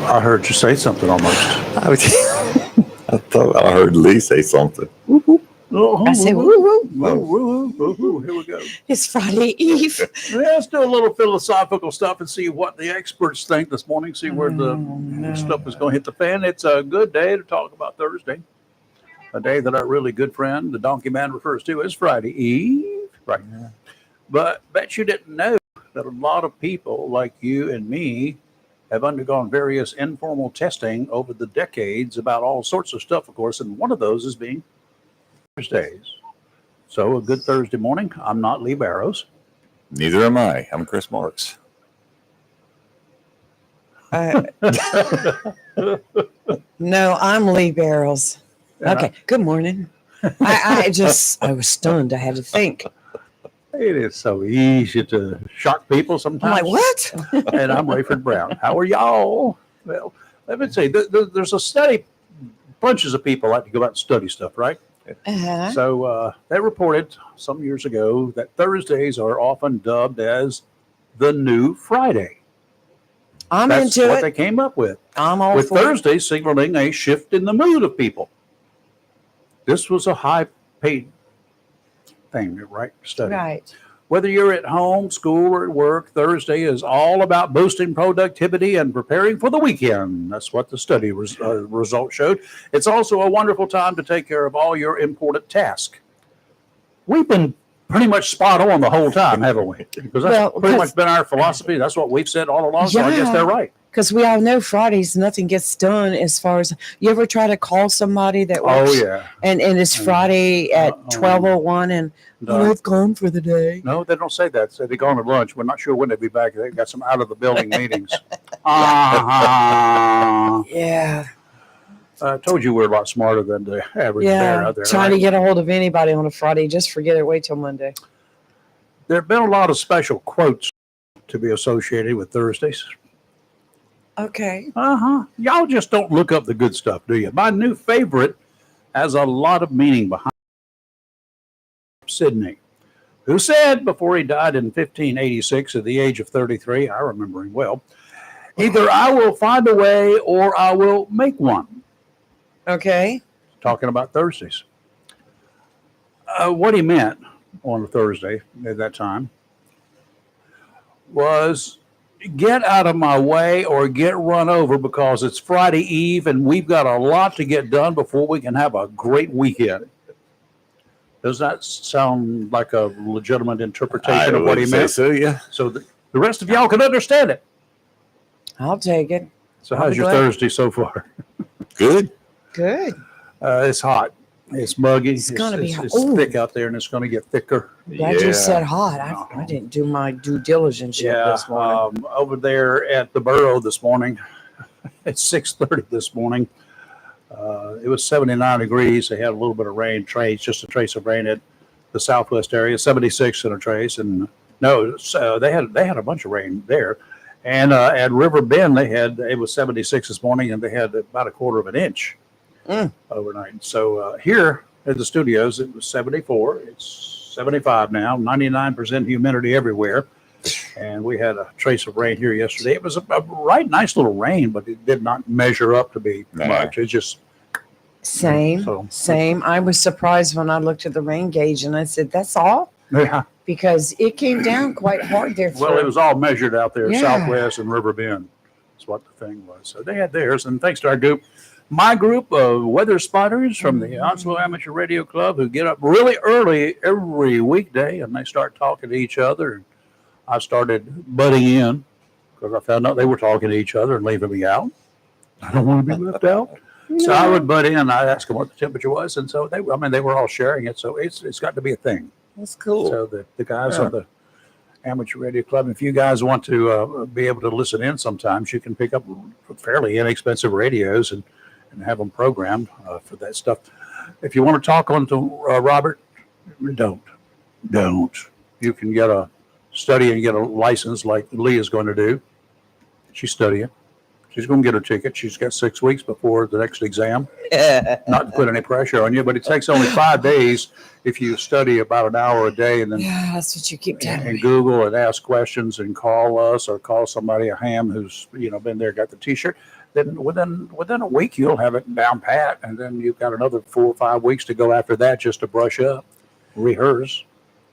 I heard you say something almost. I thought I heard Lee say something. I say, woo, woo. Woo. Here we go. It's Friday Eve. Let's do a little philosophical stuff and see what the experts think this morning. See where the stuff is going to hit the fan. It's a good day to talk about Thursday. A day that our really good friend, the Donkey Man, refers to as Friday Eve. Right. But bet you didn't know that a lot of people like you and me have undergone various informal testing over the decades about all sorts of stuff, of course, and one of those is being Thursdays. So a good Thursday morning. I'm not Lee Barrows. Neither am I. I'm Chris Marks. No, I'm Lee Barrows. Okay, good morning. I was stunned. I had to think. It is so easy to shock people sometimes. I'm like, what? And I'm Rayford Brown. How are y'all? Well, let me say, there's a study, bunches of people like to go out and study stuff, right? Uh-huh. So they reported some years ago that Thursdays are often dubbed as the new Friday. That's into what it. they came up with. I'm all with for Thursday signaling a shift in the mood of people. This was a high-paid thing, right? Study. Right. Whether you're at home, school, or at work, Thursday is all about boosting productivity and preparing for the weekend. That's what the study result showed. It's also a wonderful time to take care of all your important tasks. We've been pretty much spot on the whole time, haven't we? Because that's pretty much been our philosophy. That's what we've said all along, so I guess they're right. Because we all know Fridays, nothing gets done as far as, you ever try to call somebody that works? Oh, yeah. And it's Friday at 12:01 and they've gone for the day. No, they don't say that. They say they're going to lunch. We're not sure when they'll be back. They've got some out-of-the-building meetings. Yeah. I told you we're a lot smarter than the average bear out there. Trying to get a hold of anybody on a Friday, just forget it. Wait till Monday. There have been a lot of special quotes to be associated with Thursdays. Okay. Y'all just don't look up the good stuff, do you? My new favorite has a lot of meaning behind it. Sidney, who said before he died in 1586 at the age of 33, I remember him well, either I will find a way or I will make one. Okay. Talking about Thursdays. What he meant on a Thursday at that time was get out of my way or get run over because it's Friday Eve and we've got a lot to get done before we can have a great weekend. Does that sound like a legitimate interpretation of what he meant? So, yeah. So the rest of y'all can understand it. I'll take it. So how's your Thursday so far? Good. Good. It's hot. It's muggy. It's going to be hot. It's thick out there and it's going to get thicker. Glad you said hot. I didn't do my due diligence yet this morning. Over there at the Borough this morning, at 6:30 this morning, it was 79 degrees. They had a little bit of rain, just a trace of rain at the southwest area, 76 in a trace. And they had a bunch of rain there. And at River Bend, it was 76 this morning, and they had about a quarter of an inch overnight. So here at the studios, it was 74. It's 75 now, 99% humidity everywhere. And we had a trace of rain here yesterday. It was a right nice little rain, but it did not measure up to be much. It just... Same. I was surprised when I looked at the rain gauge, and I said, that's all? Yeah. Because it came down quite hard there. Well, it was all measured out there, Southwest and River Bend. That's what the thing was. So they had theirs. And thanks to our group, my group of weather spotters from the Onslow Amateur Radio Club who get up really early every weekday and they start talking to each other. And I started butting in because I found out they were talking to each other and leaving me out. I don't want to be left out. So I would butt in. I'd ask them what the temperature was. And so they were all sharing it. So it's got to be a thing. That's cool. So the guys of the Amateur Radio Club, if you guys want to be able to listen in sometimes, you can pick up fairly inexpensive radios and have them programmed for that stuff. If you want to talk on to Robert, don't. You can study and get a license like Lee is going to do. She's studying. She's going to get her ticket. She's got 6 weeks before the next exam. Not to put any pressure on you, but it takes only 5 days if you study about an hour a day and then Yeah, that's what you keep telling and me. Google and ask questions and call us or call somebody, a ham who's been there, got the T-shirt. Then within a week you'll have it down pat, and then you've got another 4 or 5 weeks to go after that just to brush up, rehearse,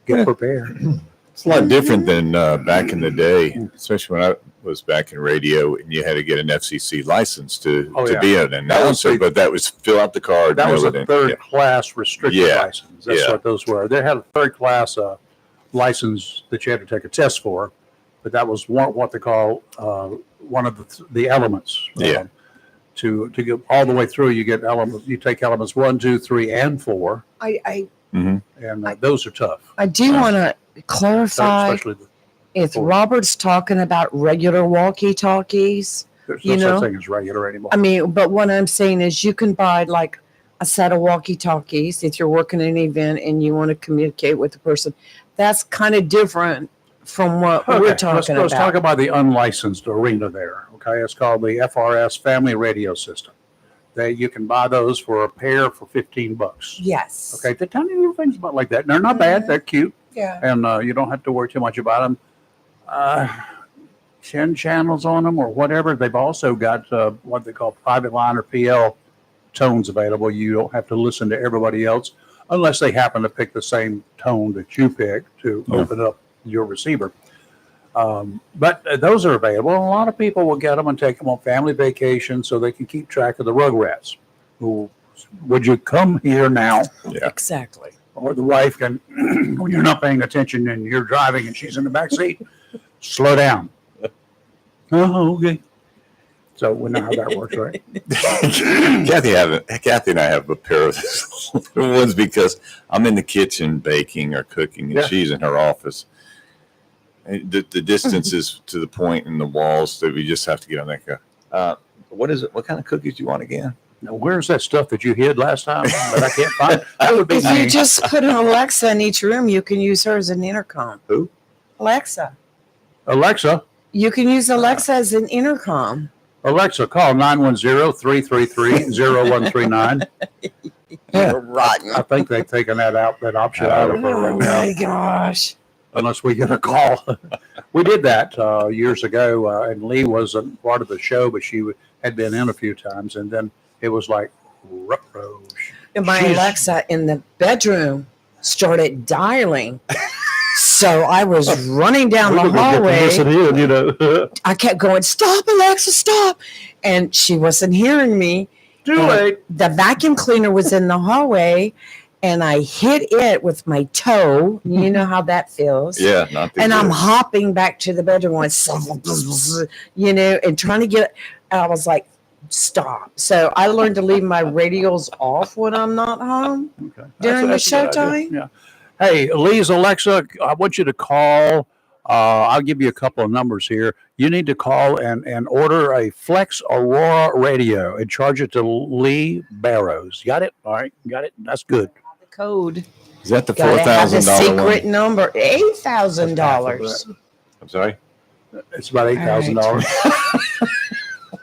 get prepared. It's a lot different than back in the day, especially when I was back in radio and you had to get an FCC license to be an announcer, but that was fill out the card. That was a third class restricted license. That's what those were. They had a third class license that you had to take a test for, but that was what they call one of the elements. To get all the way through, you get elements. You take elements 1, 2, 3, and 4. And those are tough. I do want to clarify Especially if Robert's talking about regular walkie-talkies. there's no such thing as regular anymore. I mean, but what I'm saying is you can buy like a set of walkie-talkies if you're working an event and you want to communicate with the person. That's kind of different from what we're talking about. Let's talk about the unlicensed arena there. Okay, it's called the FRS Family Radio System. You can buy those for a pair for $15. Yes. Okay, they're tiny little things about like that. And they're not bad. They're cute. Yeah. And you don't have to worry too much about them. 10 channels on them or whatever. They've also got what they call private line or PL tones available. You don't have to listen to everybody else unless they happen to pick the same tone that you picked to open up your receiver. But those are available. And a lot of people will get them and take them on family vacation so they can keep track of the rugrats. Who would you come here now? Yeah. Exactly. Or the wife can, when you're not paying attention and you're driving and she's in the back seat, slow down. Oh, okay. So we know how that works, right? Kathy and I have a pair of ones because I'm in the kitchen baking or cooking, and she's in her office. And the distance is to the point in the walls that we just have to get on that. What is it? What kind of cookies do you want again? Now, where's that stuff that you hid last time that I can't find? That would be If me. you just put an Alexa in each room, you can use her as an intercom. Who? Alexa. Alexa, You can use Alexa as an intercom. call 910-333-0139. Rotten. I think they've taken that option out of her Oh right now, my gosh. unless we get a call. We did that years ago, and Lee wasn't part of the show, but she had been in a few times, and then it was like, ruh-roh. And my Alexa in the bedroom started dialing. So I was running down the hallway. I kept going, stop, Alexa, stop. And she wasn't hearing me. Too late. The vacuum cleaner was in the hallway, and I hit it with my toe. You know how that feels. Yeah, not too And I'm good. hopping back to the bedroom, going, and trying to get. And I was like, stop. So I learned to leave my radios off when I'm not home Okay. during the That's a good showtime. idea. Yeah. Hey, Lee's Alexa, I want you to call. I'll give you a couple of numbers here. You need to call and order a Flex Aurora radio and charge it to Lee Barrows. Got it? All right. Got it? That's good. The code. Is that the Gotta have the $4,000 secret one? number. $8,000. I'm sorry. It's about $8,000.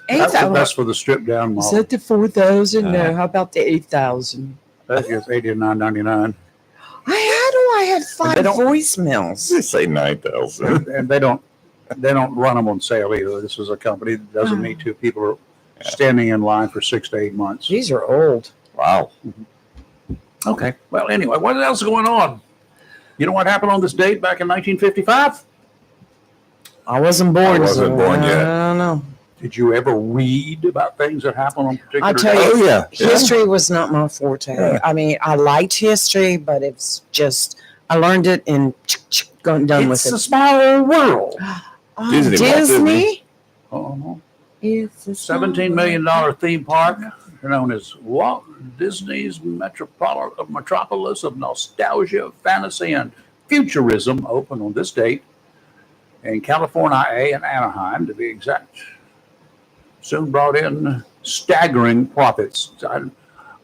That's the best for the stripped down Is model. that the 4,000? No. How about the 8,000? That's just $89.99. I had 5 they don't- voicemails. Just say 9,000. And they don't run them on sale either. This is a company that doesn't need two people standing in line for 6 to 8 months. These are old. Wow. Okay. Well, anyway, what else is going on? You know what happened on this date back in 1955? I wasn't born. I wasn't born yet. I don't know. Did you ever read about things that happened on particular I'll tell days? you, yeah. history was not my forte. Yeah. I mean, I liked history, but it's just, I learned it and gone done It's with a it. small world. Oh, Disney, Walt Disney? Uh-huh. It's a $17 million theme park known as Walt Disney's Metropolis of Nostalgia, Fantasy, and Futurism opened on this date in California and Anaheim, to be exact. Soon brought in staggering profits.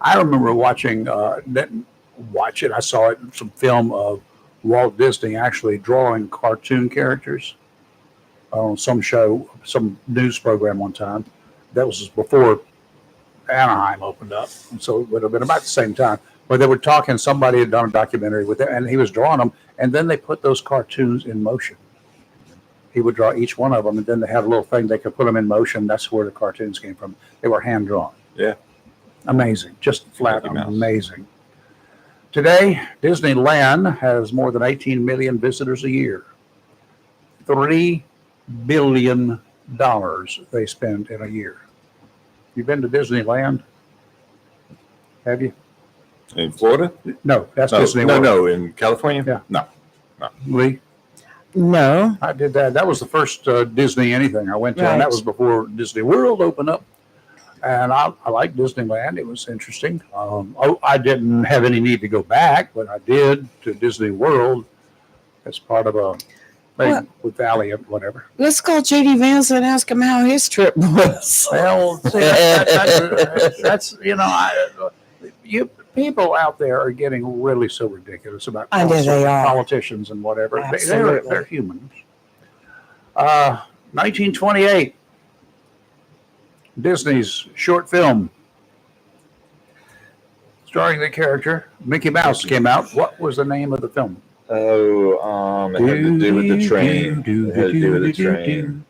I remember watching, didn't watch it, I saw it in some film of Walt Disney actually drawing cartoon characters on some show, some news program one time. That was before Anaheim opened up, and so it would have been about the same time. But they were talking. Somebody had done a documentary with it, and he was drawing them, and then they put those cartoons in motion. He would draw each one of them, and then they had a little thing they could put them in motion. That's where the cartoons came from. They were hand drawn. Yeah. Amazing, just flat Mickey Mouse. amazing. Today, Disneyland has more than 18 million visitors a year. $3 billion they spend in a year. You been to Disneyland? Have you? In Florida? No, that's No, Disney no, World. no. In California? Yeah. No. Lee, No. I did that. That was the first Disney anything I went to, and that Right. was before Disney World opened up. And I liked Disneyland. It was interesting. I didn't have any need to go back, but I did to Disney World as part of a thing What? with Valiant, whatever. Let's call JD Vance and ask him how his trip was. Well, see, that's you people out there are getting really so ridiculous about I know they are. politicians and whatever. Absolutely. They're humans. 1928, Disney's short film starring the character Mickey Mouse came out. What was the name of the film? Oh, it had to do with the train. It had to do with the train.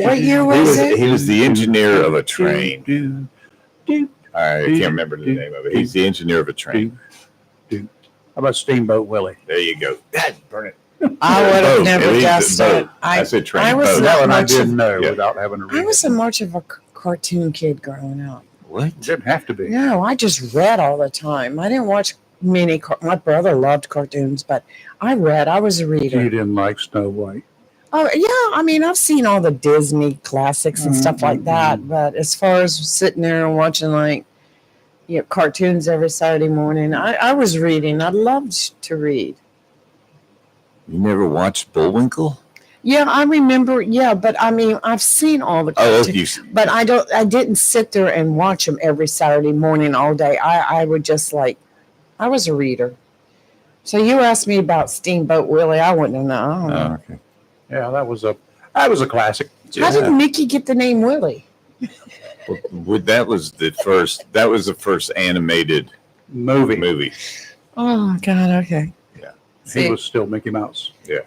What year was it? He was the engineer of a train. I can't remember the name of it. He's the engineer of a train. How about Steamboat Willie? There you go. God, burn it. I would have Boat. never At least guessed the it. boat. I said train. I was boat. not That one I much of- didn't know Yeah. without having to read I it. wasn't much of a cartoon kid growing up. What? Didn't have to be. No, I just read all the time. I didn't watch many. My brother loved cartoons, but I read. I was a You reader. didn't like Snow White. Oh yeah, I mean I've seen all the Disney classics and stuff like that, but as far as sitting there and watching cartoons every Saturday morning, I was reading. I loved to read. You never watched Bullwinkle? Yeah, I remember. Yeah, but I mean I've seen all the Oh, cartoons. you. But I didn't sit there and watch them every Saturday morning all day. I would just I was a reader. So you asked me about Steamboat Willie. I wouldn't have known. Oh, okay. Yeah, that was a classic. How did Mickey get the name Willie? Well, that was the first. That was the first animated movie. Oh God, okay. Yeah. He was still Mickey Mouse. Yeah.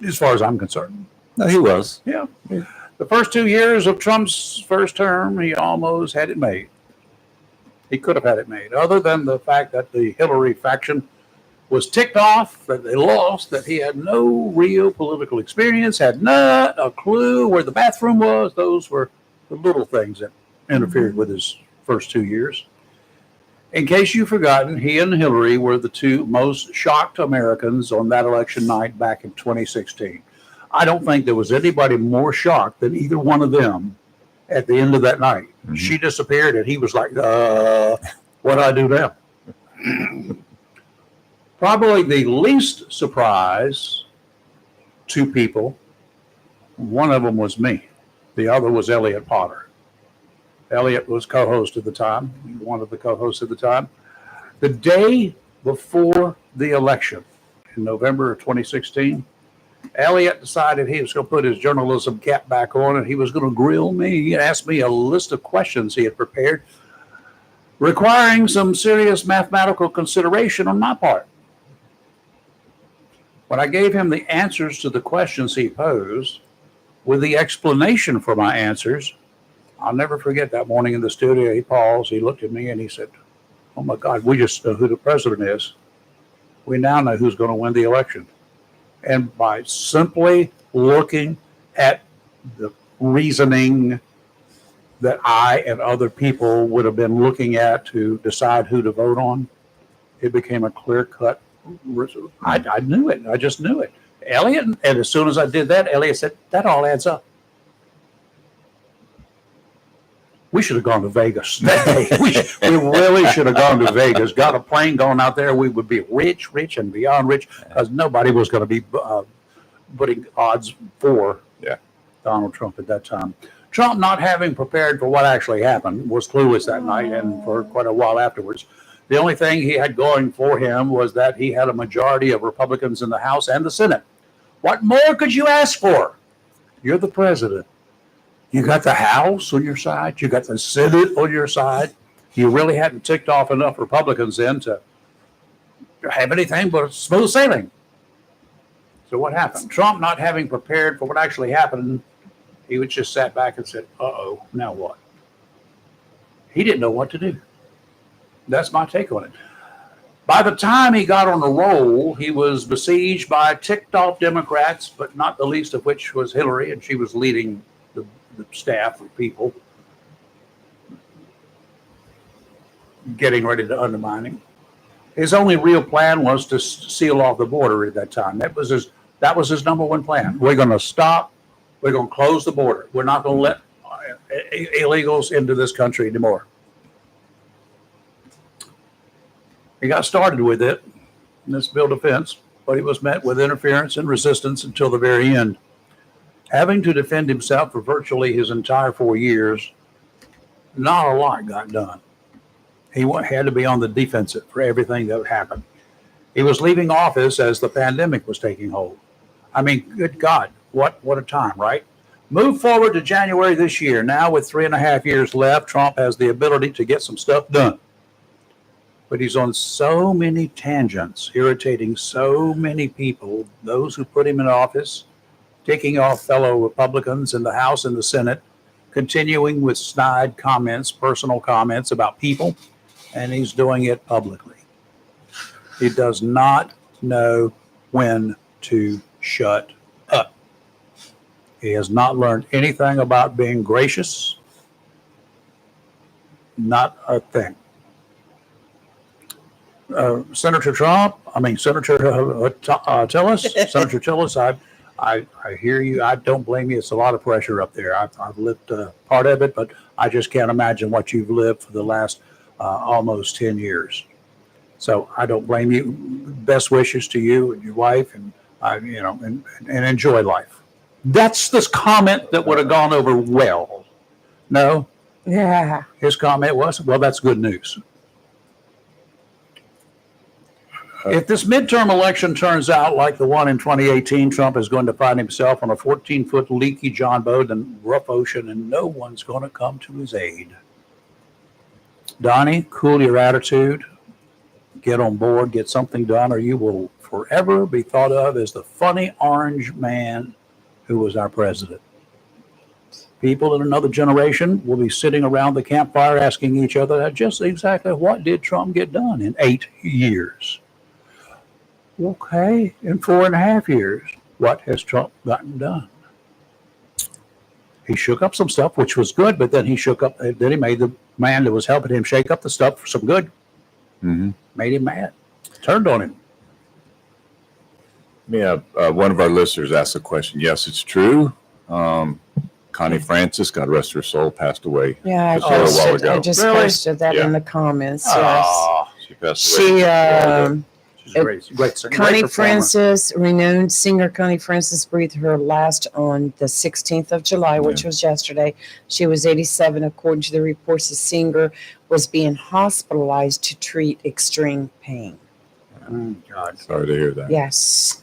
As far as I'm concerned. No, he was. Yeah. The first 2 years of Trump's first term, he almost had it made. He could have had it made, other than the fact that the Hillary faction was ticked off that they lost, that he had no real political experience, had not a clue where the bathroom was. Those were the little things that interfered with his first 2 years. In case you've forgotten, he and Hillary were the two most shocked Americans on that election night back in 2016. I don't think there was anybody more shocked than either one of them at the end of that night. Mhm. She disappeared, and he was like, what do I do now? Probably the least surprise to people, one of them was me. The other was Elliot Potter. Elliot was co-host at the time, one of the co-hosts at the time. The day before the election in November of 2016, Elliot decided he was going to put his journalism cap back on, and he was going to grill me and ask me a list of questions he had prepared, requiring some serious mathematical consideration on my part. When I gave him the answers to the questions he posed, with the explanation for my answers, I'll never forget that morning in the studio. He paused, he looked at me, and he said, "Oh my God, we just know who the president is. We now know who's going to win the election." And by simply looking at the reasoning that I and other people would have been looking at to decide who to vote on, it became a clear-cut. I knew it. I just knew it. Elliot, and as soon as I did that, Elliot said, "That all adds up." We should have gone to Vegas that day. We really should have gone to Vegas, got a plane going out there. We would be rich and beyond rich, because nobody was going to be putting odds for Donald Trump at that time. Trump, not having prepared for what actually happened, was clueless that night and for quite a while afterwards. The only thing he had going for him was that he had a majority of Republicans in the House and the Senate, What more could you ask for? You're the president. You got the House on your side. You got the Senate on your side. You really hadn't ticked off enough Republicans then to have anything but smooth sailing. So what happened? Trump, not having prepared for what actually happened, he would just sat back and said, uh-oh, now what? He didn't know what to do. That's my take on it. By the time he got on the roll, he was besieged by ticked off Democrats, but not the least of which was Hillary, and she was leading the staff of people getting ready to undermine him. His only real plan was to seal off the border at that time. That was his number one plan. We're going to stop. We're going to close the border. We're not going to let illegals into this country anymore. He got started with it, in this bill defense, but he was met with interference and resistance until the very end. Having to defend himself for virtually his entire 4 years, not a lot got done. He had to be on the defensive for everything that happened. He was leaving office as the pandemic was taking hold. I mean, good God, what a time, right? Move forward to January this year. Now with 3.5 years left, Trump has the ability to get some stuff done. But he's on so many tangents, irritating so many people, those who put him in office, taking off fellow Republicans in the House and the Senate, continuing with snide comments, personal comments about people, and he's doing it publicly. He does not know when to shut up. He has not learned anything about being gracious. Not a thing. Senator Tillis, Senator Tillis, I hear you. I don't blame you. It's a lot of pressure up there. I've lived part of it, but I just can't imagine what you've lived for the last almost 10 years. So I don't blame you. Best wishes to you and your wife, and and enjoy life. That's this comment that would have gone over well. No? Yeah. His comment was, well, that's good news. If this midterm election turns out like the one in 2018, Trump is going to find himself on a 14-foot leaky John boat in rough ocean, and no one's going to come to his aid. Donnie, cool your attitude. Get on board, get something done, or you will forever be thought of as the funny orange man who was our president. People in another generation will be sitting around the campfire asking each other just exactly what did Trump get done in 8 years? Okay, in 4.5 years, what has Trump gotten done? He shook up some stuff, which was good, but then he made the man that was helping him shake up the stuff for some good. Mm-hmm. Made him mad. Turned on him. Yeah, one of our listeners asked a question. Yes, it's true. Connie Francis, God rest her soul, passed away. Yeah, I just posted that in the comments. Yes. She passed away. She's a great Connie Francis, renowned singer Connie Francis, breathed her last on the 16th of July, which was yesterday. She was 87. According to the reports, the singer was being hospitalized to treat extreme pain. God. Sorry to hear that. Yes.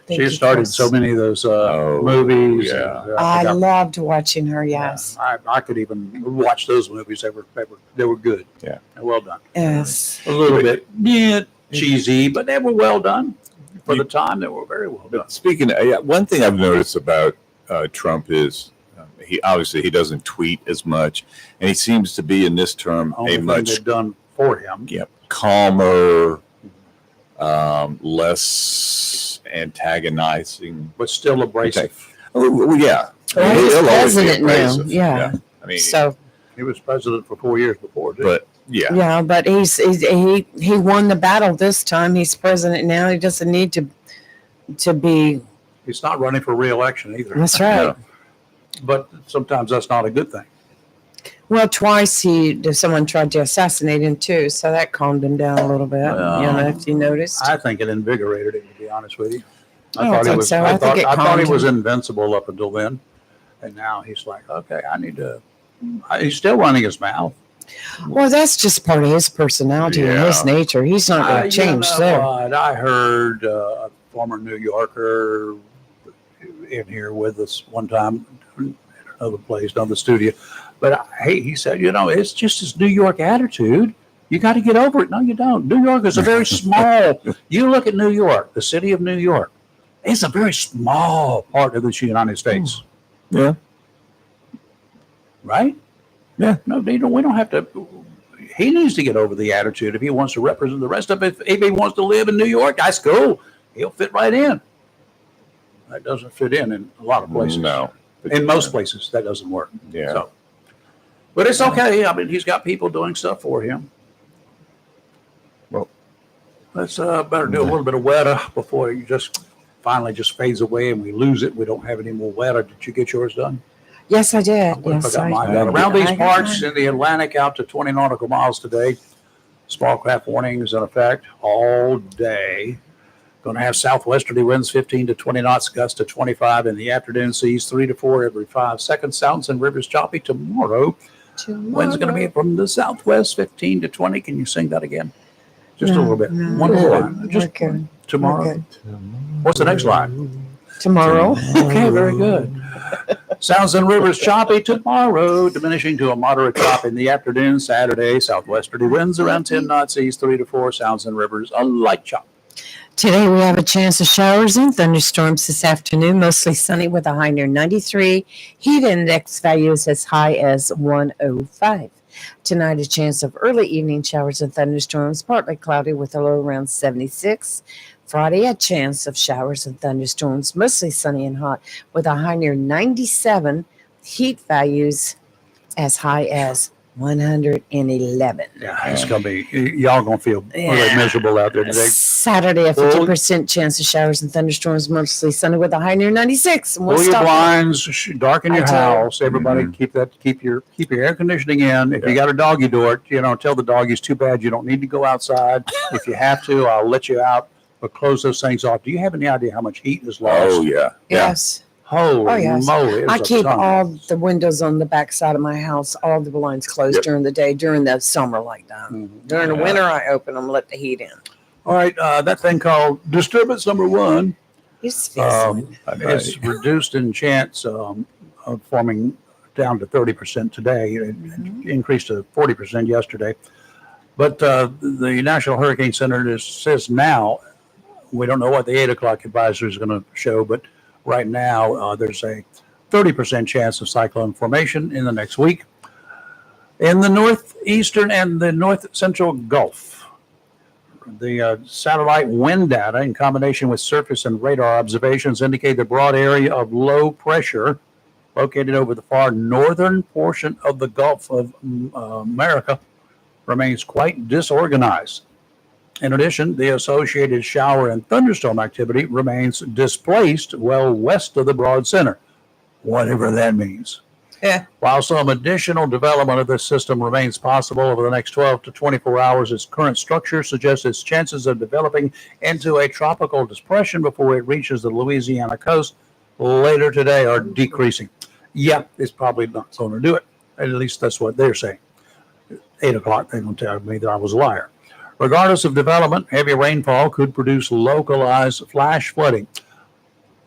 She started so many of those movies. Yeah. I loved watching her. Yes. Yeah, I could even watch those movies. They were good. Yeah. Well done. Yes. A little bit cheesy, but they were well done for the time. They were very well done. Speaking of, one thing I've noticed about Trump is he doesn't tweet as much, and he seems to be in this term Only a much they've done for him. Calmer, less antagonizing, but still abrasive. Oh yeah. Well, he's president now. Yeah. I mean, so he was president for 4 years before, but yeah. Yeah, but he won the battle this time. He's president now. He doesn't need to be. He's not running for re-election either. That's right. No. But sometimes that's not a good thing. Well, twice someone tried to assassinate him too, so that calmed him down a little bit. If you noticed. I think it invigorated him, to be honest with you. I don't think so. I thought he was invincible up until then, and now he's like, okay, I need to. He's still running his mouth. Well, that's just part of his personality and his Yeah. nature. He's not going to change there. What? I heard a former New Yorker in here with us one time, another place, another studio. But he said, it's just his New York attitude. You got to get over it. No, you don't. New York is a very small. You look at New York, the city of New York. It's a very small part of the United States. Yeah. Right? Yeah. No, we don't have to. He needs to get over the attitude if he wants to represent the rest of it. If he wants to live in New York, that's cool. He'll fit right in. That doesn't fit in a lot of places. No. In most places, that doesn't work. Yeah. So, but it's okay. I mean, he's got people doing stuff for him. Well, let's better do a little bit of weather before it just finally fades away and we lose it. We don't have any more weather. Did you get yours done? Yes, I did. Yes, I did. Around these parts in the Atlantic out to 20 nautical miles today. Small craft warnings in effect all day. Going to have southwesterly winds 15 to 20 knots, gusts to 25 in the afternoon, seas 3 to 4 every 5 seconds. Sounds and rivers choppy tomorrow. Wind's going to be from the southwest 15 to 20. Can you sing that again? Just a little bit. One more line. Just tomorrow. What's the next line? Tomorrow. Okay, very good. Sounds and rivers choppy tomorrow, diminishing to a moderate chop in the afternoon. Saturday, southwesterly winds around 10 knots, seas 3 to 4. Sounds and rivers a light chop. Today we have a chance of showers and thunderstorms this afternoon, mostly sunny with a high near 93. Heat index values as high as 105. Tonight, a chance of early evening showers and thunderstorms, partly cloudy with a low around 76. Friday, a chance of showers and thunderstorms, mostly sunny and hot with a high near 97. Heat values as high as 111. Yeah, it's going to be, y'all going to feel really miserable out there today. Saturday, a 50% chance of showers and thunderstorms, mostly sunny with a high near 96. Pull your blinds, darken your house. Everybody keep your air conditioning in. If you got a doggy door, tell the doggies too bad you don't need to go outside. If you have to, I'll let you out, but close those things off. Do you have any idea how much heat is lost? Oh, yeah. Yes. Holy moly. I keep all the windows on the back side of my house, all the blinds closed during the day, during the summer like that. Mm-hmm. During the winter, I open them, let the heat in. All right. That thing called disturbance number 1 is reduced in chance of forming down to 30% today. It increased to 40% yesterday. But the National Hurricane Center says now, we don't know what the 8 o'clock advisory is going to show, but right now, there's a 30% chance of cyclone formation in the next week. In the northeastern and the north central Gulf, the satellite wind data in combination with surface and radar observations indicate the broad area of low pressure located over the far northern portion of the Gulf of America remains quite disorganized. In addition, the associated shower and thunderstorm activity remains displaced well west of the broad center, whatever that means. Yeah. While some additional development of this system remains possible over the next 12 to 24 hours, its current structure suggests its chances of developing into a tropical depression before it reaches the Louisiana coast later today are decreasing. Yeah, it's probably not going to do it. At least that's what they're saying. 8 o'clock, they're going to tell me that I was a liar. Regardless of development, heavy rainfall could produce localized flash flooding.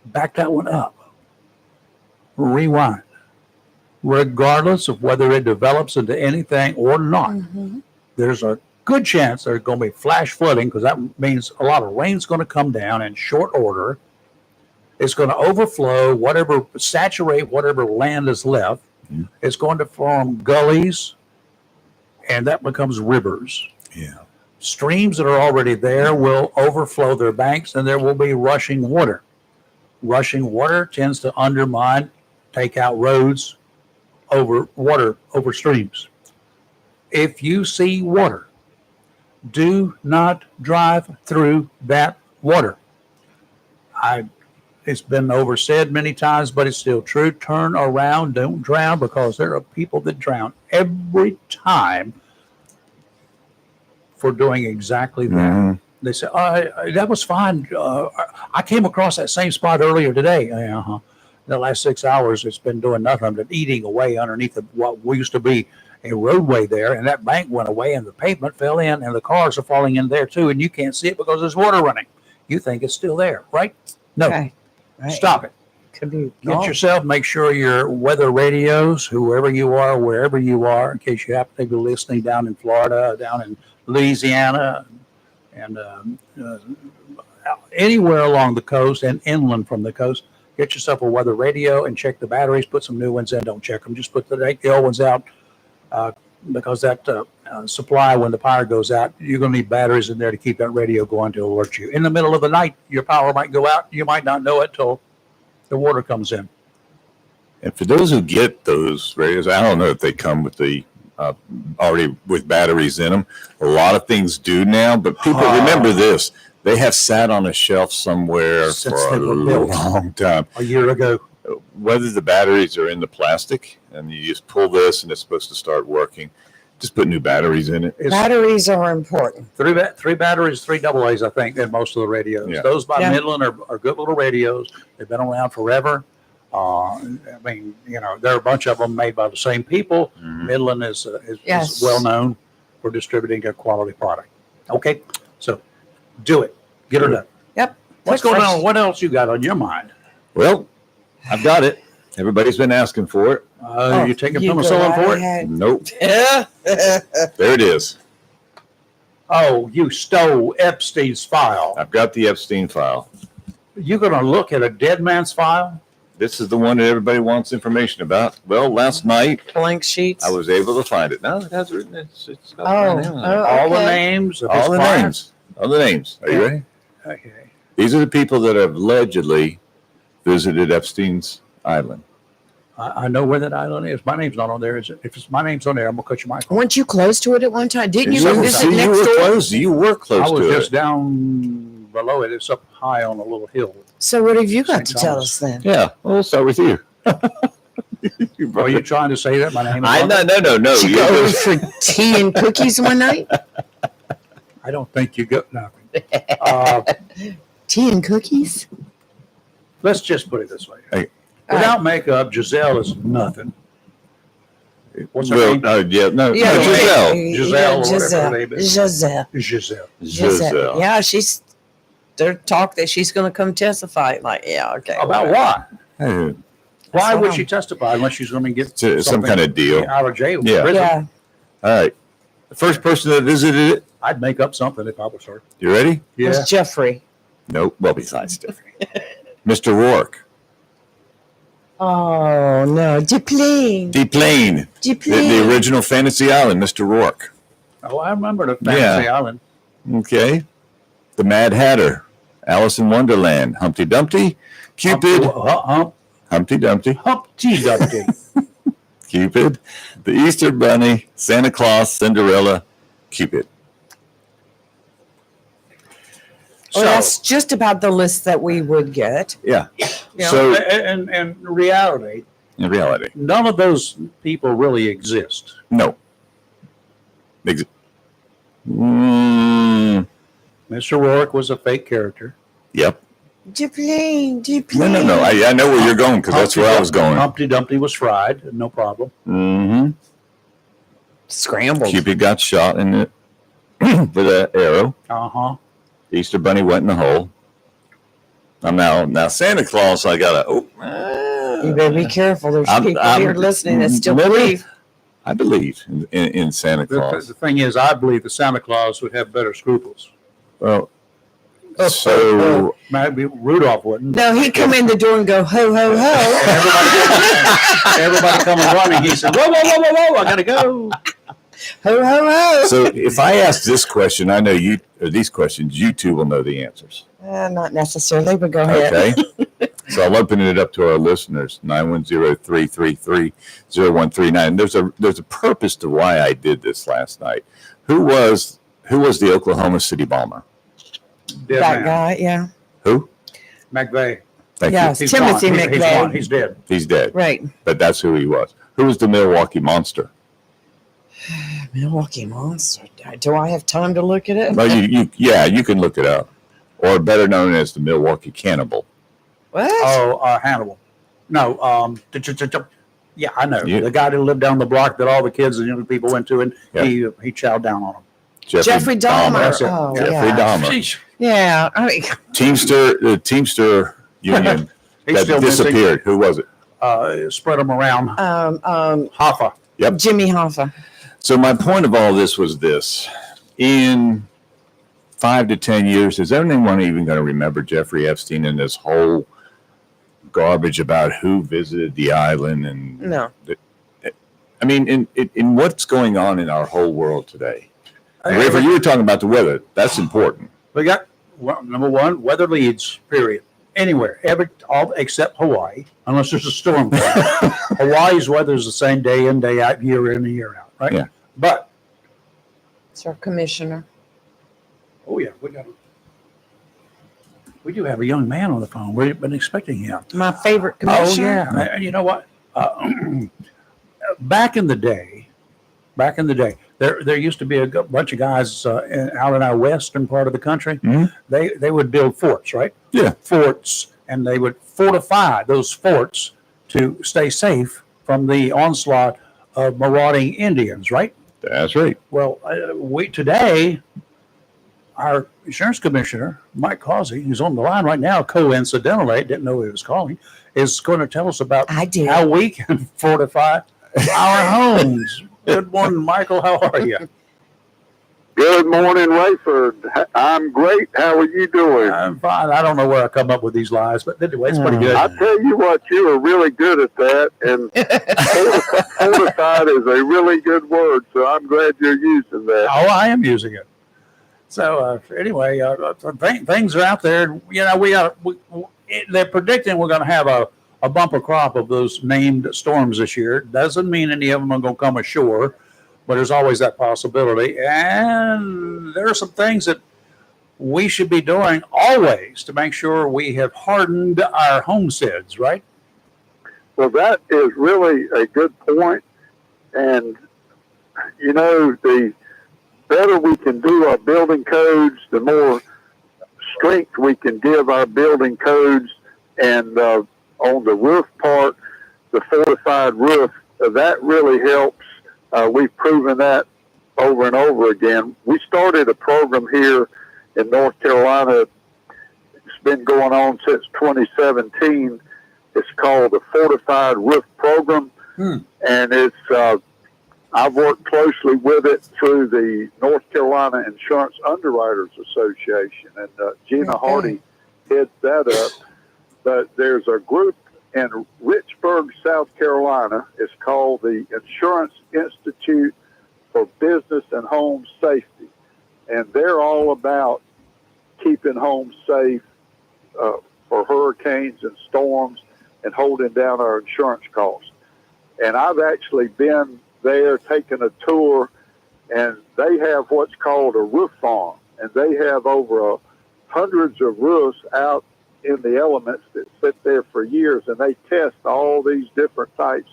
Back that one up. Rewind. Regardless of whether it develops into anything or not, there's a good chance there's going to be flash flooding because that means a lot of rain's going to come down in short order. It's going to overflow, saturate whatever land is left. It's going to form gullies, and that becomes rivers. Yeah. Streams that are already there will overflow their banks, and there will be rushing water. Rushing water tends to undermine, take out roads over streams. If you see water, do not drive through that water. It's been oversaid many times, but it's still true. Turn around, don't drown, because there are people that drown every time for doing exactly that. They say, that was fine. I came across that same spot earlier today. The last 6 hours, it's been doing nothing but eating away underneath what used to be a roadway there, and that bank went away, and the pavement fell in, and the cars are falling in there too, and you can't see it because there's water running. You think it's still there, right? No, Okay. Right. stop it. Could be. Get yourself, make sure your weather radios, whoever you are, wherever you are, in case you happen to be listening down in Florida, down in Louisiana, and anywhere along the coast and inland from the coast, get yourself a weather radio and check the batteries. Put some new ones in. Don't check them. Just put the old ones out because that supply, when the power goes out, you're going to need batteries in there to keep that radio going to alert you. In the middle of the night, your power might go out. You might not know it till the water comes in. And for those who get those radios, I don't know if they come with the already with batteries in them. A lot of things do now, but people remember this. They have sat on a shelf somewhere Since for they a were built. long time. A year ago. Whether the batteries are in the plastic and you just pull this and it's supposed to start working, just put new batteries in it. Batteries are important. Three batteries, 3 AA's, I think, in most of the radios. Yeah. Those by Yeah. Midland are good little radios. They've been around forever. I mean, there are a bunch of them made by the same people. Mhm. Midland is Yes. well known for distributing a quality product. Okay, so do it. Get her done. Yep. What's going on? What else you got on your mind? Well, I've got it. Everybody's been asking for it. You taking You go penicillin for right it? ahead. Nope. Yeah. There it is. Oh, you stole Epstein's file. I've got the Epstein file. You're going to look at a dead man's file? This is the one that everybody wants information about. Well, last night Blank sheets. I was able to find it. No, it has written. It's got my name on it. All the okay. names of his All the clients? names. All the names. Are you ready? Okay. These are the people that have allegedly visited Epstein's island. I know where that island is. My name's not on there, is it? If my name's on there, I'm going to cut your mic off. Weren't you close to it at one time? Didn't you Several visit times. you next were door? close. You were close I was to just it. down below it. It's up high on a little hill. So what have you got St. to tell Thomas. us then? Yeah. Well, we'll start with you. Are you trying to say that my name is I on no there? no no no. Did you You go over just- for tea and cookies one night? I don't think you got nothing. Tea and cookies? Let's just put it this way. Hey. Without makeup, Giselle is nothing. What's her well, name? yeah, no, Yeah, no, Giselle. Giselle or whatever her name is. Giselle. Giselle. Giselle. Yeah, she's their talk that she's going to come testify. Like, yeah, okay. About whatever. what? Hey, Why would wrong. she testify unless she's going to get It's some something kind of deal. out of jail? Yeah. Prison? Yeah. All right. The first person that visited it. I'd make up something if I was her. You ready? It Yeah. was Jeffrey. Nope. Well, besides Jeffrey. Mr. Rourke. Oh, no. Duplain. Deplane. The original Fantasy Island, Mr. Rourke. Oh, I remember the Fantasy Island. Okay. The Mad Hatter. Alice in Wonderland. Humpty Dumpty. Cupid. Humpty Dumpty. Humpty Dumpty. Cupid. The Easter Bunny. Santa Claus. Cinderella. Cupid. Well, So, that's just about the list that we would get. Yeah. you know, So, and in reality, in reality, none of those people really exist. no. Mm, Mr. Rourke was a fake character. yep. Duplain. No. I know where you're going because that's where I was going. Humpty Dumpty was fried, no problem. Mm-hmm. Scrambled. Cupid got shot in it with an arrow. Uh-huh. Easter Bunny went in the hole. I'm now Santa Claus. I gotta. You better be careful. There's people here listening that still really? believe. I believe in Santa The Claus. thing is, I believe that Santa Claus would have better scruples. Well, so Maybe Rudolph wouldn't. No, he'd come in the door and go, ho, ho, ho. Everybody coming running. He said, whoa, I gotta go. Ho, ho, ho. so if I ask this question, I know you or these questions, you two will know the answers. Not necessarily, but go ahead. Okay. So I'll open it up to our listeners, 910-333-0139. There's a purpose to why I did this last night. Who was the Oklahoma City bomber? Dead That man. guy, yeah. Who? McVeigh. Thank Yes. you. Timothy gone. McVeigh. Gone. He's dead. He's dead, Right. but that's who he was. Who was the Milwaukee Monster? Milwaukee Monster. Do I have time to look at it? Well, you can look it up, or better known as the Milwaukee Cannibal. What? Oh, Hannibal. No, Yeah, I know. You- The guy that lived down the block that all the kids and young people went to, and he chowed down on him. Jeffrey Dahmer. That's it. Oh, Jeffrey yeah. Dahmer. Sheesh. Yeah. I mean, The Teamster Union He's that still disappeared. Who was it? Spread them around. Hoffa. Yep. Jimmy Hoffa. So my point of all this was this: in 5 to 10 years, is anyone even going to remember Jeffrey Epstein and this whole garbage about who visited the island? And No. I mean, in what's going on in our whole world today. If you were talking about the weather, that's important. We got number one, weather leads. Period. Anywhere, all except Hawaii, unless there's a storm. Hawaii's weather is the same day in, day out, year in and year out, right? Yeah. But It's our commissioner. oh yeah, we do have a young man on the phone. We've been expecting him. My favorite Oh commissioner. yeah, and you know what? Back in the day, there used to be a bunch of guys out in our western part of the country. Mhm. They would build forts, right? Yeah. Forts, and they would fortify those forts to stay safe from the onslaught of marauding Indians, right? That's right. Well, today, our insurance commissioner, Mike Causey, who's on the line right now, coincidentally, didn't know he was calling, is going to tell us about I did. how we can fortify our homes. Good morning, Michael. How are you? Good morning, Rayford. I'm great. How are you doing? I'm fine. I don't know where I come up with these lies, but anyway, it's pretty good. I tell you what, you are really good at that, and fortified is a really good word, so I'm glad you're using that. Oh, I am using it. So anyway, things are out there. You know, they're predicting we're going to have a bumper crop of those named storms this year. Doesn't mean any of them are going to come ashore, but there's always that possibility. And there are some things that we should be doing always to make sure we have hardened our homesteads, right? Well, that is really a good point. And, you know, the better we can do our building codes, the more strength we can give our building codes. And on the roof part, the fortified roof, that really helps. We've proven that over and over again. We started a program here in North Carolina. It's been going on since 2017. It's called the Fortified Roof Program. And it's I've worked closely with it through the North Carolina Insurance Underwriters Association, and Gina Hardy heads that up. But there's a group in Richburg, South Carolina. It's called the Insurance Institute for Business and Home Safety. And they're all about keeping homes safe for hurricanes and storms and holding down our insurance costs. And I've actually been there taking a tour, and they have what's called a roof farm. And they have over hundreds of roofs out in the elements that sit there for years, and they test all these different types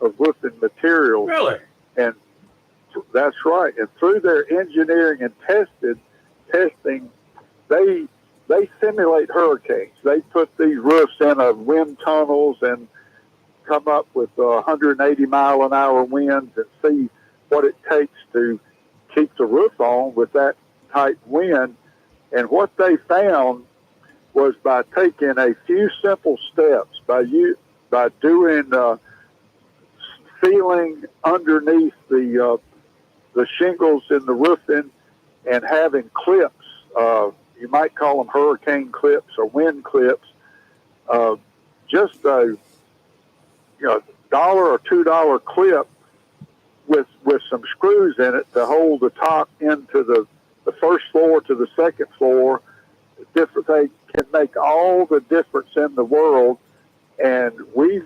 of roofing materials. Really? And that's right. And through their engineering and testing, they simulate hurricanes. They put these roofs in wind tunnels and come up with 180 mile an hour winds and see what it takes to keep the roof on with that type wind. And what they found was by taking a few simple steps, by doing sealing underneath the shingles in the roofing and having clips. You might call them hurricane clips or wind clips. Just a $1 or $2 clip with some screws in it to hold the top into the first floor to the second floor. They can make all the difference in the world, and we've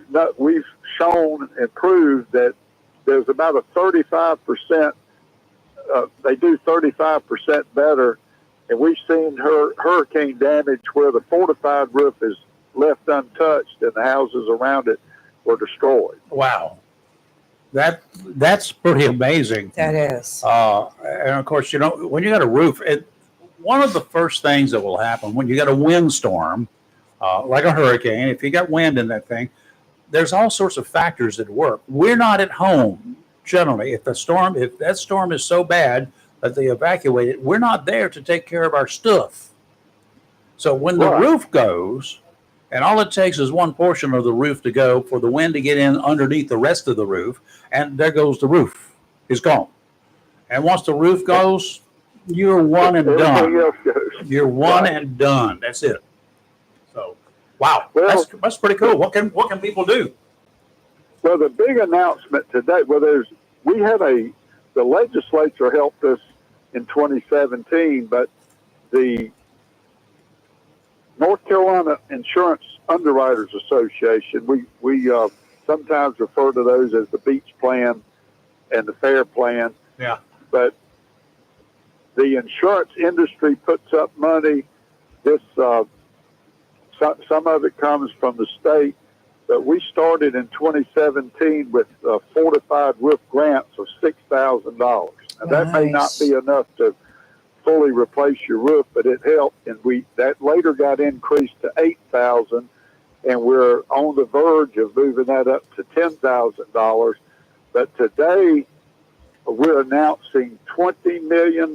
shown and proved that there's about a 35%. They do 35% better, and we've seen hurricane damage where the fortified roof is left untouched and the houses around it were destroyed. Wow. That's pretty amazing. That is. And of course, you know, when you got a roof, one of the first things that will happen when you got a windstorm, like a hurricane, if you got wind in that thing, there's all sorts of factors that work. We're not at home generally. If that storm is so bad that they evacuate it, we're not there to take care of our stuff. So when the roof goes, and all it takes is one portion of the roof to go for the wind to get in underneath the rest of the roof, and there goes the roof. It's gone. And once the roof goes, you're one and done. You're one and done. That's it. So, wow, that's pretty cool. What can people do? Well, the big announcement today. Well, the legislature helped us in 2017, but the North Carolina Insurance Underwriters Association, we sometimes refer to those as the Beach Plan and the Fair Plan. Yeah. But the insurance industry puts up money. This some of it comes from the state, but we started in 2017 with fortified roof grants of $6,000. Now that may not be enough to fully replace your roof, but it helped, and that later got increased to $8,000, and we're on the verge of moving that up to $10,000. But today we're announcing $20 million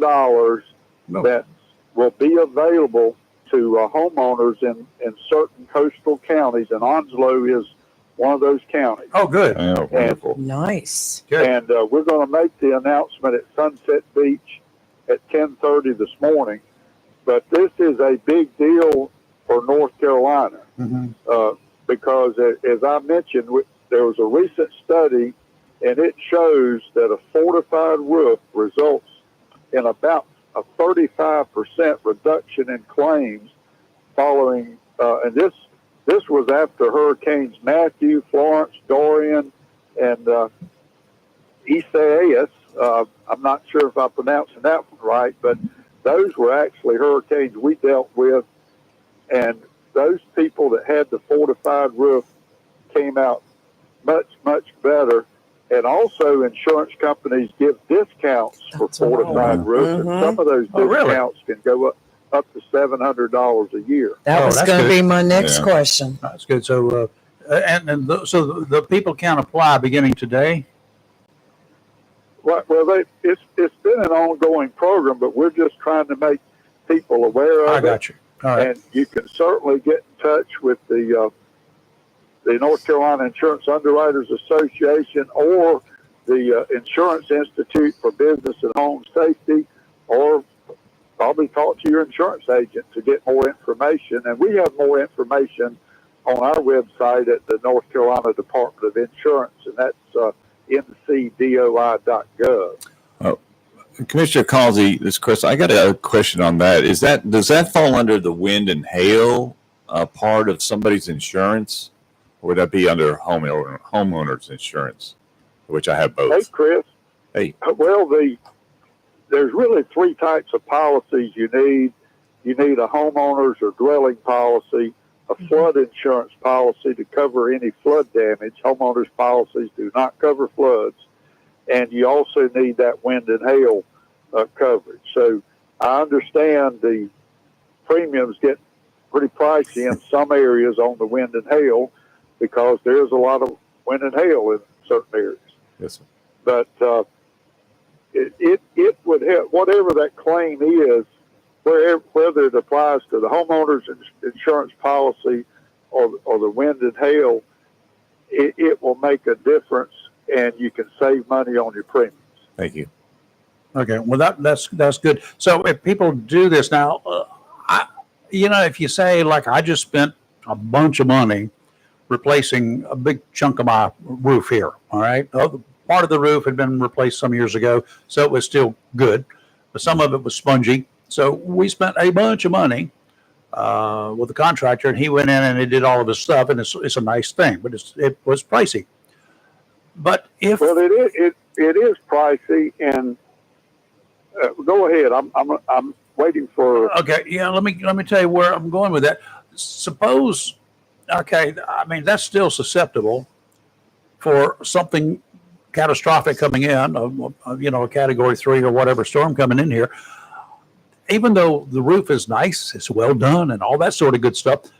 that will be available to homeowners in certain coastal counties, and Onslow is one of those counties. Oh, good. Oh, wonderful. Nice. Good. And we're going to make the announcement at Sunset Beach at 10:30 this morning. But this is a big deal for North Carolina because, as I mentioned, there was a recent study, and it shows that a fortified roof results in about a 35% reduction in claims following, and this was after Hurricanes Matthew, Florence, Dorian, and Isaias. I'm not sure if I'm pronouncing that one right, but those were actually hurricanes we dealt with, and those people that had the fortified roof came out much, much better. And also, insurance companies give discounts for fortified roofs, and some of those discounts can go up to $700 a year. That was going to be my next question. That's good. So, so the people can apply beginning today. Well, it's been an ongoing program, but we're just trying to make people aware of it. I got you. All right. And you can certainly get in touch with the North Carolina Insurance Underwriters Association or the Insurance Institute for Business and Home Safety, or probably talk to your insurance agent to get more information. And we have more information on our website at the North Carolina Department of Insurance, and that's ncdoi.gov. Commissioner Causey, this question, I got a question on that. Does that fall under the wind and hail part of somebody's insurance? Or would that be under homeowners insurance, which I have both? Hey, Chris. Hey. Well, there's really three types of policies you need. You need a homeowners or dwelling policy, a flood insurance policy to cover any flood damage. Homeowners policies do not cover floods. And you also need that wind and hail coverage. So I understand the premiums get pretty pricey in some areas on the wind and hail, because there's a lot of wind and hail in certain areas. Yes, sir. But it would help, whatever that claim is, whether it applies to the homeowner's insurance policy or the wind and hail, it will make a difference, and you can save money on your premiums. Thank you. Okay, well that's good. So if people do this now, if you say, like, I just spent a bunch of money replacing a big chunk of my roof here. All right. Part of the roof had been replaced some years ago, so it was still good, but some of it was spongy. So we spent a bunch of money with the contractor, and he went in and he did all of his stuff, and it's a nice thing, but it was pricey. But it is pricey, and go ahead. I'm waiting for. Okay. Yeah. Let me tell you where I'm going with that. Suppose. Okay, I mean, that's still susceptible for something catastrophic coming in, a Category 3 or whatever storm coming in here. Even though the roof is nice, it's well done, and all that sort of good stuff,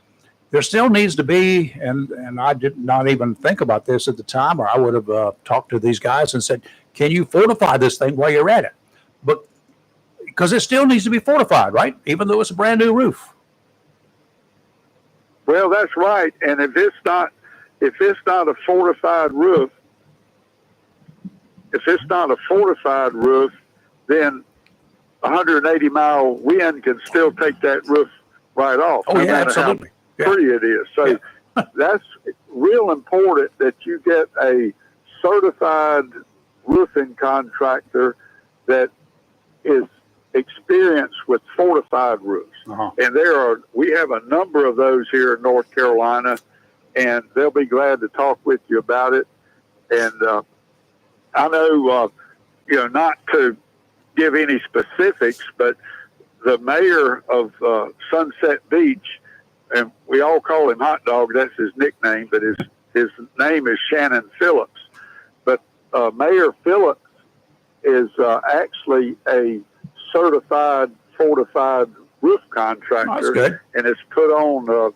there still needs to be, and I did not even think about this at the time, or I would have talked to these guys and said, can you fortify this thing while you're at it? But because it still needs to be fortified, right? Even though it's a brand new roof. Well, that's right. And if it's not a fortified roof, then 180-mile wind can still take that roof right off. Oh, yeah, absolutely. How pretty it is. So that's real important that you get a certified roofing contractor that is experienced with fortified roofs. And we have a number of those here in North Carolina, and they'll be glad to talk with you about it. And I know, not to give any specifics, but the mayor of Sunset Beach, and we all call him Hot Dog, that's his nickname, but his name is Shannon Phillips. But Mayor Phillips is actually a certified fortified roof contractor. That's good. And has put on,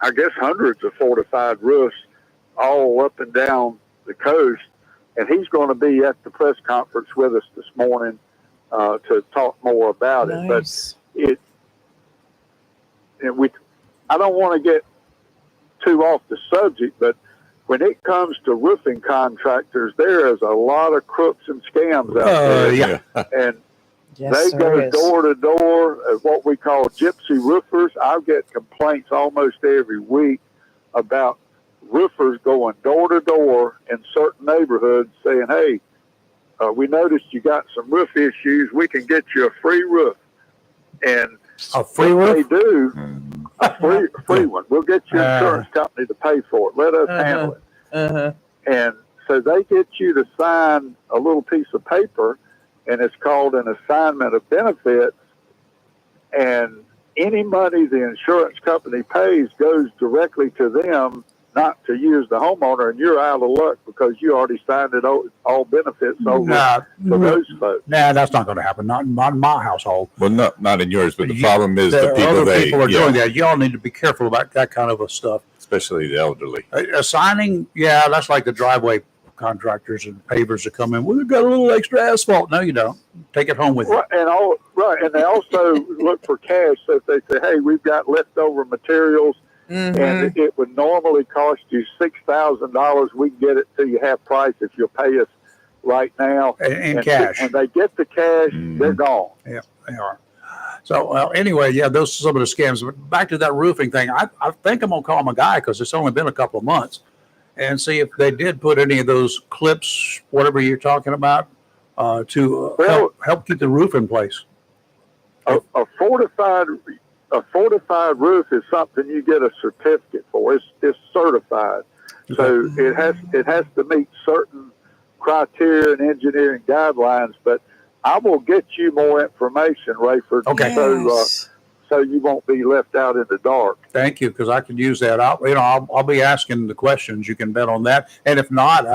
I guess, hundreds of fortified roofs all up and down the coast. And he's going to be at the press conference with us this morning to talk more about it. But I don't want to get too off the subject, but when it comes to roofing contractors, there is a lot of crooks and scams out there. Yeah. And they go door to door as what we call gypsy roofers. I get complaints almost every week about roofers going door to door in certain neighborhoods saying, hey, we noticed you got some roof issues. We can get you a free roof. And a free roof? They do. A free one. We'll get your insurance company to pay for it. Let us handle it. And so they get you to sign a little piece of paper, and it's called an assignment of benefits. And any money the insurance company pays goes directly to them, not to you as the homeowner, and you're out of luck because you already signed it all benefits over to those folks. Nah, that's not going to happen. Not in my household. Well, not in yours, but the problem is the people are doing that. Y'all need to be careful about that kind of stuff, especially the elderly. Assigning, that's like the driveway contractors and pavers that come in. Well, we've got a little extra asphalt. No, you don't. Take it home with you. And they also look for cash. So if they say, hey, we've got leftover materials, and it would normally cost you $6,000. We can get it to you half price if you'll pay us right now. In cash. When they get the cash, they're gone. Yeah, they are. So, anyway, those are some of the scams. But back to that roofing thing, I think I'm going to call my guy because it's only been a couple of months and see if they did put any of those clips, whatever you're talking about, to help keep the roof in place. A fortified roof is something you get a certificate for. It's certified, so it has to meet certain criteria and engineering guidelines. But I will get you more information, Rayford. Okay. So you won't be left out in the dark. Thank you, because I can use that. I'll be asking the questions. You can bet on that. And if not,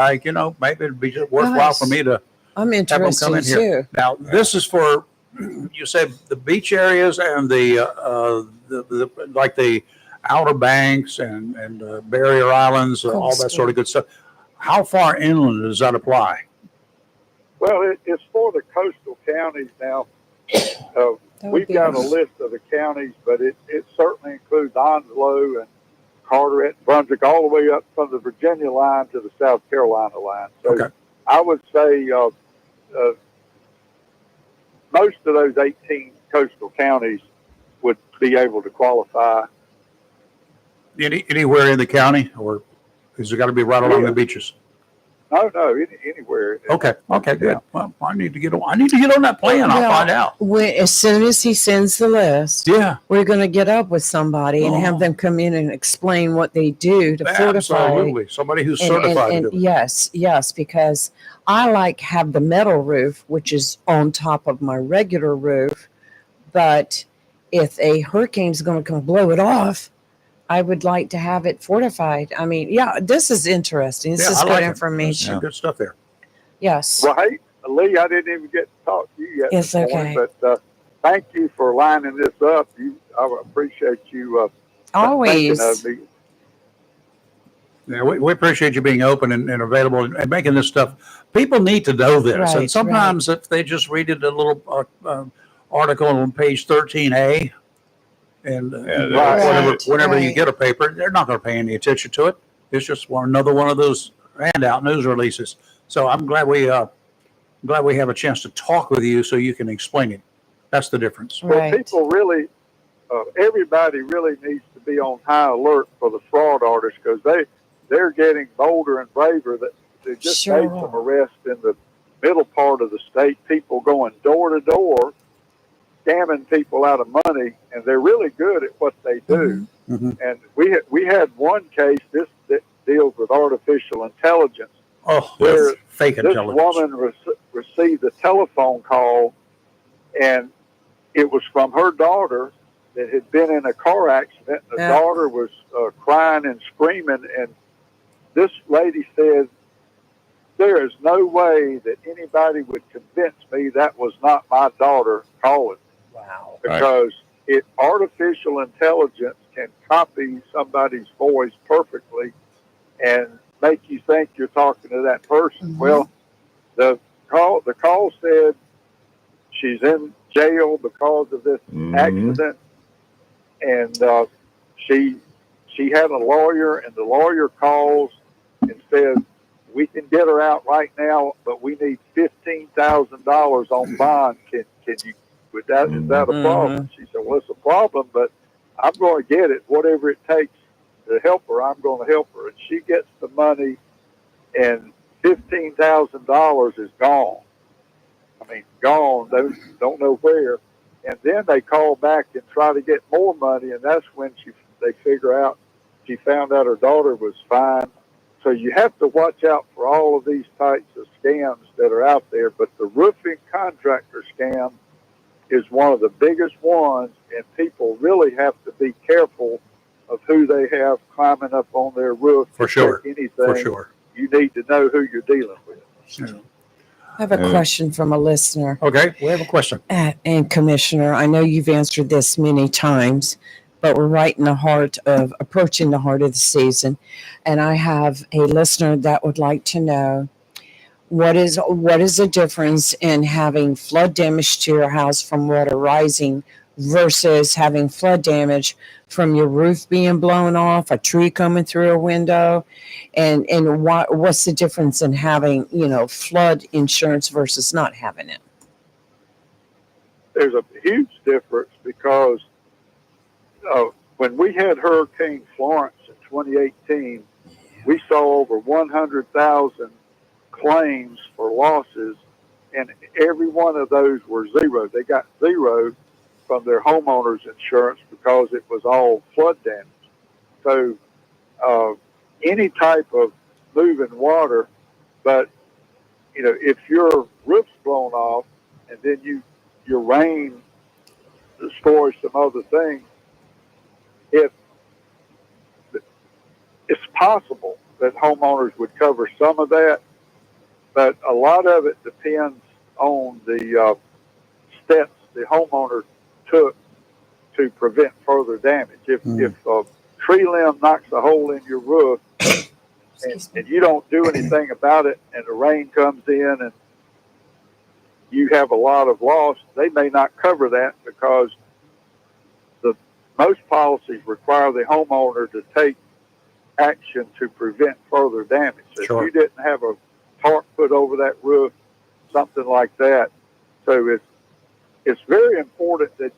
maybe it'd be just worthwhile for me to. I'm interested have them come in too. Here. Now, this is for. You said the beach areas and the like the Outer Banks and barrier islands, all that sort of good stuff. How far inland does that apply? Well, it's for the coastal counties now. We've got a list of the counties, but it certainly includes Onslow and Carteret, Brunswick, all the way up from the Virginia line to the South Carolina line. So I would say most of those 18 coastal counties would be able to qualify. Anywhere in the county, or is it got to be right along the beaches? No, anywhere. Okay, good. Well, I need to get on that plan. I'll find out. As soon as he sends the list, we're going to get up with somebody and have them come in and explain what they do to fortify. Absolutely, somebody who's certified to do it. Yes, because I have the metal roof, which is on top of my regular roof, but if a hurricane's going to come blow it off, I would like to have it fortified. I mean, this is interesting. This is good information. Good stuff there. Yes. Well, hey, Lee, I didn't even get to talk to you yet. It's okay. But thank you for lining this up. I appreciate you Always. thinking of me. Yeah, we appreciate you being open and available and making this stuff. People need to know this. Right, And sometimes if they just read it, a little article on page 13A, and whenever you get a paper, they're not going to pay any attention to it. It's just another one of those handout news releases. So I'm glad we have a chance to talk with you so you can explain it. That's the difference. Right. Well, people really, everybody really needs to be on high alert for the fraud artists, because they're getting bolder and braver. That they just made some arrests in the middle part of the state. People going door to door, scamming people out of money, and they're really good at what they do. Mm-hmm. And we had one case that deals with artificial intelligence. Oh, where fake this intelligence. woman received a telephone call, and it was from her daughter that had been in a car accident. The daughter was crying and screaming, and this lady said, "There is no way that anybody would convince me that was not my daughter calling." Wow. Because artificial intelligence can copy somebody's voice perfectly and make you think you're talking to that person. Mm-hmm. Well, the call said she's in jail because of this accident, and she had a lawyer, and the lawyer calls and says, "We can get her out right now, but we need $15,000 on bond. Can you? Is that a problem?" She said, "Well, it's a problem, but I'm going to get it. Whatever it takes to help her, I'm going to help her." And she gets the money, and $15,000 is gone. I mean, gone. They don't know where. And then they call back and try to get more money, and that's when they figure out she found out her daughter was fine. So you have to watch out for all of these types of scams that are out there. But the roofing contractor scam is one of the biggest ones, and people really have to be careful of who they have climbing up on their roof. For sure. Anything. For sure. You need to know who you're dealing with. Yeah. I have a question from a listener. Okay, we have a question. And Commissioner, I know you've answered this many times, but we're right in the heart of approaching the heart of the season. And I have a listener that would like to know, what is the difference in having flood damage to your house from water rising versus having flood damage from your roof being blown off, a tree coming through a window, and what's the difference in having, flood insurance versus not having it? There's a huge difference, because when we had Hurricane Florence in 2018, we saw over 100,000 claims for losses, and every one of those were zero. They got zero from their homeowner's insurance because it was all flood damage. So any type of moving water, but if your roof's blown off and then your rain destroys some other things, it's possible that homeowners would cover some of that, but a lot of it depends on the steps the homeowner took to prevent further damage. If a tree limb knocks a hole in your roof and you don't do anything about it, and the rain comes in and you have a lot of loss, they may not cover that, because most policies require the homeowner to take action to prevent further damage. So Sure. If you didn't have a tarp put over that roof, something like that. So it's very important that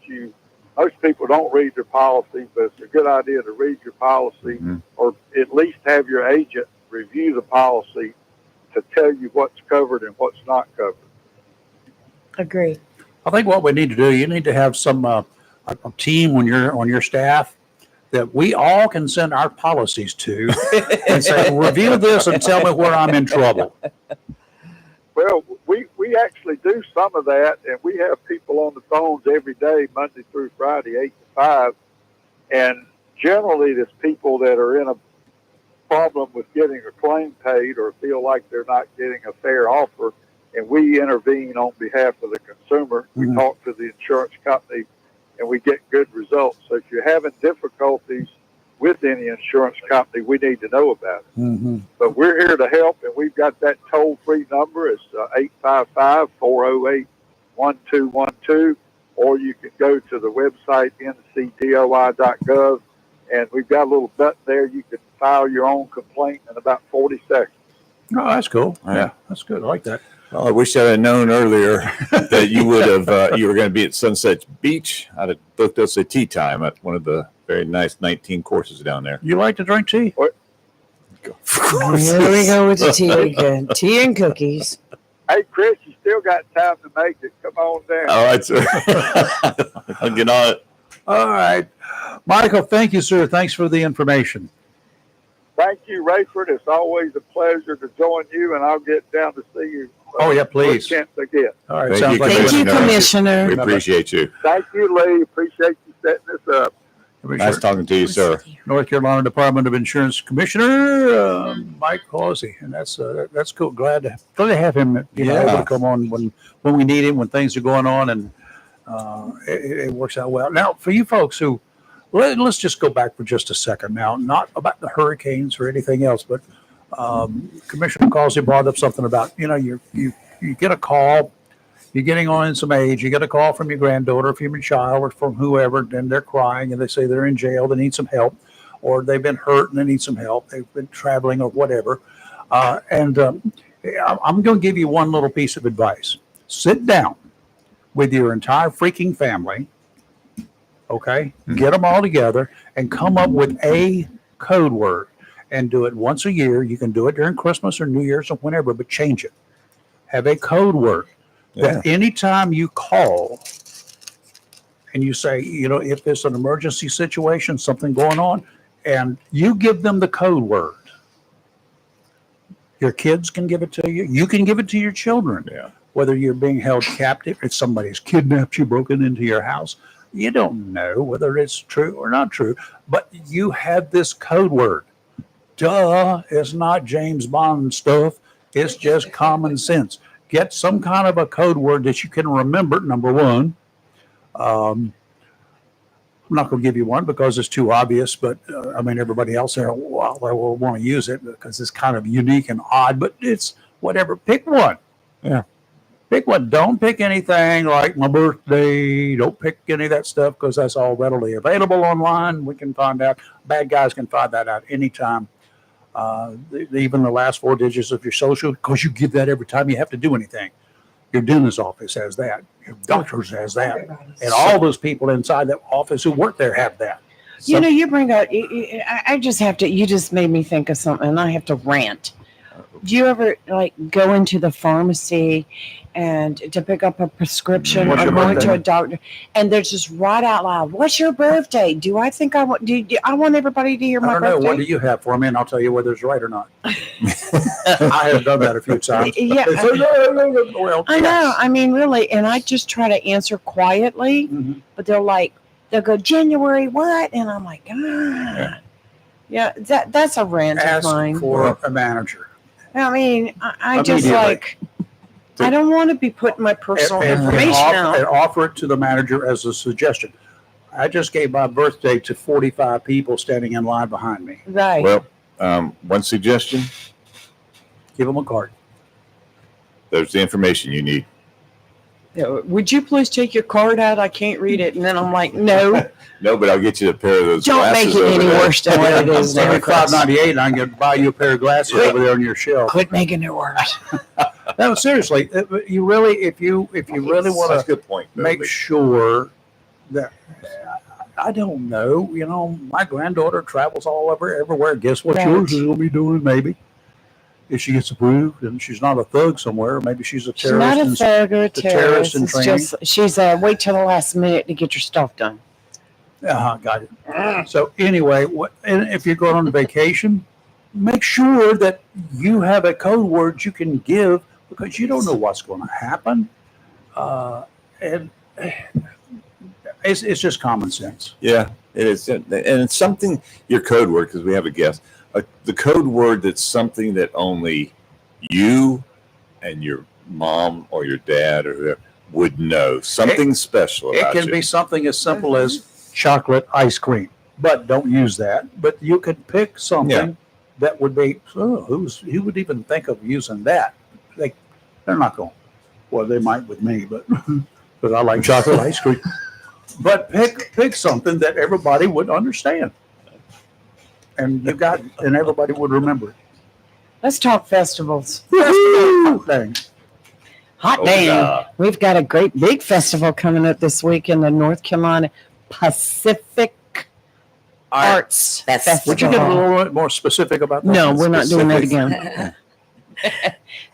most people don't read their policy, but it's a good idea to read your policy, or at least have your agent review the policy to tell you what's covered and what's not covered. Agree. I think what we need to do, you need to have some a team on your staff that we all can send our policies to and say, review this and tell me where I'm in trouble. Well, we actually do some of that, and we have people on the phones every day, Monday through Friday, 8 to 5. And generally, it's people that are in a problem with getting a claim paid or feel like they're not getting a fair offer, and we intervene on behalf of the consumer. We talk to the insurance company, and we get good results. So if you're having difficulties with any insurance company, we need to know about it. Mm-hmm. But we're here to help, and we've got that toll-free number. It's 855-408-1212, or you can go to the website, ncdoi.gov, and we've got a little button there. You can file your own complaint in about 40 seconds. Oh, that's cool. Right. Yeah, that's good. I like that. Well, I wish I had known earlier that you would have. You were going to be at Sunset Beach. I'd have booked us a tea time at one of the very nice 19 courses down there. You like to drink tea? Here we go with the tea again. Tea and cookies. Hey, Chris, you still got time to make it. Come on down. All right, sir. I'll get on it. All right. Michael, thank you, sir. Thanks for the information. Thank you, Rayford. It's always a pleasure to join you, and I'll get down to see you. Oh, yeah, please. Chance I get. All right. Thank Sounds you, like Thank you, Commissioner. Commissioner. We appreciate you. Thank you, Lee. Appreciate you setting this up. Nice talking to you, sir. North Carolina Department of Insurance Commissioner Mike Causey, and that's cool. Glad to have him. Able to come on when we need him, when things are going on, and it works out well. Now, for you folks who, let's just go back for just a second. Now, not about the hurricanes or anything else, but Commissioner Causey brought up something about you get a call. You're getting on in some age. You get a call from your granddaughter, from your child, or from whoever, and they're crying, and they say they're in jail, they need some help, or they've been hurt and they need some help. They've been traveling or whatever. I'm going to give you one little piece of advice. Sit down with your entire freaking family, okay? Mm-hmm. Get them all together and come up with a code word and do it once a year. You can do it during Christmas or New Year's or whenever, but change it. Have a code word. That anytime you call and you say, if there's an emergency situation, something going on, and you give them the code word, your kids can give it to you. You can give it to your children. Yeah. Whether you're being held captive, if somebody's kidnapped you, broken into your house, you don't know whether it's true or not true, but you have this code word. Duh, it's not James Bond stuff. It's just common sense. Get some kind of a code word that you can remember, number one. I'm not going to give you one because it's too obvious, but everybody else there, they will want to use it because it's kind of unique and odd, but it's whatever. Pick one. Yeah. Pick one. Don't pick anything like my birthday. Don't pick any of that stuff because that's all readily available online. We can find out. Bad guys can find that out anytime. Even the last 4 digits of your social, because you give that every time you have to do anything. Your dentist's office has that. Your doctor's has that. And all those people inside that office who work there have that. You bring up, I just have to, you just made me think of something and I have to rant. Do you ever go into the pharmacy and to pick up a prescription What's or your going birthday? to a doctor and they're just right out loud, what's your birthday? Do I think I want, I want everybody to hear I my don't know. birthday? What do you have for me? And I'll tell you whether it's right or not. I have done that a few times. Yeah. They say, "No." Well, I know. I mean, really. And I just try to answer quietly, Mhm. but they'll go, January what? And I'm like, God. Yeah, that's a rant of Ask mine. for a manager. I mean, I just Immediately. I don't want to be putting my personal information And out. offer it to the manager as a suggestion. I just gave my birthday to 45 people standing in line behind me. Right. Well, one suggestion. Give them a card. There's the information you need. Would you please take your card out? I can't read it. And then I'm like, no, No, but I'll get you a pair of those don't make glasses it over any there. worse than what it is now. Chris. $75.98, and I can buy you a pair of glasses over there on your shelf. Quit making it worse. No, seriously, you really, if you really That's want a to good point. though, make Lee. sure that, I don't know, my granddaughter travels all over everywhere. Guess what Right. yours is going to be doing? Maybe if she gets approved and she's not a thug somewhere, maybe she's a She's terrorist. not a thug or a the terrorist. terrorist in It's training. just, she's wait till the last minute to get your stuff done. Got it. So anyway, and if you're going on vacation, make sure that you have a code word you can give because you don't know what's going to happen. And it's just common sense. Yeah, it is, and it's something. Your code word, because we have a guest. The code word that's something that only you and your mom or your dad or whoever would know. Something special It about can you. be something as simple as chocolate ice cream. but don't use that. But you could pick something that would be, who would even think of using that? They're not going. Well, they might with me, but because I like chocolate ice cream. But pick something that everybody would understand, and everybody would remember it. Let's talk festivals. Hot dang. Hot dang. We've got a great big festival coming up this week in the North Carolina Pacific Arts Festival. Would you get a little bit more specific about that? No, we're not doing that again.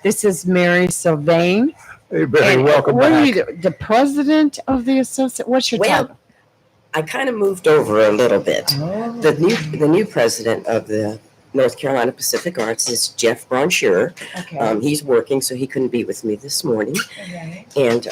This is Mary Sylvain. You're very welcome What back. are you, the president of the associate? What's your title? I kind of moved over a little bit. The new president of the North Carolina Pacific Arts is Jeff Broncheur. Okay. He's working, so he couldn't be with me this morning. Okay. And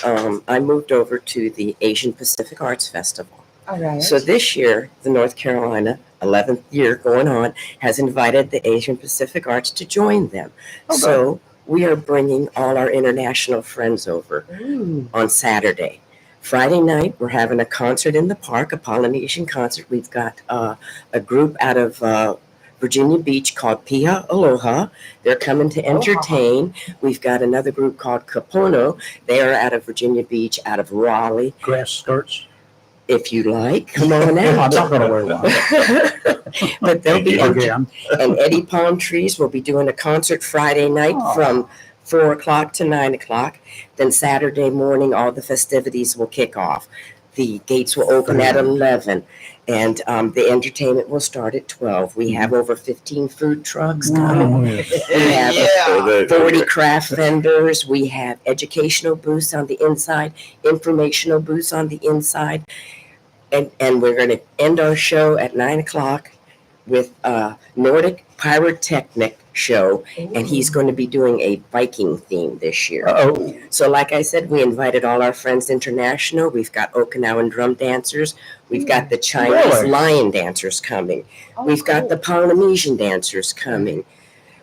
I moved over to the Asian Pacific Arts Festival. All right. So this year, the North Carolina, 11th year going on, has invited the Asian Pacific Arts to join them. Okay. So we are bringing all our international friends over Ooh. on Saturday. Friday night, we're having a concert in the park, a Polynesian concert. We've got a group out of Virginia Beach called Piha Aloha. They're coming to entertain. We've got another group called Kapono. They are out of Virginia Beach, out of Raleigh. Grass skirts. If you like, come on I'm out. not going to wear one. But they'll be Again. and Eddie Palm Trees will be doing a concert Friday night from 4 o'clock to 9 o'clock. Then Saturday morning, all the festivities will kick off. The gates will open at 11, and the entertainment will start at 12. We have over 15 food trucks coming. We have 40 craft vendors. We have educational booths on the inside, informational booths on the inside. And we're going to end our show at 9 o'clock with a Nordic Pyrotechnic show, and he's going to be doing a Viking theme this year. Uh-oh. So like I said, we invited all our friends international. We've got Okinawan drum dancers. We've got the Chinese Really? lion dancers coming. We've got the Polynesian dancers coming.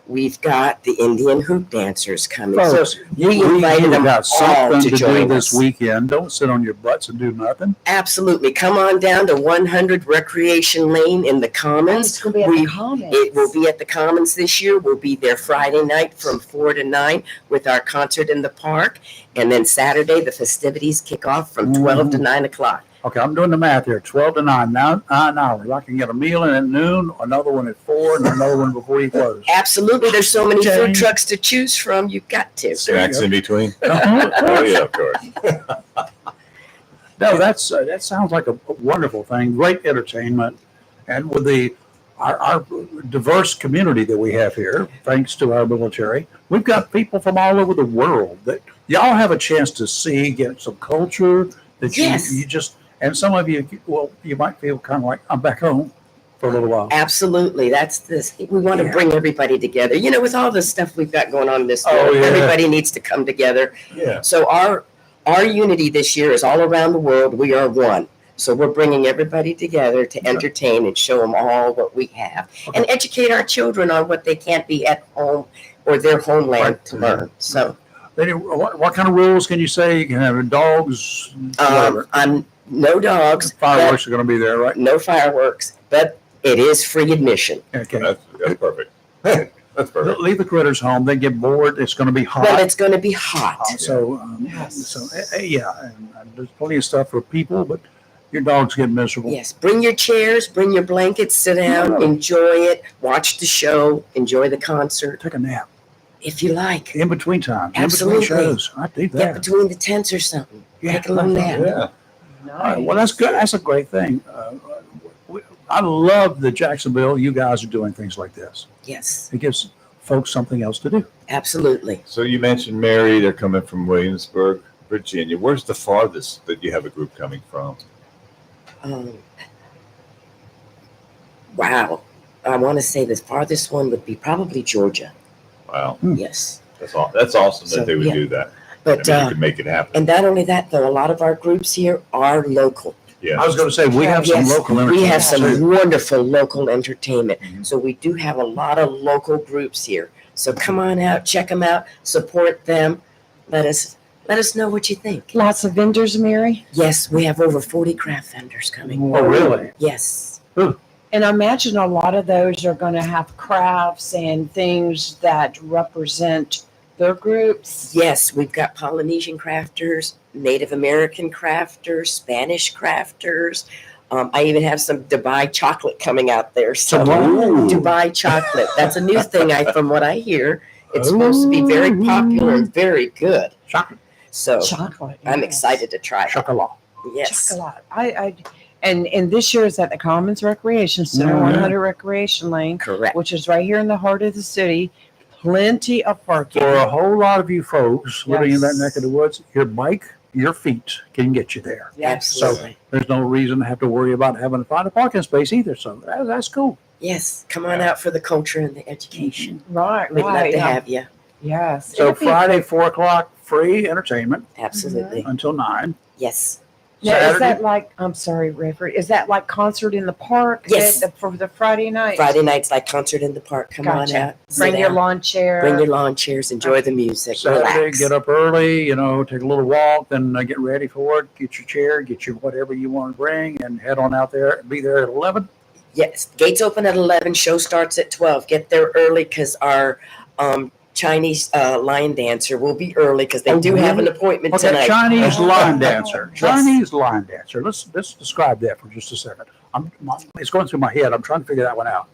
We've got the Indian hoop dancers coming. Fellas, we you invited them got all something to to do join this us. weekend. Don't sit on your butts and do nothing. Absolutely. Come on down to 100 Recreation Lane in the Commons. It's going to be at We- the Commons. It will be at the Commons this year. We'll be there Friday night from 4 to 9 with our concert in the park. And then Saturday, the festivities kick off from 12 to 9 o'clock. Okay, I'm doing the math here. 12 to 9, 9 hours. I can get a meal in at noon, another one at 4, and another one before you close. Absolutely. There's so many food Jane. trucks to choose from. You've got to. Snacks in between. Uh-huh. Oh yeah, of course. No, that sounds like a wonderful thing. Great entertainment, and with our diverse community that we have here, thanks to our military, we've got people from all over the world that y'all have a chance to see, get some culture that Yes. you just. And some of you, well, you might feel kind of like I'm back home for a little while. Absolutely. That's this. We want to Yeah. bring everybody together. You know, with all the stuff we've got going on in this Oh, world, yeah. everybody needs to come together. Yeah. So our unity this year is all around the world. We are one. So we're bringing everybody together to entertain and show them all what we have and educate our children on what they can't be at home or their homeland Right. to learn. So What kind of rules can you say? You can have dogs, whatever. no dogs, Fireworks are going to be there, right? no fireworks, but it is free admission. Okay. That's perfect. That's perfect. Leave the critters home. They get bored. It's going to be hot. Well, it's going to be hot. So, yeah, and there's plenty of stuff for people, but your dogs get miserable. Yes, bring your chairs, bring your blankets, sit down, Yeah. enjoy it, watch the show, enjoy the concert Take a nap if you like. in between times, Absolutely. in between shows. I do Get that. between the tents or something. Yeah. Take a little nap. Yeah. All right, well, that's good. That's a great thing. I love that Jacksonville, you guys are doing things like this. Yes, It gives folks something else to do. absolutely. So you mentioned Mary. They're coming from Williamsburg, Virginia. Where's the farthest that you have a group coming from? Wow. I want to say the farthest one would be probably Georgia. Wow, Yes. that's all. That's awesome that So, they would yeah. do that. But, I mean, you could make it happen. and not only that, though, a lot of our groups here are local. Yeah. I was going to say, we have some Yes, local we entertainment, have some too. wonderful local entertainment. Mhm. So we do have a lot of local groups here. So come on out, check them out, support them. Let us know what you think. Lots of vendors, Mary. Yes, we have over 40 craft vendors coming. Oh, really? Yes. And I imagine a lot of those are going to have crafts and things that represent their groups. Yes, we've got Polynesian crafters, Native American crafters, Spanish crafters. I even have some Dubai chocolate coming out there. So Ooh. Dubai chocolate. That's a new thing. From what I hear, it's supposed to be very popular and very good. Chocolate. So Chocolate. I'm yes. excited to try it. Chocolate. Yes. Chocolate. And this year is at the Commons Recreation Center, 100 Recreation Lane, Correct. which is right here in the heart of the city. Plenty of parking. For a whole lot of you folks living in that Yes. neck of the woods, your bike, your feet can get you there. Absolutely. There's no reason to have to worry about having to find a parking space either. So that's cool. Yes. Come on out for the culture and the education. Right, We'd love right. to have you. Yes. So It'll be- Friday, 4:00, free entertainment Absolutely. until 9. Yes. Now, is Saturday? that like, I'm sorry, Reverend, is that like concert in the park? Yes. For the Friday night? Friday night's like concert in the park. Come on Gotcha. out. Bring sit your down, lawn chair. Bring your lawn chairs. Enjoy the music. Saturday, Relax. get up early, take a little walk, then get ready for it. Get your chair, get your whatever you want to bring, and head on out there. Be there at 11. Yes. Gates open at 11. Show starts at 12. Get there early because our Chinese line dancer will be early because they Oh, do have an really? appointment Okay, tonight. Chinese Oh. line dancer. Yes. Chinese line dancer. Let's describe that for just a second. It's going through my head. I'm trying to figure that one out.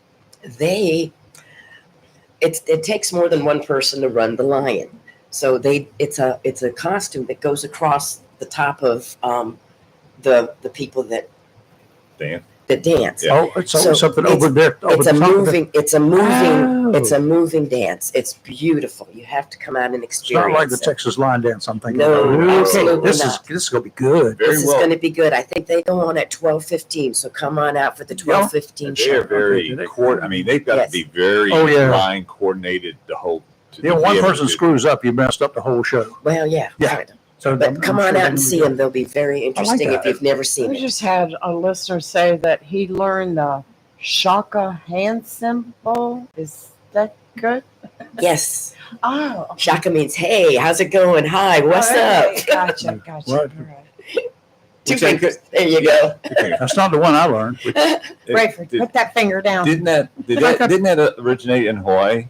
It takes more than one person to run the lion. So it's a costume that goes across the top of the people that Dan. dance. Yeah. Oh, it's So something it's- over there. Over It's the a top of it. moving. It's a moving dance. It's beautiful. You have to come out and It's not like the experience it. Texas line dance I'm thinking No, about. absolutely This not. is going to be good. Very This is well. going to be good. I think they go on at 12:15. So come on out for the 12:15 They are show. very I mean, they've got Yes. to be very Oh, yeah. line coordinated the whole. One person screws up, you messed up the whole show. Well, yeah. Yeah. Right. So But come on out and see them. They'll be very interesting if that. you've never seen We it. just had a listener say that he learned the Shaka hand symbol. Is that good? Yes. Oh. Shaka means, hey, how's it going? Hi, what's okay. up? Gotcha. Right. All right. Two Which I fingers. There you go. That's not the one I learned. Rayford, put that finger down. Didn't that originate in Hawaii?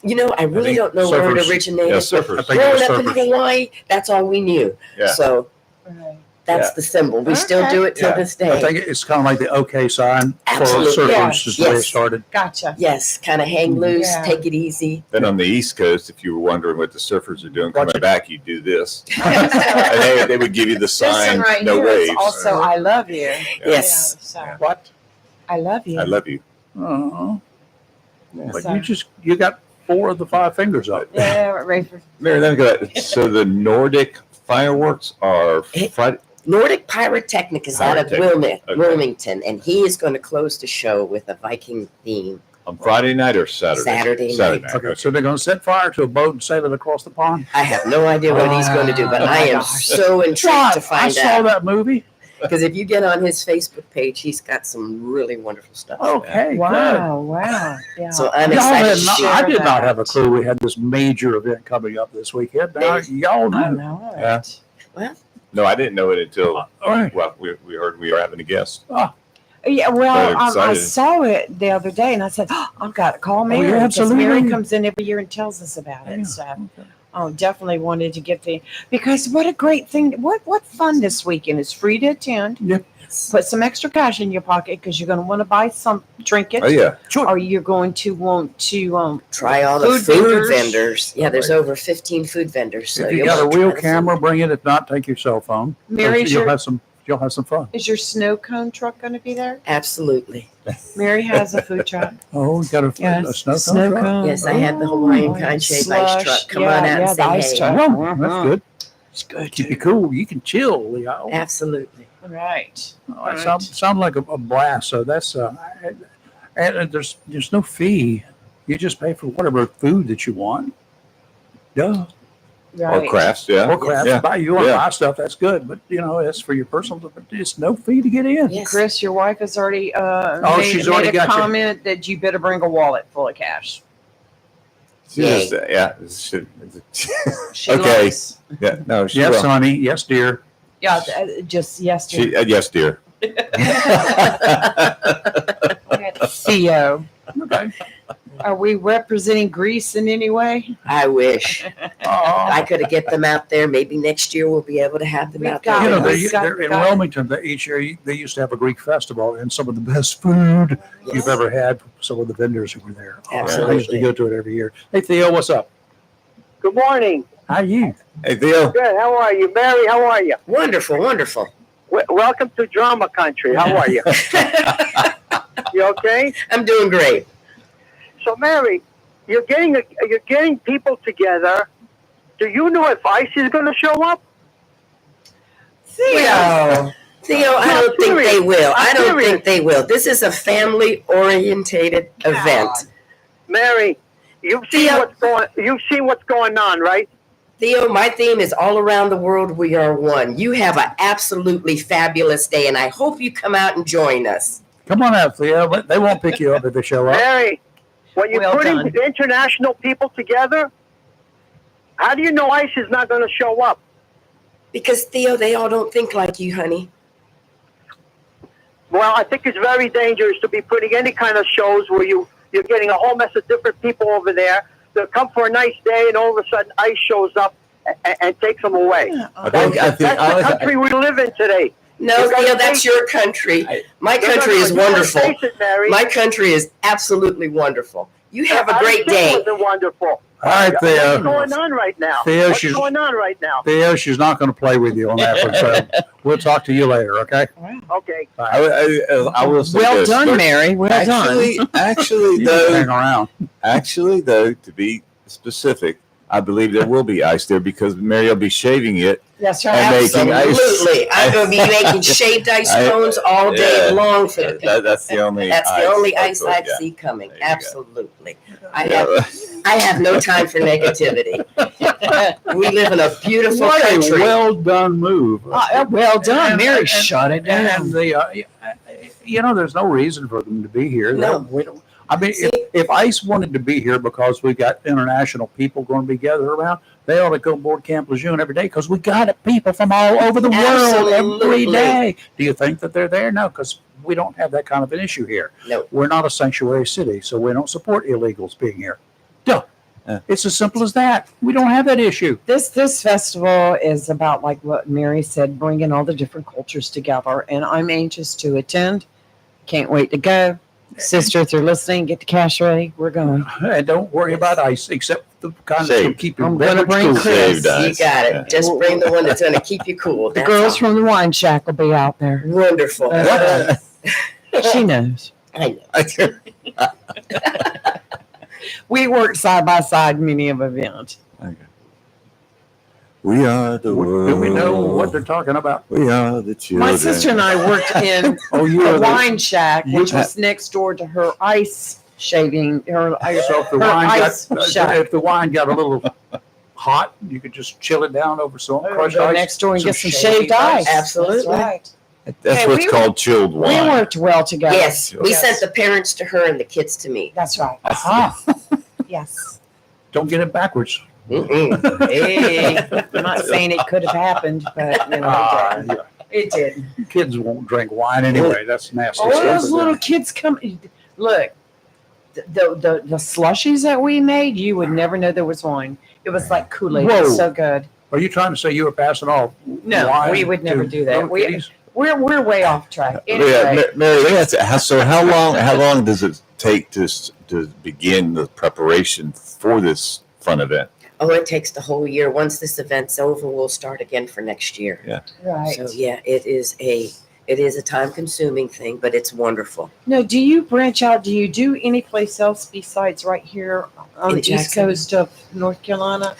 You know, I really think don't know where it surfers. originated. Yeah, but surfers. I think it growing was up in surfers. Hawaii, that's all we knew. Yeah. So Right. that's Yeah. the symbol. We still Okay. do it till Yeah. this I day. think it's kind of like the OK sign for Absolutely. surfers, Yeah. is the way it Yes. started. Gotcha. Yes, kind of hang loose, Yeah. take it easy. Then on the East Coast, if you were wondering what the surfers are doing Watch coming it. back, you do this. And they would give you the This one sign, right no here is waves. also I love you. Yes. Yeah, so What? I love you. I love you. Oh. But So- you got 4 of the 5 fingers up. Yeah, Rayford. Mary, let me go back. So the Nordic fireworks are Friday. Nordic Pyrotechnic is out of Pyrotechnic. Okay. Wilmington, and he is going to close the show with a Viking theme. On Friday night or Saturday? Saturday night. Okay, so they're going to set fire to a boat and sail it across the pond. I have no idea what he's going to do, but Oh, I my am gosh. so intrigued to I find saw out. that movie. Because if you get on his Facebook page, he's got some really wonderful stuff. Okay, good. Wow. Yeah. So I'm Y'all excited had to not- share I did not that. have a clue we had this major event coming up this weekend. Now, y'all I know. know. Yeah. It. No, I didn't know it until, All right. well, we heard we were having a guest. Yeah, well, Very I excited. saw it the other day, and I said, oh, I've got to call Mary. yeah, because absolutely. Mary comes in every year and tells us about it. Yeah, So, okay. definitely wanted to get because what a great thing. What fun this weekend. It's free to attend. Put some extra cash in your pocket because you're going to want to buy some trinkets. Oh, yeah. Or you're going to want to Try all the Food food vendors. vendors. Yeah, there's over 15 food vendors. So If you you'll got a want to real try the camera, food. bring it. If not, take your cell phone. Mary's You'll your, have some fun. is your snow cone truck going to be there? Absolutely. Mary has a food truck. Oh, you got a snow cone? truck? Yes, I had the Hawaiian kind shaped ice truck. Come on out and the say ice hey. truck. Oh, that's good. It's good. Keep you cool. You can chill. You know. Absolutely. Right. Oh, it sounds like a blast. So that's and there's no fee. You just pay for whatever food that you want. Yeah. Right. Or crafts, yeah. Or crafts. Yeah. Buy you want to Yeah. buy stuff. That's good. But it's for your personal. But it's no fee to get in. Yes. Chris, your wife has already she's already made a got you. comment that you better bring a wallet full of cash. She just, yeah. She Okay. loves- Yeah. No, she Yes, will. honey. Yes, dear. Yeah, just yesterday. Yes, dear. Theo, Okay. are we representing Greece in any way? I wish Oh, I could have get them out there. Maybe next year we'll be able to have them We've out got you there. know, it. they're in Wilmington. Each year they used to have a Greek festival, and some of the best food you've Yes. ever had from some of the vendors who were there. I used to Absolutely. go to it every year. Hey Theo, what's up? Good morning. How are you? Hey, Theo. Good. How are you, Mary? How are you? Wonderful, wonderful. Welcome to Drama Country. How are you? You okay? I'm doing great. So, Mary, you're getting people together. Do you know if ICE is going to show up? Theo. Theo, I I'm don't think they serious. will. I I'm don't serious. think they will. This is a family-orientated event. Mary, you've seen what's going on, right? Theo, my theme is all around the world we are one. You have an absolutely fabulous day, and I hope you come out and join us. Come on out, Theo. They won't pick you up if they show up. Mary, when you're Well putting done. international people together, how do you know ICE is not going to show up? Because, Theo, they all don't think like you, honey. Well, I think it's very dangerous to be putting any kind of shows where you're getting a whole mess of different people over there. They'll come for a nice day, and all of a sudden, ICE shows up and takes them away. That's the country we live in today. No, You gotta Theo, that's face your country. My No, country is you gotta wonderful. face it, Mary. My country is absolutely wonderful. You have a I great didn't say day. it wasn't wonderful. All right, What's Theo. going on right now? Theo, What's she's- going on right now? Theo, she's not going to play with you on that one. So we'll talk to you later, okay? Okay. I will say Well this. done, Look, Mary. Well Actually, done. actually, You can hang though, around. to be specific, I believe there will be ice there because Mary will be shaving it. That's And right. making ice. Absolutely. I'm going to be making shaved ice cones all day Yeah. long for the people. That's the only. That's the only ice I I see coming. There you go. Absolutely. I have no time for negativity. We live in a beautiful What a country. well done move. Well done, Mary. Shut it down. And there's no reason for them to be here. No. We don't. I mean, if ICE wanted to be here because we got international people going to be gathered around, they ought to go aboard Camp Lejeune every day because we got people from all over the world every Absolutely. day. Do you think that they're there? No, because we don't have that kind of an issue here. No. We're not a sanctuary city, so we don't support illegals being here. Duh. Yeah. It's as simple as that. We don't have that issue. This festival is about, like what Mary said, bringing all the different cultures together, and I'm anxious to attend. Can't wait to go. Sister, if you're listening, get the cash ready. We're going. And don't worry about ICE, except the kind that's going to keep you I'm gonna beverage bring cool. Chris. Saved You ice. got it. Yeah. Just bring the one that's going to keep you cool. The That's girls all. from the wine shack will be out there. Wonderful. She knows. I know. We worked side by side many of events. We are the world. Do we know what they're talking about? We are the children. My sister and I worked in Oh, you a are wine shack, which you- was next door to her ice shaving. So if the her wine ice got shack. if the wine got a little hot, you could just chill it down over some crushed Go ice. next door and some get some shaved shaved ice. Absolutely. That's right. That's Hey, what's we called chilled We wine. worked well together. Yes. We Yes. sent the parents to her and the kids to me. That's right. Aha. Yes. Don't get it backwards. Mm-mm. Hey. I'm not saying it could have happened, but you know, Ah, it did. It did. kids won't drink wine anyway. That's nasty All stuff. those little kids come. Look, the slushies that we made, you would never know there was wine. It was like Kool-Aid. It was Whoa. so good. Are you trying to say you were passing off No, wine we would never to do that. little kiddies? We're way off track. Yeah, Anyway, Mary, so how long does it take to begin the preparation for this fun event? Oh, it takes the whole year. Once this event's over, we'll start again for next year. right. So yeah, it is a time-consuming thing, but it's wonderful. No, do you branch out? Do you do any place else besides right here on In the east Jacksonville? coast of North Carolina?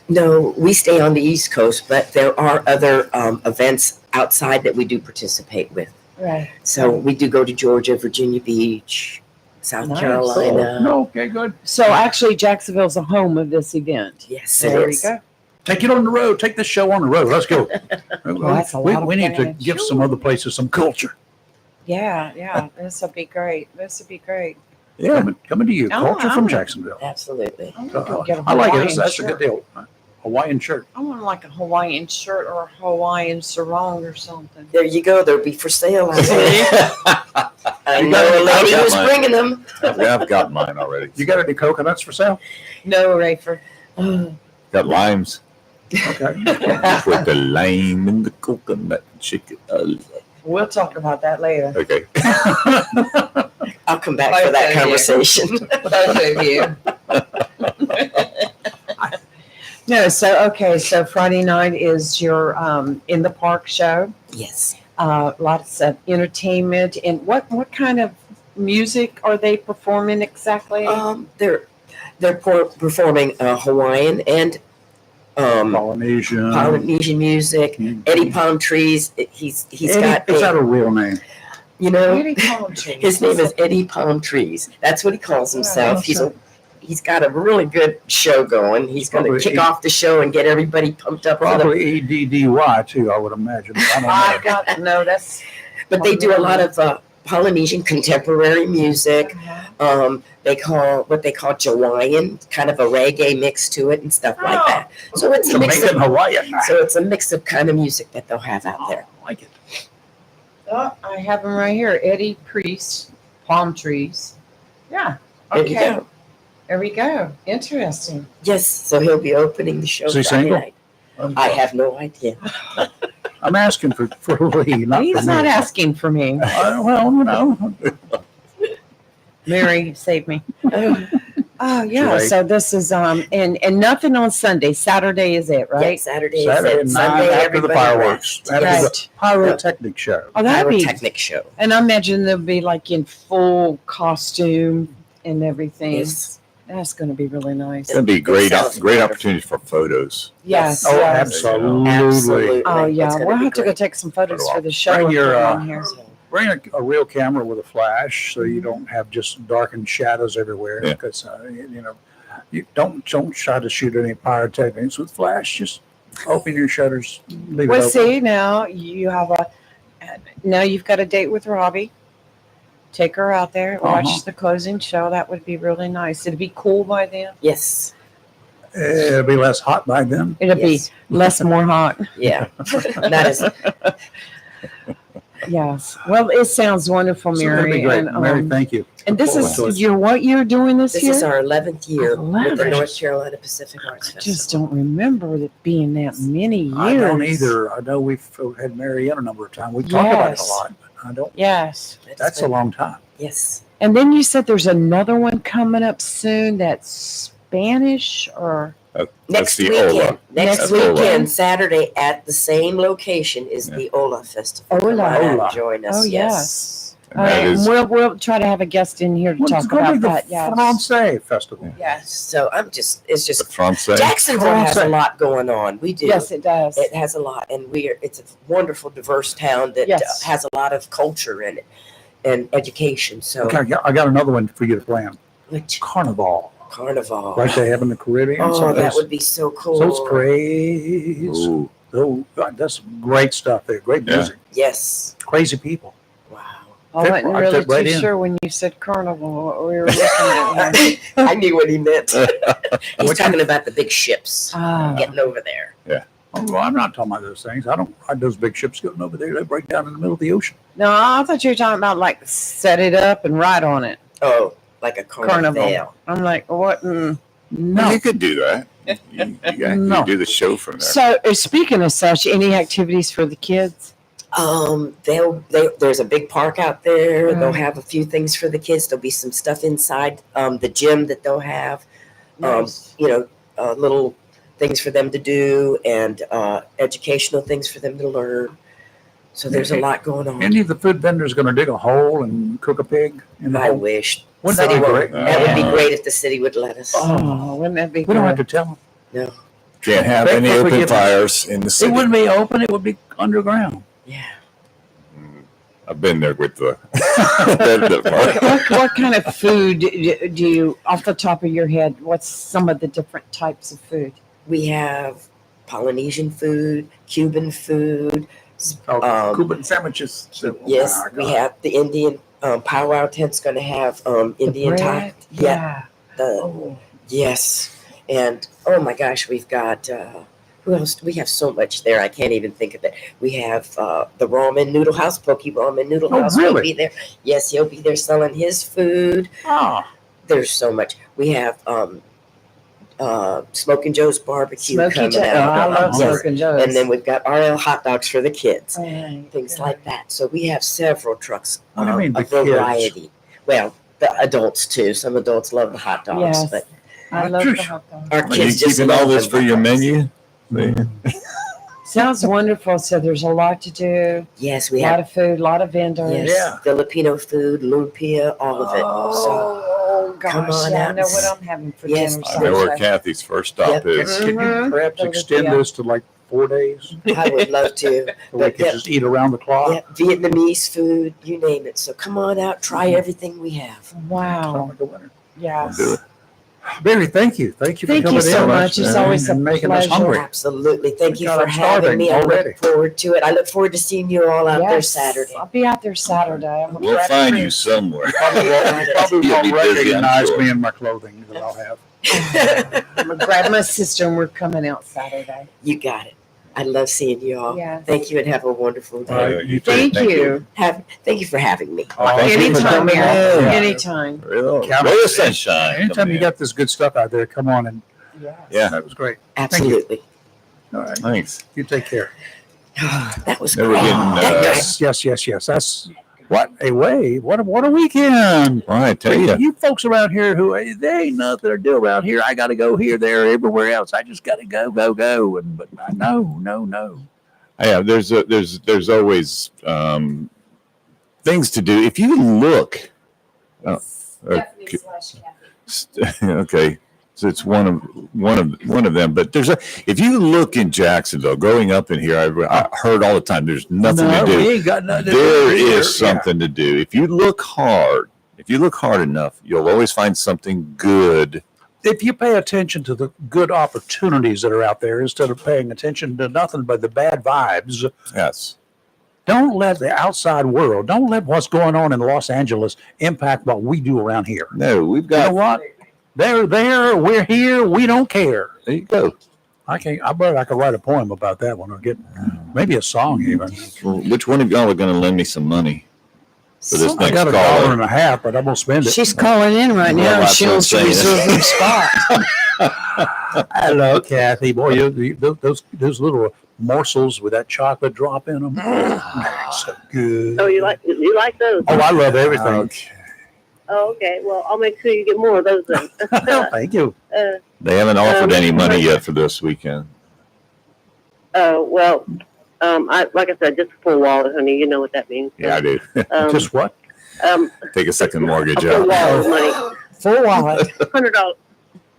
No, we stay on the East Coast, but there are other events outside that we do participate with. Right. So we do go to Georgia, Virginia Beach, South Nice. Carolina. No, okay, good. So actually, Jacksonville's a home of this event. Yes, it There is. we go. Take it on the road. Take this show on the road. Let's go. that's a we lot of we need to plans. give some other places some culture. Yeah. This will be great. This will be great. Yeah. Coming to you. Oh, Culture from I'm- Jacksonville. Absolutely. I'm gonna go get a I like it. Hawaiian That's a shirt. good deal. Hawaiian shirt. I want like a Hawaiian shirt or a Hawaiian sarong or something. There you go. They'll be for sale. I You know got a it. lady I've got who's mine. bringing them. Yeah, I've got mine already. You got any coconuts for sale? No, Rayford. Got limes. Okay. Put the lime in the coconut chicken. We'll talk about that later. Okay. I'll come back for that Okay, conversation. Both of you. No, so Friday night is your in the park show. Yes. Lots of entertainment. And what kind of music are they performing exactly? They're performing Hawaiian and Polynesian music. Mhm. Eddie Palm Trees. He's Eddie, got is that a real name? you know Eddie Palm Trees. his name is Eddie Palm Trees. That's what he calls himself. He's got a really good show going. He's going to Probably kick off the show and get everybody pumped up. Probably EDDY too, I would imagine. I don't know. That's. But they do a lot of Polynesian contemporary music. They call what they call Hawaiian, kind of a reggae mix to it and stuff like that. So it's a mix Jamaican of Hawaiian. so it's a mix of kind of music that they'll have out there. I like it. Oh, I have them right here. Eddie Priest, Palm Trees. Yeah. There you Okay. go. There we go. Interesting. Yes, so he'll be opening the show Is he Friday single? night. I have no idea. I'm asking for Lee, not He's for not me. asking for me. Well, you know. Mary, save me. Oh yeah. Right. So this is and nothing on Sunday. Saturday is it, Right? right? Saturday, Saturday is it. night Sunday, after the everybody fireworks. rests. After Yes. the pyrotechnic show. Oh, that'd be. Pyrotechnic show. And I imagine they'll be like in full costume and everything. Yes. That's going to be really nice. It'll be a great Sounds great wonderful. opportunity for photos. Yes. Oh, yes. absolutely. Absolutely. Oh It's yeah. gonna We'll be have to go great. take some photos for the show. Bring if your, they're on here. Bring a real camera with a flash so you don't have just darkened shadows everywhere. Yeah. Because you don't try to shoot any pyrotechnics with flash. Just open your shutters, leave it Well, open. see, now you've got a date with Robbie. Take her out there, watch Uh-huh. the closing show. That would be really nice. It'd be cool by then. Yes. It'll be less hot by then. It'll Yes. be less more hot. Yeah. Not as Yes. Well, it sounds wonderful, So that'd Mary. be great. And, Mary, thank you. and this Look forward to is it. what you're doing this this year? is our 11th year with the 11th. North Carolina Pacific Arts I Festival. just don't remember it being that many years. I don't either. I know we've had Mary in a number of times. We talk about it a Yes. lot, but I don't. Yes. That's a long time. Yes. And then you said there's another one coming up soon that's Spanish or That's Next the weekend. Ola. Next That's Ola. weekend, Saturday at the same location is Yeah. the Ola Festival. Ola. Come on out and Ola. join us. oh yes. yes. And that is We'll try to have a guest in here to Well, it's talk going to be about the that. Yes. Francais Festival. Yes. So it's the just Francais. Jacksonville has a Francais. lot going on. We do. Yes, it does. It has a lot, and it's a wonderful, diverse town that Yes. has a lot of culture in it and education. So, Okay, I got another one for you to plan. which Carnival, Carnival? like they have in the Caribbean. Oh, So that it's- would be so cool. So it's crazy. Ooh. Oh, God, that's some great stuff there. Great Yeah. music. Yes. Crazy people. Wow. I wasn't I really fit right too in. sure when you said carnival what we were looking at. here. I knew what he meant. He's What talking about the big ships Ah, getting over there. Oh, well, I'm not talking about those things. I don't ride those big ships going over there. They break down in the middle of the ocean. no, I thought you were talking about like set it up and ride on it. Oh, like a carnival. Carnival. I'm like, what? Well, No. you could do that. You No. do the show from there. So, speaking of such, any activities for the kids? There's a big park out there. Mm. They'll have a few things for the kids. There'll be some stuff inside the gym that they'll have. Nice. Little things for them to do and educational things for them to learn. So there's a lot going on. Any of the food vendors going to dig a hole and cook a pig in the I hole? wish. Wouldn't that City be would- great? That would be Yeah. great if the city would let us. Oh, wouldn't that be We don't have good? to tell them. Can't have Thank any you for open giving- fires in the It city. wouldn't be open. It would be underground. Yeah. I've been there with the What kind of food do you, off the top of your head, what's some of the different types of food? We have Polynesian food, Cuban food. Oh, Cuban sandwiches. Yes, Oh, we God. have the Indian powwow tent's going to have Indian The Thai. bread? Yeah. Oh. Yes. And oh my gosh, we've got who else? We have so much there. I can't even think of it. We have the ramen noodle house, Poke Ramen Noodle House. really? Will be there. Yes, he'll be there selling his food. Oh, There's so much. We have Smoking Joe's Barbecue Smoky coming Joe. out. I love Yes. Smoking Joe's. And then we've got RL hot dogs for the kids, Oh, things good. like that. So we have several trucks. What do you mean, a the kids? variety. Well, the adults too. Some adults love the hot dogs, Yes. but I love the hot dog. our Are you kids just keeping all love this them for hot your dogs. menu? Sounds wonderful. So there's a lot to do. Yes, A we lot have. of food, a lot of vendors. Yes, Yeah. Filipino food, lumpia, all of it. So Oh, gosh. come on Yeah, I out know and what I'm having for yes, dinner I know where Saturday. Kathy's first stop Yep. is. Can you Mhm. perhaps extend Yeah. this to like 4 days? I would love to. So we But could yeah, just eat around the clock? yeah, Vietnamese food, you name it. So come on out, try everything we have. Wow. Yes. Do it. Barry, thank you. Thank you for Thank coming you in. so much. It's always a and making us pleasure. hungry. Absolutely. Thank you God, for I'm having starving me. I already. look forward to it. I look forward to seeing you all out there Yes, Saturday. I'll be out there Saturday. I'm We'll glad find to- you somewhere. Probably You'll won't be busy, I'm recognize sure. me in my clothing that I'll have. I'm gonna grab my sister and we're coming out Saturday. You got it. I love seeing you all. Yes. Thank you and have a wonderful day. All right, you too. Thank you. Thank you for having me. Oh, Thank you for Anytime, coming Mary. out. Anytime. Real, Count real on- sunshine. Anytime coming you in. got this good stuff out there, come on and Yes. Yeah, that was great. Absolutely. All right, thanks. you take care. That was Never great. getting, Yes. That's what a way. What a weekend. Well, I tell you, You folks around here who there ain't nothing to do around here. I got to go here, there, everywhere else. I just got to go. And but no. yeah, there's always things to do. If you look, okay, so it's one of them. But if you look in Jacksonville, growing up in here, I heard all the time. There's nothing to do. We ain't got nothing to do There here. is something to do. If you look hard enough, you'll always find something good. If you pay attention to the good opportunities that are out there instead of paying attention to nothing but the bad vibes, Yes. don't let the outside world, don't let what's going on in Los Angeles impact what we do around here. No, we've You know got. what? They're there, we're here, we don't care. There you go. I bet I could write a poem about that one or get maybe a song even. Well, which one of y'all are going to lend me some money for this I next got caller? $1.50, but I'm gonna spend it. She's calling in right Well, now. that's She what wants to I'm saying. reserve her spot. Hello, Kathy. Boy, those little morsels with that chocolate drop in them. So good. Oh, you like those? Oh, I love everything. Okay. Oh, okay. Well, I'll make sure you get more of those then. Thank you. They haven't offered any money yet for this weekend. Well, like I said, just a full wallet, honey. You know what that means. Yeah, I do. Just what? Take a second mortgage a full out. wallet of money. Full wallet. $100.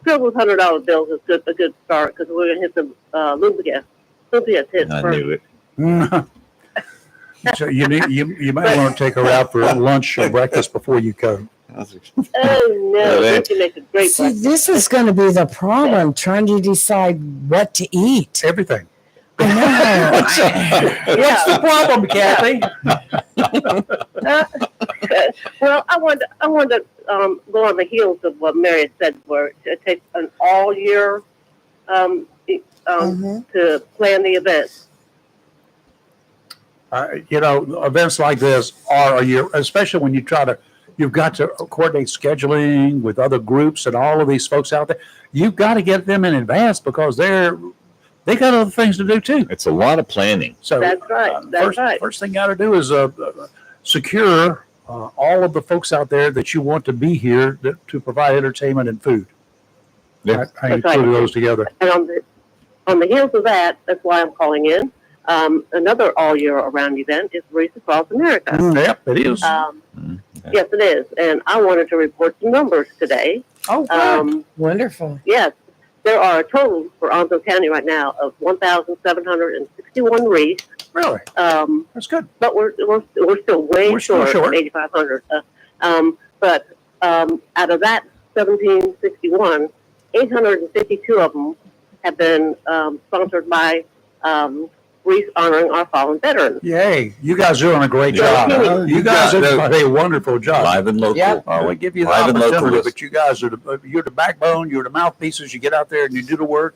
Filled with $100 bills is a good start because we're gonna hit the lumpia. Lumpia's hit I first. knew it. So you might want to take her out for lunch or breakfast before you come. Oh no, Yeah, Lumpia makes a great See, breakfast. this is going to be the problem, trying to decide what to eat. Everything. I know. What's the problem, Kathy? Well, I wanted to go on the heels of what Mary had said, where it takes an all year Mhm. to plan the event. Events like this are a year, especially when you've got to coordinate scheduling with other groups and all of these folks out there. You've got to get them in advance because they got other things to do too. It's a lot of planning. So That's right. That's right. First thing you got to do is secure all of the folks out there that you want to be here to provide entertainment and food. Yeah. I That's right. included those together. And on the heels of that, that's why I'm calling in. Another all year around event is Race Across America. Yep, it is. Yes, it is. And I wanted to report some numbers today. Oh, good. Wonderful. Yes, there are a total for Onslow County right now of 1,761 wreaths. Really? That's good. But we're still way We're still short short. of 8,500. But out of that 1,761, 852 of them have been sponsored by wreath honoring our fallen veterans. Yay. You guys are doing a great Yeah. job. You guys are doing a wonderful job. Live and local. Yep. Oh, we give you the Live and opportunity, local. but you guys are you're the backbone, you're the mouthpieces. You get out there and you do the work,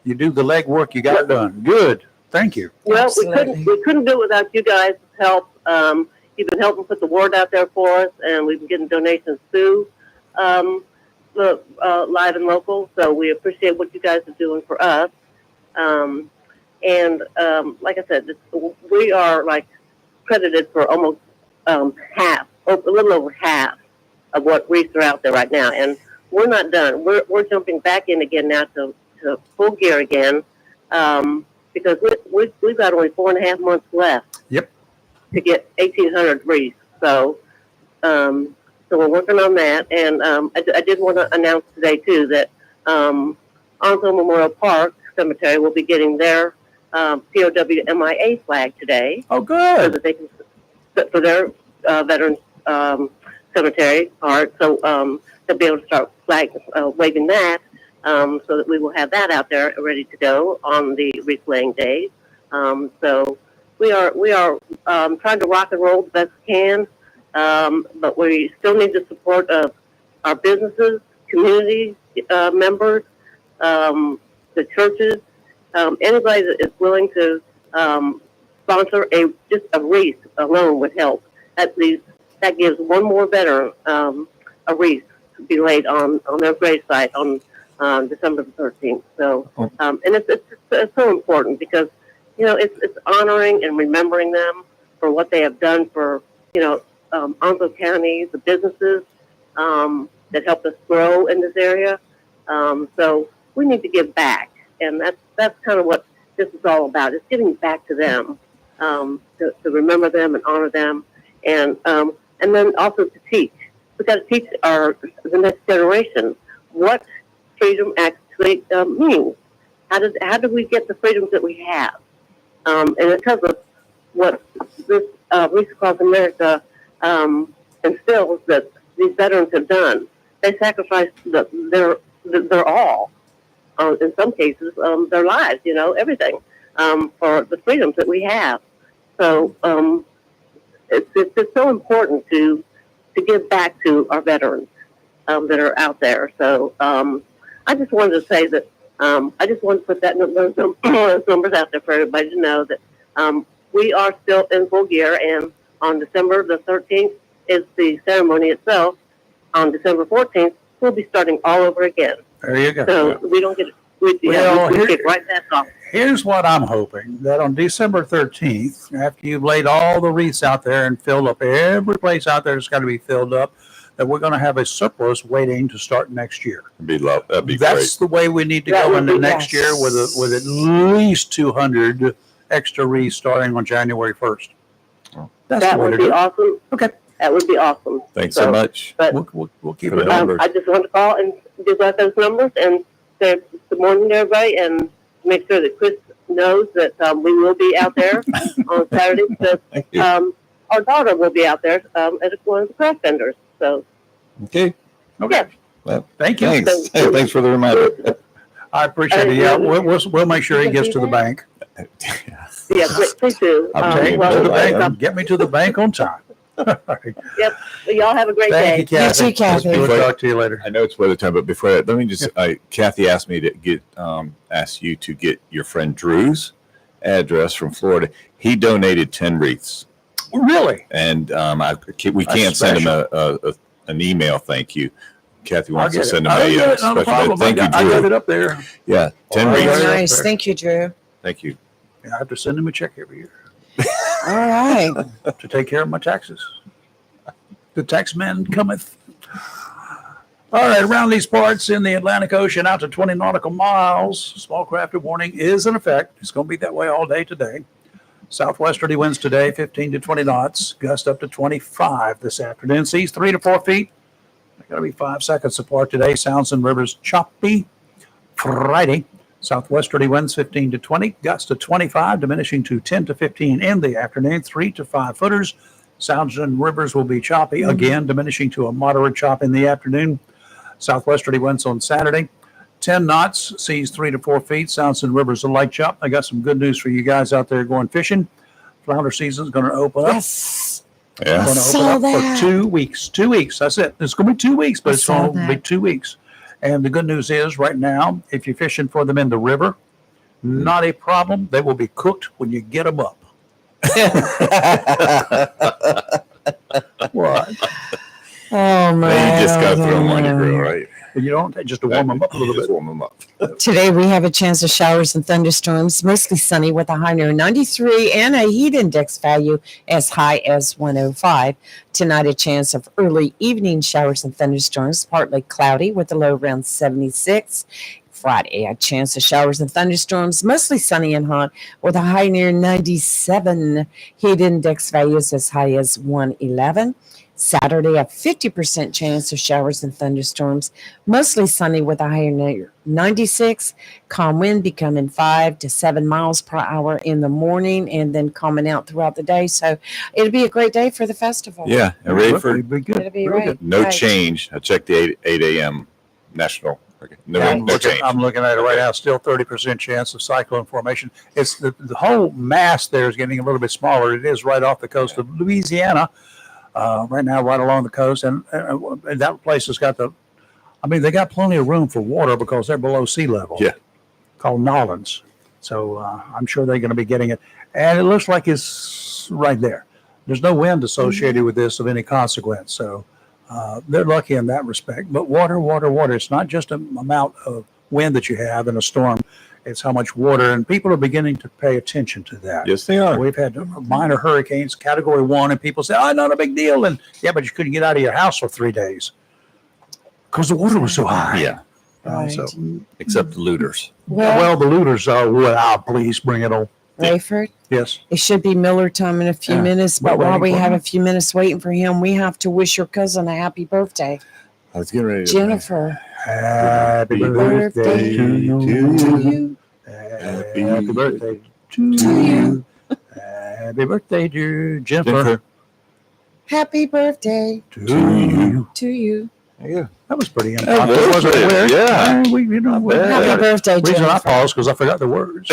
you do the leg work, you got it done. Good. Thank you. Well, Absolutely. we couldn't do it without you guys' help. You've been helping put the word out there for us, and we've been getting donations through the Live and Local. So we appreciate what you guys are doing for us. Like I said, we are like credited for almost half, a little over half of what wreaths are out there right now, and we're not done. We're jumping back in again now to full gear again, because we've got only 4.5 months left. Yep. To get 1,800 wreaths. So we're working on that, and I did want to announce today too that Onslow Memorial Park Cemetery will be getting their POW MIA flag today. Oh, So good. that they can, for their veterans cemetery part. So they'll be able to start waving that, so that we will have that out there ready to go on the wreath laying day. So we are trying to rock and roll the best we can, but we still need the support of our businesses, community members, the churches, anybody that is willing to sponsor just a wreath alone would help. That gives one more veteran a wreath to be laid on their gravesite on December the 13th. So, and it's so important because it's honoring and remembering them for what they have done for Onslow County, the businesses that helped us grow in this area. So we need to give back, and that's kind of what this is all about. It's giving back to them, to remember them and honor them, and then also to teach. We've got to teach the next generation what freedom actually means. How did we get the freedoms that we have? And because of what this Wreaths Across America instills that these veterans have done, they sacrificed their all, in some cases, their lives, everything, for the freedoms that we have. So it's so important to give back to our veterans that are out there. So I just wanted to say that I just wanted to put those numbers out there for everybody to know that we are still in full gear, and on December the 13th is the ceremony itself. On December 14th, we'll be starting all over again. There you go. So we don't get we get right back off. Here's what I'm hoping, that on December 13th, after you've laid all the wreaths out there and filled up every place out there that's got to be filled up, that we're going to have a surplus waiting to start next year. That'd be That's the way we need to go into next year, with at least 200 extra wreaths starting on January 1st. That's That the way would to be do it. awesome. Okay. That would be awesome. Thanks so much. But We'll keep For it the on. numbers. I just want to call and give out those numbers and say good morning to everybody, and make sure that Chris knows that we will be out there on Saturday, because Thank you. our daughter will be out there as one of the craft vendors. So, Okay. Okay. Well, Thank you. thanks. Hey, thanks for the reminder. I appreciate it. Yeah, we'll make sure he gets to the bank. yeah, please do. I'm Take me well, to the I am. bank. Get me to the bank on time. All right. Y'all have a great Thank you, day. Kathy. You too, Kathy. We'll talk to you later. I know it's weather time, but before that, let me just, Kathy asked me to ask you to get your friend Drew's address from Florida. He donated 10 wreaths, Really? and we can't send him an email. Thank you. Kathy wants to send him I'll get a it. Not a special. problem. Thank you, I got Drew. it up there. Yeah, 10 Oh, Very wreaths. yeah. nice. Thank you, Drew. Thank you. Yeah, I have to send him a check every year All right. to take care of my taxes. The tax man cometh. All right, around these parts in the Atlantic Ocean, out to 20 nautical miles, small crafted warning is in effect. It's going to be that way all day today. Southwesterly winds today, 15 to 20 knots, gust up to 25 this afternoon. Seas 3 to 4 feet. They're going to be 5 seconds apart today. Sounds and rivers choppy. Friday, southwesterly winds 15 to 20, gusts to 25, diminishing to 10 to 15 in the afternoon. 3 to 5 footers. Sounds and rivers will be choppy, again diminishing to a moderate chop in the afternoon. Southwesterly winds on Saturday, 10 knots, seas 3 to 4 feet. Sounds and rivers a light chop. I got some good news for you guys out there going fishing. Flounder season is going to open up. Yes. Yeah. Going to saw open up that. for 2 weeks. 2 weeks. That's it. It's going to be 2 weeks, but I it's saw going to be that. 2 weeks. And the good news is right now, if you're fishing for them in the river, not a problem. They will be cooked when you get them up. What? Oh man. Then you just got to throw them on your grill, right? You don't just to warm them up a little Just bit. warm them up. Today we have a chance of showers and thunderstorms, mostly sunny with a high near 93 and a heat index value as high as 105. Tonight a chance of early evening showers and thunderstorms, partly cloudy with a low around 76. Friday a chance of showers and thunderstorms, mostly sunny and hot with a high near 97. Heat index values as high as 111. Saturday, a 50% chance of showers and thunderstorms, mostly sunny with a high near 96. Calm wind becoming 5 to 7 miles per hour in the morning and then calming out throughout the day. So it'll be a great day for the festival. Yeah. And ready for It'll be good. It'll be Real right. good. no right. change. I checked the 8 a.m. national. Okay. No, Right. no change. I'm looking at it right now. Still 30% chance of cyclone formation. It's the whole mass there is getting a little bit smaller. It is right off the coast of Louisiana. Right now, right along the coast, and that place has got they got plenty of room for water because they're below sea level. Yeah. Called Nolans. So I'm sure they're going to be getting it. And it looks like it's right there. There's no wind associated with this of any consequence. So they're lucky in that respect. But water. It's not just an amount of wind that you have in a storm. It's how much water, and people are beginning to pay attention to that. Yes, they are. We've had minor hurricanes, Category 1, and people say, "Oh, not a big deal." And yeah, but you couldn't get out of your house for 3 days because the water was so high. Yeah. Right. So, Except the looters. well, the looters are. Well, please bring it on. Rayford, Yes. it should be Miller time in a few Yeah. minutes, We're but while waiting we for have him. a few minutes waiting for him, we have to wish your cousin a happy birthday. I was getting ready to. Jennifer, Happy birthday birthday to you. to you. Happy birthday to To you. Happy birthday, dear Jennifer. Jennifer. Happy birthday To you. to you. Yeah. That was pretty That impromptu, was wasn't it? good. Weird? Yeah. We, bad. the Happy birthday, reason I Jennifer. paused because I forgot the words.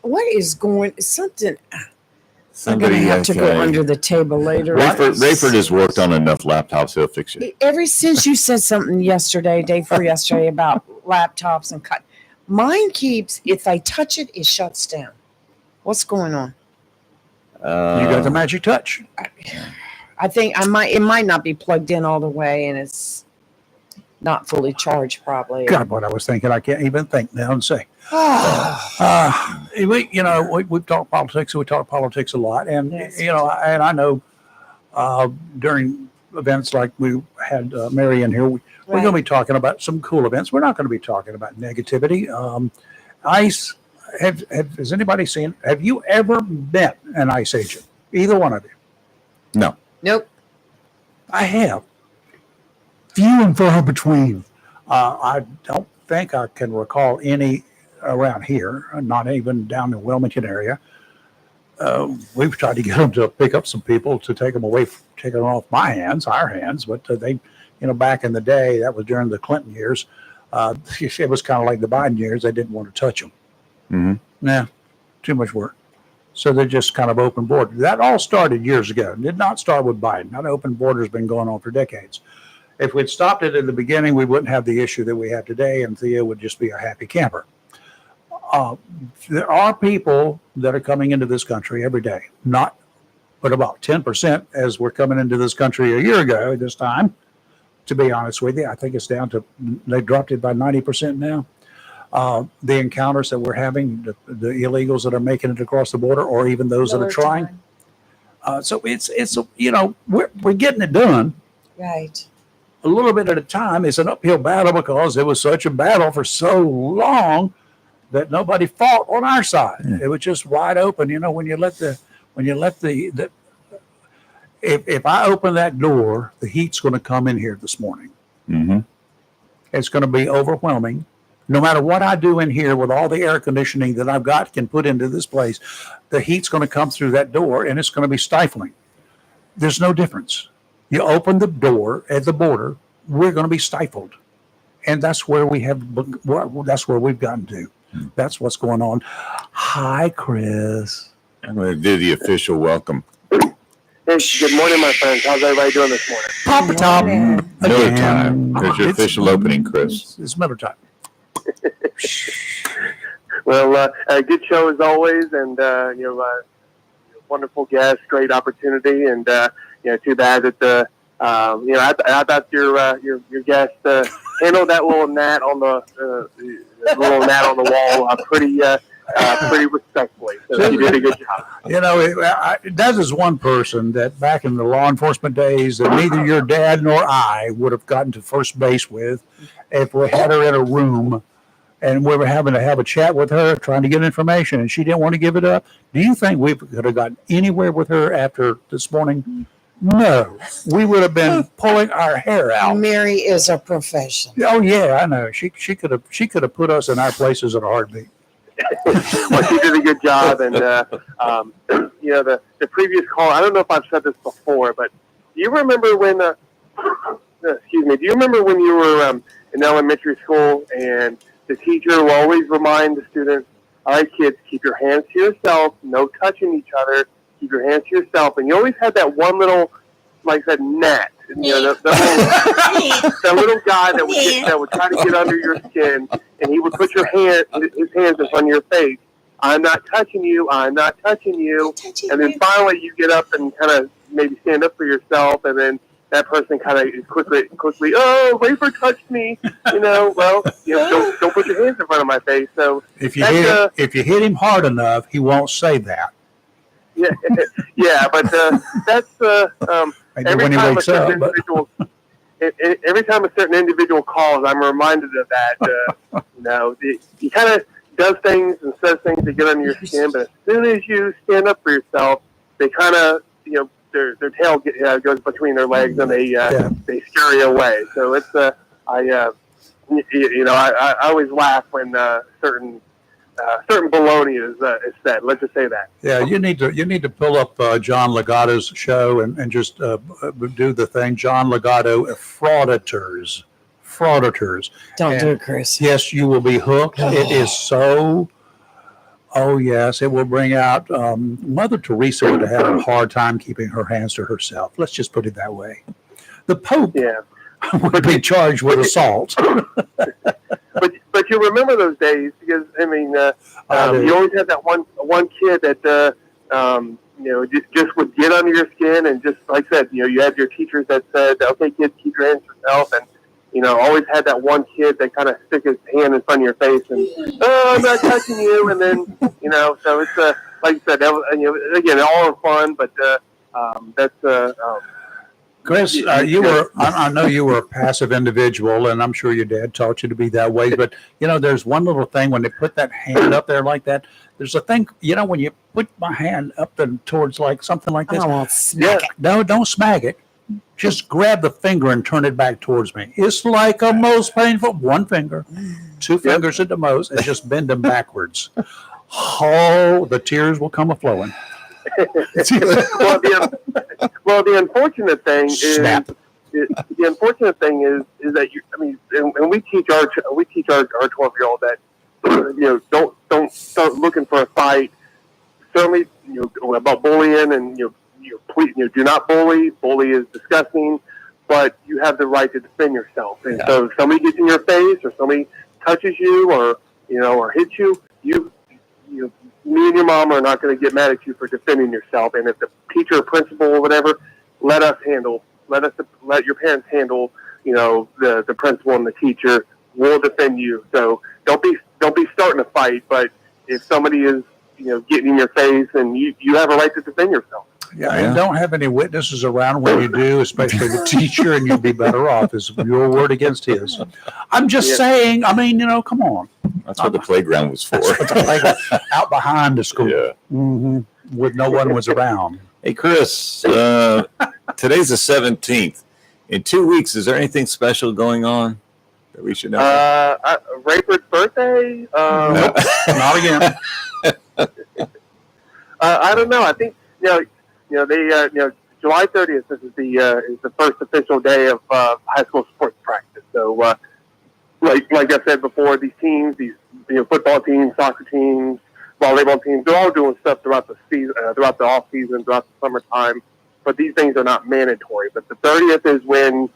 What is going? Something. I'm Somebody gonna have to go under the table later. Rayford has worked on enough laptops. He'll fix it. Ever since you said something yesterday, day before yesterday, about laptops and cut, mine keeps. If I touch it, it shuts down. What's going on? You got the magic touch. I think it might not be plugged in all the way, and it's not fully charged, probably. God, what I was thinking, I can't even think now and say. We've talked politics. We talk politics a lot, and Yes. and I know during events like we had Mary in here, we're going to be talking about some cool events. We're not going to be talking about negativity. ICE. Has anybody seen? Have you ever met an ICE agent? Either one of you? No. Nope. I have. Few and far between. I don't think I can recall any around here, not even down in Wilmington area. We've tried to get them to pick up some people to take them off my hands, our hands, but they, back in the day, that was during the Clinton years. It was kind of like the Biden years. They didn't want to touch them. Mm-hmm. Nah, too much work. So they're just kind of open border. That all started years ago. It did not start with Biden. That open border has been going on for decades. If we'd stopped it in the beginning, we wouldn't have the issue that we have today, and Thea would just be a happy camper. There are people that are coming into this country every day, but about 10% as we're coming into this country a year ago at this time. To be honest with you, I think it's down to, they dropped it by 90% now. The encounters that we're having, the illegals that are making it across the border, or even those that are trying. So we're getting it done. Right. A little bit at a time. It's an uphill battle because it was such a battle for so long that nobody fought on our side. Yeah. It was just wide open. If I open that door, the heat's going to come in here this morning. Mm-hmm. It's going to be overwhelming. No matter what I do in here with all the air conditioning that I've got can put into this place, the heat's going to come through that door and it's going to be stifling. There's no difference. You open the door at the border, we're going to be stifled. And that's where that's where we've gotten to. That's what's going on. Hi, Chris. I'm going to do the official welcome. Hey, good morning, my friends. How's everybody doing this morning? Papa Top. Miller time. There's your official opening, Chris. It's Miller time. Well, good show as always, and wonderful guest, great opportunity, and too bad that I thought your guest handled that little gnat on the wall pretty respectfully. So you did a good job. That is one person that back in the law enforcement days that neither your dad nor I would have gotten to first base with if we had her in a room and we were having to have a chat with her trying to get information and she didn't want to give it up. Do you think we could have gotten anywhere with her after this morning? No, we would have been pulling our hair out. Mary is a professional. Oh yeah, I know. She could have put us in our places in a heartbeat. Well, she did a good job, and the previous call. I don't know if I've said this before, but do you remember when? Excuse me. Do you remember when you were in elementary school and the teacher will always remind the students, "All right, kids, keep your hands to yourself. No touching each other. Keep your hands to yourself." And you always had that one little, like I said, gnat. The little guy that would try to get under your skin, and he would put his hands in front of your face. "I'm not touching you. I'm not touching you." And then finally, you get up and kind of maybe stand up for yourself, and then that person kind of quickly, "Oh, Rafer touched me." Don't put your hands in front of my face. So if you hit him hard enough, he won't say that. Yeah, but that's every time a certain individual calls, I'm reminded of that. He kind of does things and says things to get under your skin, but as soon as you stand up for yourself, they kind of, their tail goes between their legs and they scurry away. So it's I always laugh when certain baloney is said. Let's just say that. Yeah, you need to pull up John Legato's show and just do the thing. John Legato, fraudators. Don't do it, Chris. Yes, you will be hooked. It is so. Oh yes, it will bring out. Mother Teresa would have had a hard time keeping her hands to herself. Let's just put it that way. The Pope would be charged with assault. But you remember those days because you always had that one kid that just would get under your skin and just like I said, you had your teachers that said, "Okay, kids, keep your hands to yourself," and always had that one kid that kind of stick his hand in front of your face and, "Oh, I'm not touching you," and then so it's like you said, again, all in fun, but that's. Chris, I know you were a passive individual, and I'm sure your dad taught you to be that way. But, there's one little thing when they put that hand up there like that. There's a thing, when you put my hand up towards like something like this. I won't smack it. No, don't smack it. Just grab the finger and turn it back towards me. It's like a most painful. One finger, two fingers at the most, and just bend them backwards. Oh, the tears will come a-flowing. Well, the unfortunate thing is that and we teach our 12-year-old that don't start looking for a fight. Certainly, about bullying and please do not bully. Bully is disgusting, but you have the right to defend yourself. And so, if somebody gets in your face or somebody touches you or hits you, me and your mom are not going to get mad at you for defending yourself. And if the teacher or principal or whatever, let your parents handle, the principal and the teacher. We'll defend you. So don't be starting a fight. But if somebody is, getting in your face, and you have a right to defend yourself. Yeah, and don't have any witnesses around when you do, especially the teacher, and you'd be better off. Is your word against his. I'm just saying, come on. That's what the playground was for. Out behind the school. Yeah. Mm-hmm, with no one was around. Hey, Chris, today's the 17th. In 2 weeks, is there anything special going on that we should know? Rayford's birthday? Not again. I don't know. I think, July 30th is the first official day of high school sports practice. So like I said before, these teams, football teams, soccer teams, volleyball teams, they're all doing stuff throughout the season, throughout the off season, throughout the summertime. But these things are not mandatory. But the 30th is when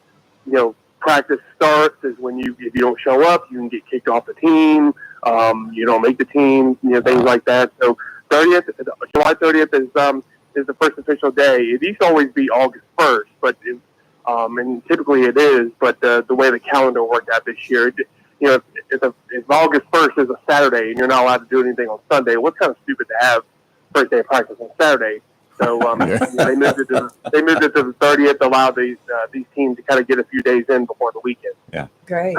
practice starts. Is when if you don't show up, you can get kicked off the team. You don't make the team. Things like that. So July 30th is the first official day. It used to always be August 1st, but and typically it is. But the way the calendar worked out this year, if August 1st is a Saturday and you're not allowed to do anything on Sunday, what's kind of stupid to have first day of practice on Saturday? So they moved it to the 30th, allowed these teams to kind of get a few days in before the weekend. Yeah, Great.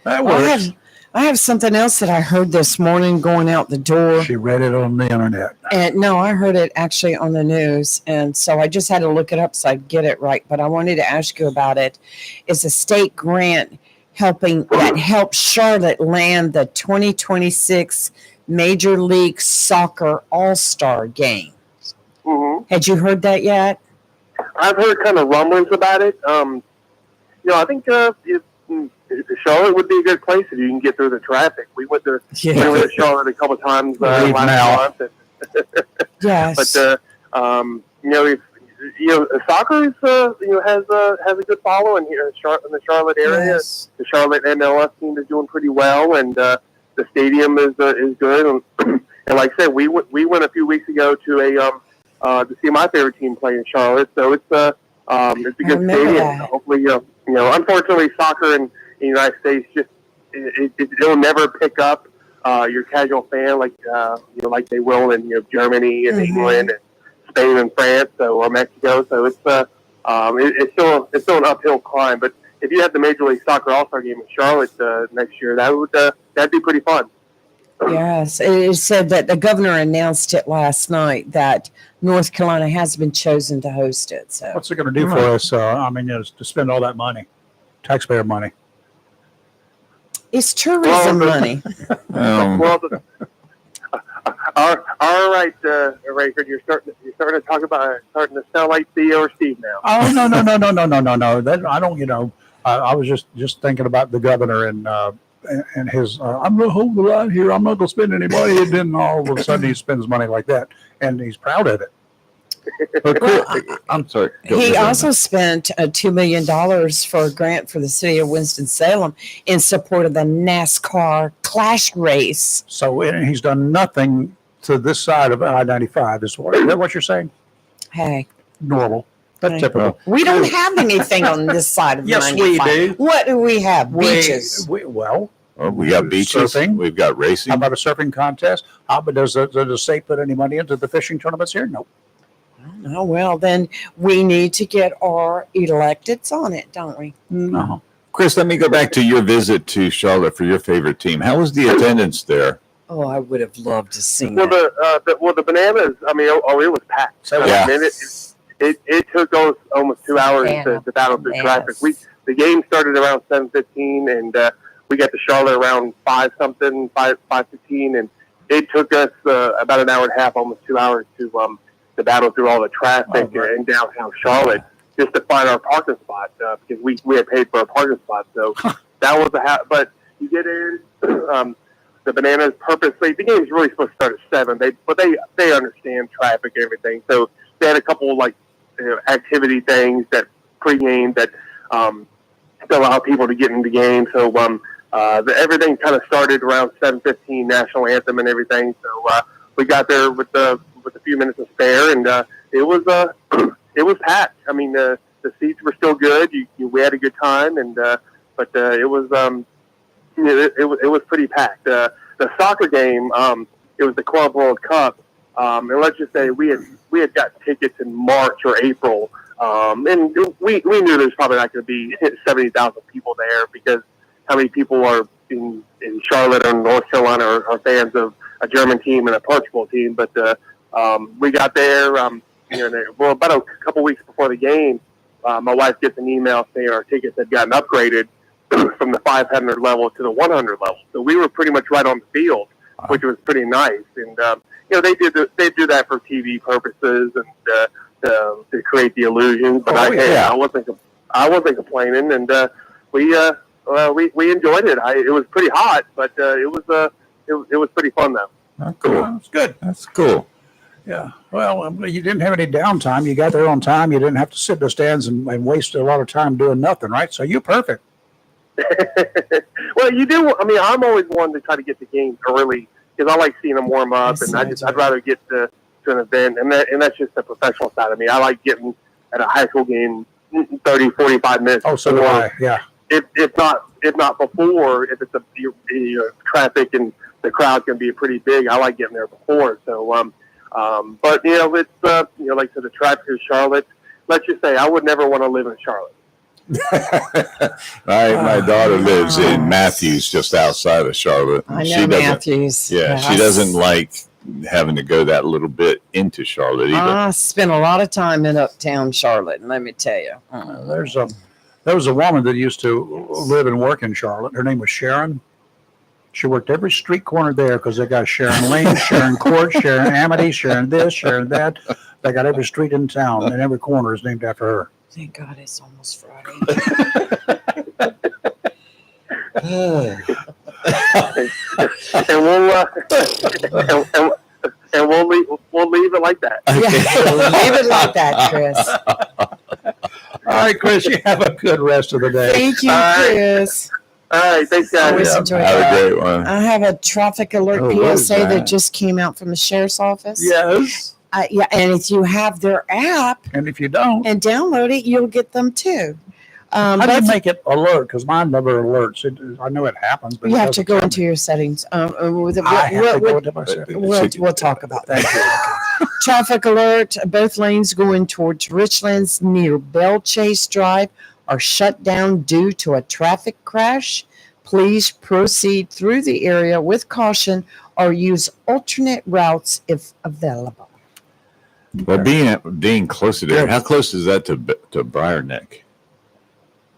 That works. I have something else that I heard this morning going out the door. She read it on the internet. And no, I heard it actually on the news. And so I just had to look it up so I'd get it right. But I wanted to ask you about it. It's a state grant that helps Charlotte land the 2026 Major League Soccer All-Star Game. Mm-hmm. Had you heard that yet? I've heard kind of rumblings about it. I think Charlotte would be a good place if you can get through the traffic. We went to Charlotte a couple of times last month. Yes. But soccer is has a good following here in the Charlotte area. Yes. The Charlotte MLS team is doing pretty well, and the stadium is good. And like I said, we went a few weeks ago to to see my favorite team play in Charlotte. So it's a good stadium. That. Hopefully, unfortunately, soccer in the United States it'll never pick up your casual fan like they will in Germany and England and Spain and France or Mexico. So it's still an uphill climb. But if you had the Major League Soccer All-Star Game in Charlotte next year, that'd be pretty fun. Yes, it said that the governor announced it last night that North Carolina has been chosen to host it. So what's it going to do for us? To spend all that money, taxpayer money. It's tourism money. All right, Rayford, you're starting to talk about starting to sound like Theo or Steve now. Oh no! That, I don't. I was just thinking about the governor and his. I'm going to hold the line here. I'm not going to spend any money. And then all of a sudden he spends money like that, and he's proud of it. I'm sorry. He also spent $2 million for a grant for the city of Winston-Salem in support of the NASCAR Clash race. So he's done nothing to this side of I-95. Is that what you're saying? Hey, Normal. That's typical. we don't have anything on this side of Yes, 95. we do. What do we have? Beaches. We got beaches. Surfing. We've got racing. How about a surfing contest? Does the state put any money into the fishing tournaments here? No. Oh, well, then we need to get our electeds on it, don't we? No. Chris, let me go back to your visit to Charlotte for your favorite team. How was the attendance there? Oh, I would have loved to see Well, that. the Bananas. I mean, it was packed. So, yeah. It took us almost 2 hours to battle through traffic. The game started around 7:15, and we got to Charlotte around 5:15, and it took us about an hour and a half, almost 2 hours to battle through all the traffic in downtown Charlotte just to find our parking spot because we had paid for a parking spot. So that was but you get in. The Bananas purposely. The game's really supposed to start at 7. They understand traffic and everything. So they had a couple activity things that pregame that to allow people to get into the game. So everything kind of started around 7:15, national anthem and everything. So we got there with a few minutes to spare, and it was packed. I mean, the seats were still good. We had a good time, and but it was pretty packed. The soccer game, it was the Club World Cup, and let's just say we had got tickets in March or April, and we knew there's probably not going to be 70,000 people there because how many people are in Charlotte or North Carolina are fans of a German team and a Portugal team, but we got there. About a couple weeks before the game, my wife gets an email saying our tickets had gotten upgraded from the 500 level to the 100 level. So we were pretty much right on the field, which was pretty nice. And they do that for TV purposes and to create the illusion. But I wasn't complaining, and we we enjoyed it. It was pretty hot, but it was pretty fun though. Oh, cool. That's good. That's cool. Yeah. Well, you didn't have any downtime. You got there on time. You didn't have to sit in the stands and waste a lot of time doing nothing, right? So you're perfect. Well, you do. I mean, I'm always one to try to get the games early because I like seeing them warm up, and I'd rather get to an event, and that's just the professional side of me. I like getting at a high school game 30, 45 minutes. Oh, so do I. Yeah. If not before, if it's a traffic and the crowd can be pretty big, I like getting there before. So, but it's like I said, the traffic in Charlotte. Let's just say I would never want to live in Charlotte. My daughter lives in Matthews, just outside of Charlotte. I know Matthews. Yeah, she doesn't like having to go that little bit into Charlotte either. I spent a lot of time in uptown Charlotte, and let me tell you. There was a woman that used to live and work in Charlotte. Her name was Sharon. She worked every street corner there because they got Sharon Lane, Sharon Court, Sharon Amity, Sharon this, Sharon that. They got every street in town, and every corner is named after her. Thank God it's almost Friday. and we'll leave it like that. Yeah, leave it like that, Chris. All right, Chris, you have a good rest of the day. Thank you, Chris. All right, thanks, guys. Always enjoy Have that. a great one. I have a traffic alert Oh, what is PSA that that? just came out from the sheriff's office. Yes. Yeah, and if you have their app And if you don't, and download it, you'll get them too. how do you make it alert? Because mine never alerts. I know it happens, but You it have to doesn't go tell into me. your settings. I have to go into my settings. We'll talk about that. Thank you. Traffic alert. Both lanes going towards Richlands near Bell Chase Drive are shut down due to a traffic crash. Please proceed through the area with caution or use alternate routes if available. Well, being closer there, how close is that to Briar Neck?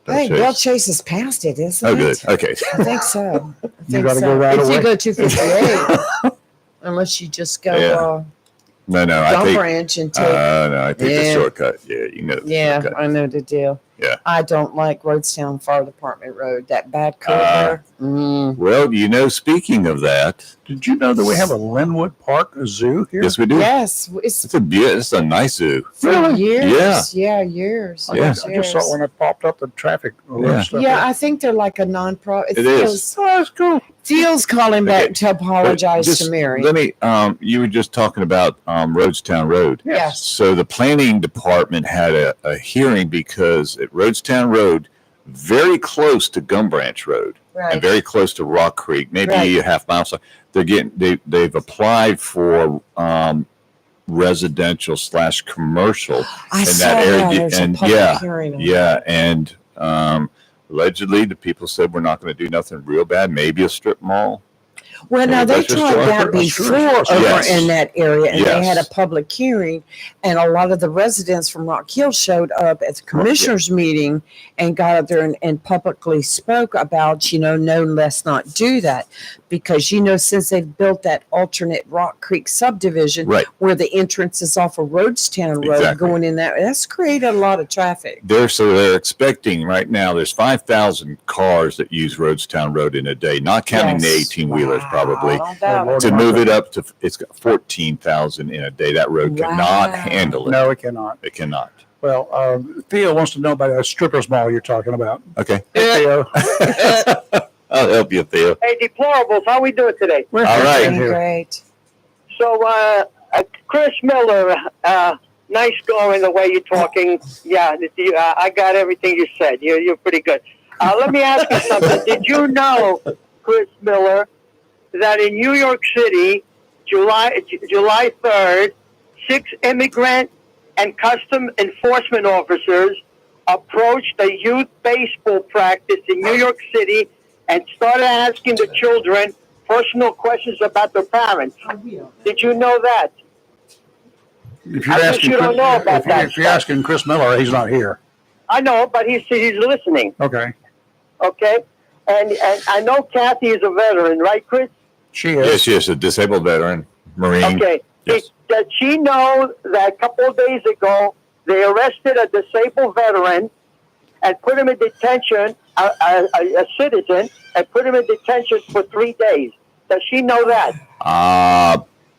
Hey, Bell Chase is past it, isn't Oh, it? good. Okay. I think so. You gotta go right if away. you go 258, unless you just go Yeah. No, I Gum take. Branch and take. No, I take the Yeah. shortcut. Yeah, you know. The Yeah, shortcut. I know the deal. Yeah. I don't like Roadstown Fire Department Road. That bad curve there. Well, speaking of that, Did you know that we have a Linwood Park Zoo here? yes, we do. Yes, it's It's a nice zoo. for Really? years. Yeah, years. I Yeah. just saw it when it popped up the traffic alert Yeah. stuff. Yeah, I think they're like a non-profit. It is. Oh, that's cool. Feels calling back Okay. to apologize Just to Mary. Let me. You were just talking about Roadstown Road. Yes. So the planning department had a hearing because at Roadstown Road, very close to Gum Branch Road Right. and very close to Rock Creek, maybe Right. a half mile. So they've applied for residential / commercial I in saw that area. There's And a public yeah, hearing on yeah, and allegedly the people said we're not going to do nothing real bad, maybe a strip mall. Well, now they That's just tried that a- before Yes. over in that area, and they had a Yes. public hearing, and a lot of the residents from Rock Hill showed up at the commissioners' meeting and got up there and publicly spoke about, no, let's not do that, because since they've built that alternate Rock Creek subdivision, Right. where the entrance is off of Roadstown Road Exactly. going in that's created a lot of traffic. They're expecting right now. There's 5,000 cars that use Roadstown Road in a day, not counting the Yes. 18-wheelers probably. Wow, that- Lord. To move it up to, it's got 14,000 in a day. That road cannot Wow. handle it. No, it cannot. It cannot. Well, Theo wants to know about a strippers mall you're talking about. Okay. Theo. I'll help you, Theo. Hey, deplorables, how we doing today? We're All right. Doing great. So, Chris Miller, nice going the way you're talking. Yeah, I got everything you said. You're pretty good. Let me ask you something. Did you know, Chris Miller, that in New York City, July 3rd, 6 immigrant and custom enforcement officers approached a youth baseball practice in New York City and started asking the children personal questions about their parents. Did you know that? If I guess you don't know about that if you're stuff. asking Chris Miller, he's not here. I know, but he's listening. Okay. Okay, and I know Kathy is a veteran, right, Chris? She is. Yes, a disabled veteran, Marine. Okay. Yes. Does she know that a couple of days ago they arrested a disabled veteran and put him in detention, a citizen, and put him in detention for 3 days. Does she know that?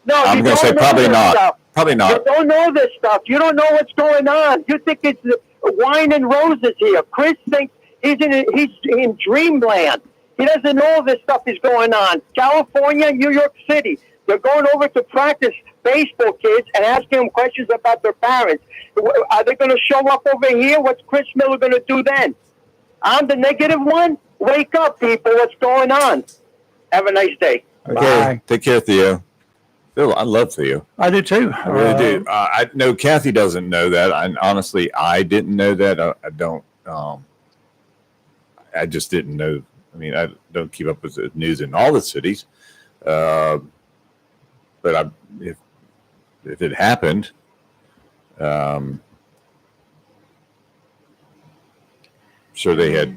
No, I'm going to say probably not. Probably not. You don't know this stuff. You don't know what's going on. You think it's wine and roses here. Chris thinks he's in dreamland. He doesn't know this stuff is going on. California, New York City. They're going over to practice baseball kids and asking them questions about their parents. Are they going to show up over here? What's Chris Miller going to do then? I'm the negative one? Wake up, people. What's going on? Have a nice day. Okay. Bye. Take care, Theo. Phil, I love Theo. I do too. I really do. I know Kathy doesn't know that. Honestly, I didn't know that. I don't. I just didn't know. I mean, I don't keep up with the news in all the cities. But if it happened, sure they had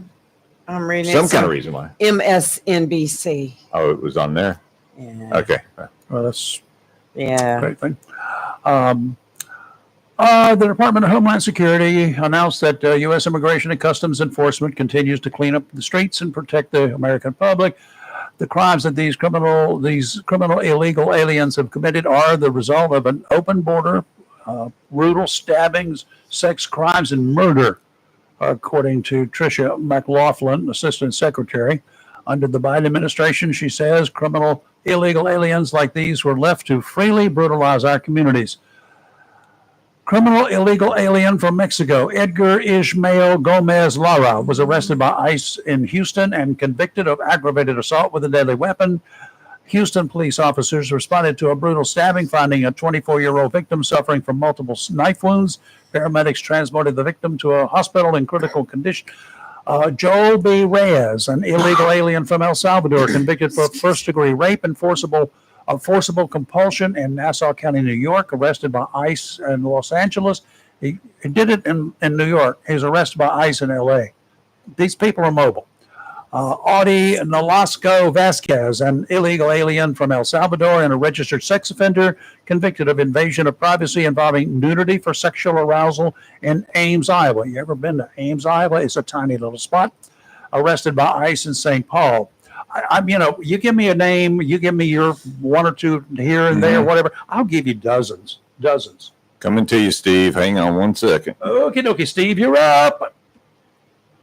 I'm reading some kind of reason why. MSNBC. Oh, it was on there. Yeah. Okay. Well, that's Yeah. a great thing. The Department of Homeland Security announced that U.S. Immigration and Customs Enforcement continues to clean up the streets and protect the American public. The crimes that these criminal illegal aliens have committed are the result of an open border, brutal stabbings, sex crimes, and murder, according to Tricia McLaughlin, Assistant Secretary. Under the Biden administration, she says, illegal aliens like these were left to freely brutalize our communities. Criminal illegal alien from Mexico, Edgar Ismael Gomez Lara, was arrested by ICE in Houston and convicted of aggravated assault with a deadly weapon. Houston police officers responded to a brutal stabbing, finding a 24-year-old victim suffering from multiple knife wounds. Paramedics transported the victim to a hospital in critical condition. Joel B. Reyes, an illegal alien from El Salvador, convicted for first-degree rape and forcible compulsion in Nassau County, New York, arrested by ICE in Los Angeles. He did it in New York. He was arrested by ICE in L.A. These people are mobile. Audi Nolasco Vasquez, an illegal alien from El Salvador and a registered sex offender, convicted of invasion of privacy involving nudity for sexual arousal in Ames, Iowa. You ever been to Ames, Iowa? It's a tiny little spot. Arrested by ICE in St. Paul. You give me a name, you give me your one or two here and there, whatever. I'll give you dozens. Coming to you, Steve. Hang on 1 second. Okay, Steve, you're up.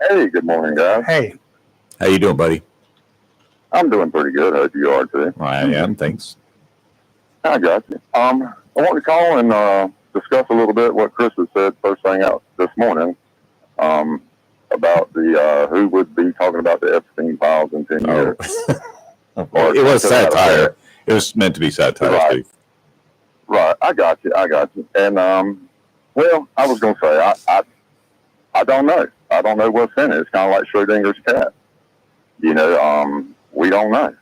Hey, good morning, guys. Hey. How you doing, buddy? I'm doing pretty good. Hope you are today. I am. Thanks. I got you. I want to call and discuss a little bit what Chris has said first thing out this morning about the who would be talking about the Epstein files in 10 years. It was satire. It was meant to be satire, right. Steve. Right. I got you. And well, I was going to say I don't know. I don't know what's in it. It's kind of like Schrodinger's cat. We don't know.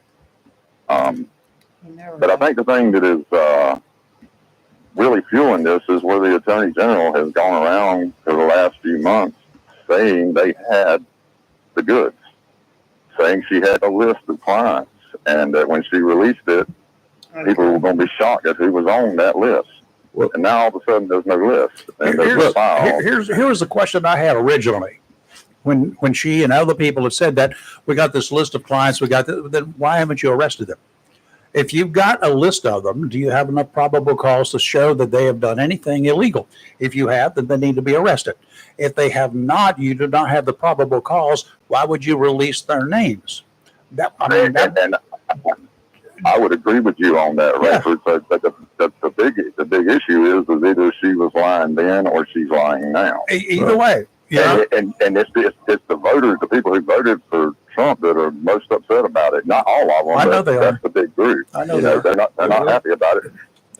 But I think the thing that is really fueling this is where the Attorney General has gone around for the last few months saying they had the goods, saying she had a list of clients, and that when she released it, people were going to be shocked at who was on that list. Well, and now all of a sudden there's no list. And here's the question I had originally. When she and other people have said that we got this list of clients, then why haven't you arrested them? If you've got a list of them, do you have enough probable cause to show that they have done anything illegal? If you have, then they need to be arrested. If they have not, you do not have the probable cause. Why would you release their names? And I would agree with you on that, Rayford. Yeah. But the big issue is either she was lying then or she's lying now. Either way. Yeah. And it's the voters, the people who voted for Trump that are most upset about it. Not all of them. I know they that's are. the big group. I know they're not happy about it.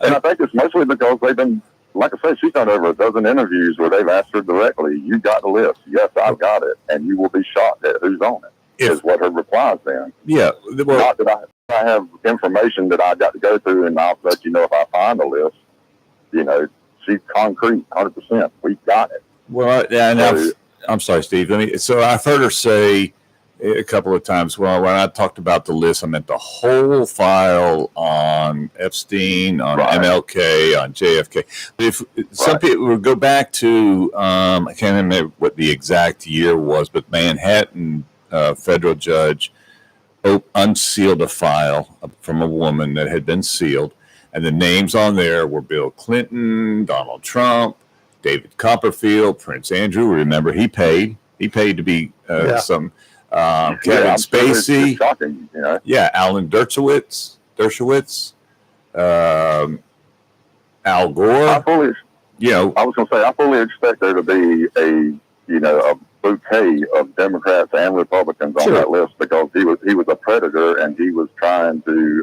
And I think it's mostly because they've been, like I said, she's done over a dozen interviews where they've asked her directly, "You got the list?" "Yes, I've got it," and you will be shocked at who's on it. Is what her replies been. Yeah. Well, not that I have information that I got to go through, and I'll let you know if I find a list. She's concrete, 100%. We've got it. Well, I'm sorry, Steve. So I've heard her say a couple of times. Well, when I talked about the list, I meant the whole file on Epstein, on MLK, on JFK. But if some people would go back to, I can't remember what the exact year was, but Manhattan federal judge unsealed a file from a woman that had been sealed, and the names on there were Bill Clinton, Donald Trump, David Copperfield, Prince Andrew. Remember, he paid to be some. Kevin Spacey, it's shocking, you know. Yeah, Alan Dershowitz, Al Gore. I was going to say, I fully expect there to be a bouquet of Democrats and Republicans on that list, because he was a predator and he was trying to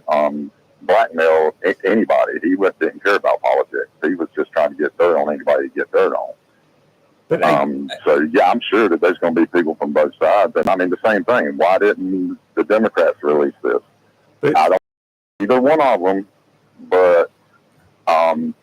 blackmail anybody. He didn't care about politics. He was just trying to get dirt on anybody to get dirt on. But so yeah, I'm sure that there's going to be people from both sides. And I mean, the same thing. Why didn't the Democrats release this? I don't either one of them, but Pam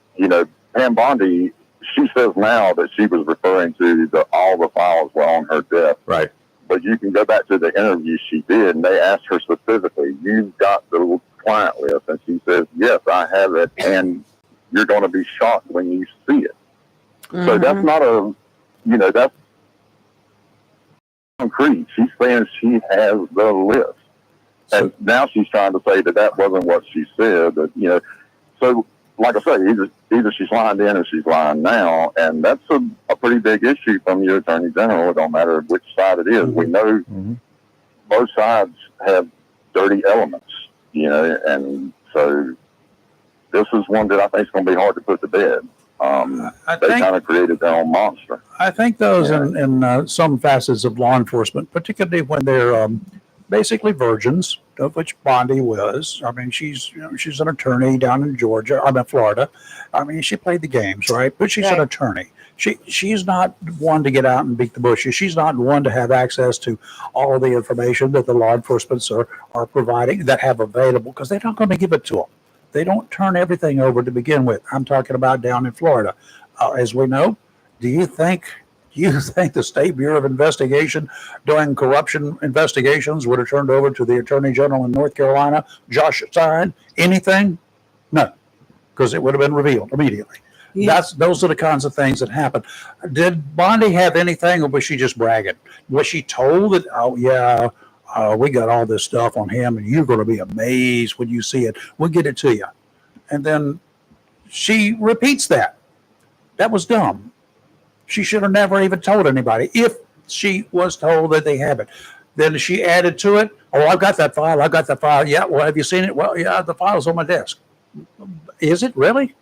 Bondi, she says now that she was referring to all the files were on her desk. Right. But you can go back to the interview she did, and they asked her specifically, "You've got the client list," and she says, "Yes, I have it," and you're going to be shocked when you see it. Mm-hmm. So that's not that's concrete. She's saying she has the list. And now she's trying to say that wasn't what she said. That, so like I say, either she's lying then or she's lying now. And that's a pretty big issue from your Attorney General. It don't matter which side it is. Mm-hmm. We know both sides have dirty elements, and so this is one that I think is going to be hard to put to bed. They kind of created their own monster. I think those in some facets of law enforcement, particularly when they're basically virgins, of which Bondi was. I mean, she's an attorney down in Florida. I mean, she played the games, right? But she's an attorney. She's not one to get out and beat the bushes. She's not one to have access to all of the information that the law enforcement are providing, that have available, because they're not going to give it to them. They don't turn everything over to begin with. I'm talking about down in Florida. As we know, do you think the State Bureau of Investigation doing corruption investigations would have turned over to the Attorney General in North Carolina, Josh Stein, anything? No, because it would have been revealed immediately. Yeah. Those are the kinds of things that happen. Did Bondi have anything, or was she just bragging? Was she told that, we got all this stuff on him, and you're going to be amazed when you see it. We'll get it to you. And then she repeats that. That was dumb. She should have never even told anybody. If she was told that they have it, then she added to it, I've got that file. Yeah, well, have you seen it? Well, yeah, the file's on my desk. Is it really?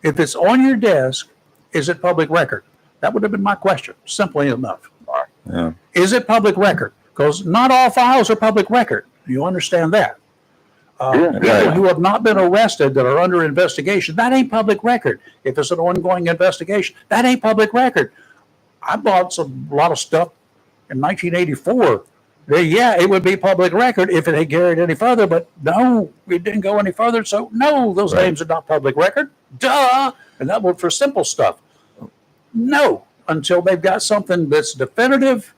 If it's on your desk, is it public record? That would have been my question, simply enough. Yeah. Is it public record? Because not all files are public record. You understand that? People who have not been arrested that are under investigation, that ain't public record. If it's an ongoing investigation, that ain't public record. I bought a lot of stuff in 1984. It would be public record if it had carried any further, but no, it didn't go any further. So no, those names are not public record. Duh. And that was for simple stuff. No, until they've got something that's definitive,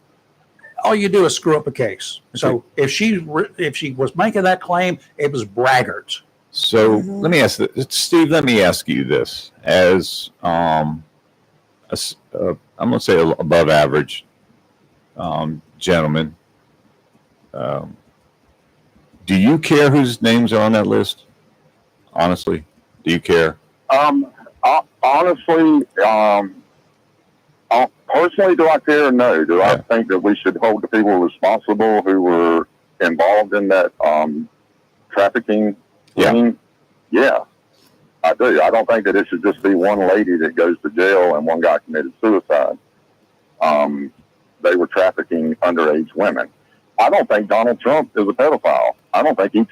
all you do is screw up a case. So if she was making that claim, it was braggarts. So let me ask Steve. Let me ask you this: as I'm going to say above average gentleman, do you care whose names are on that list? Honestly, do you care? Honestly, personally, do I care? No. Do I think that we should hold the people responsible who were involved in that trafficking thing? Yeah, I do. I don't think that it should just be one lady that goes to jail and one guy committed suicide. They were trafficking underage women. I don't think Donald Trump is a pedophile. I don't think he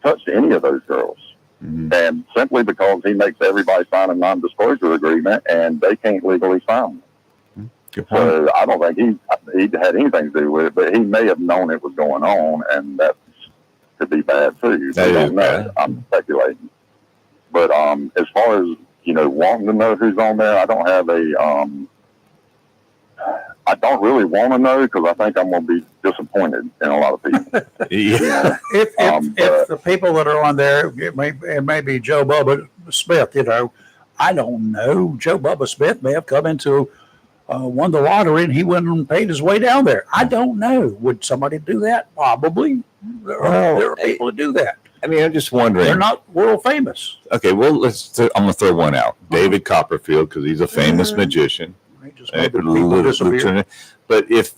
touched any of those girls. Mm-hmm. And simply because he makes everybody sign a non-disclosure agreement and they can't legally sign them. So I don't think he had anything to do with it, but he may have known it was going on, and that could be bad too. That is bad. I'm speculating. But as far as wanting to know who's on there, I don't have I don't really want to know because I think I'm going to be disappointed in a lot of people. Yeah. If the people that are on there, it may be Joe Bubba Smith, I don't know. Joe Bubba Smith may have come into won the lottery and he went and paid his way down there. I don't know. Would somebody do that? Probably. There are people that do that. I mean, I'm just wondering. They're not world famous. Okay, well, I'm going to throw one out. David Copperfield, because he's a famous magician. But if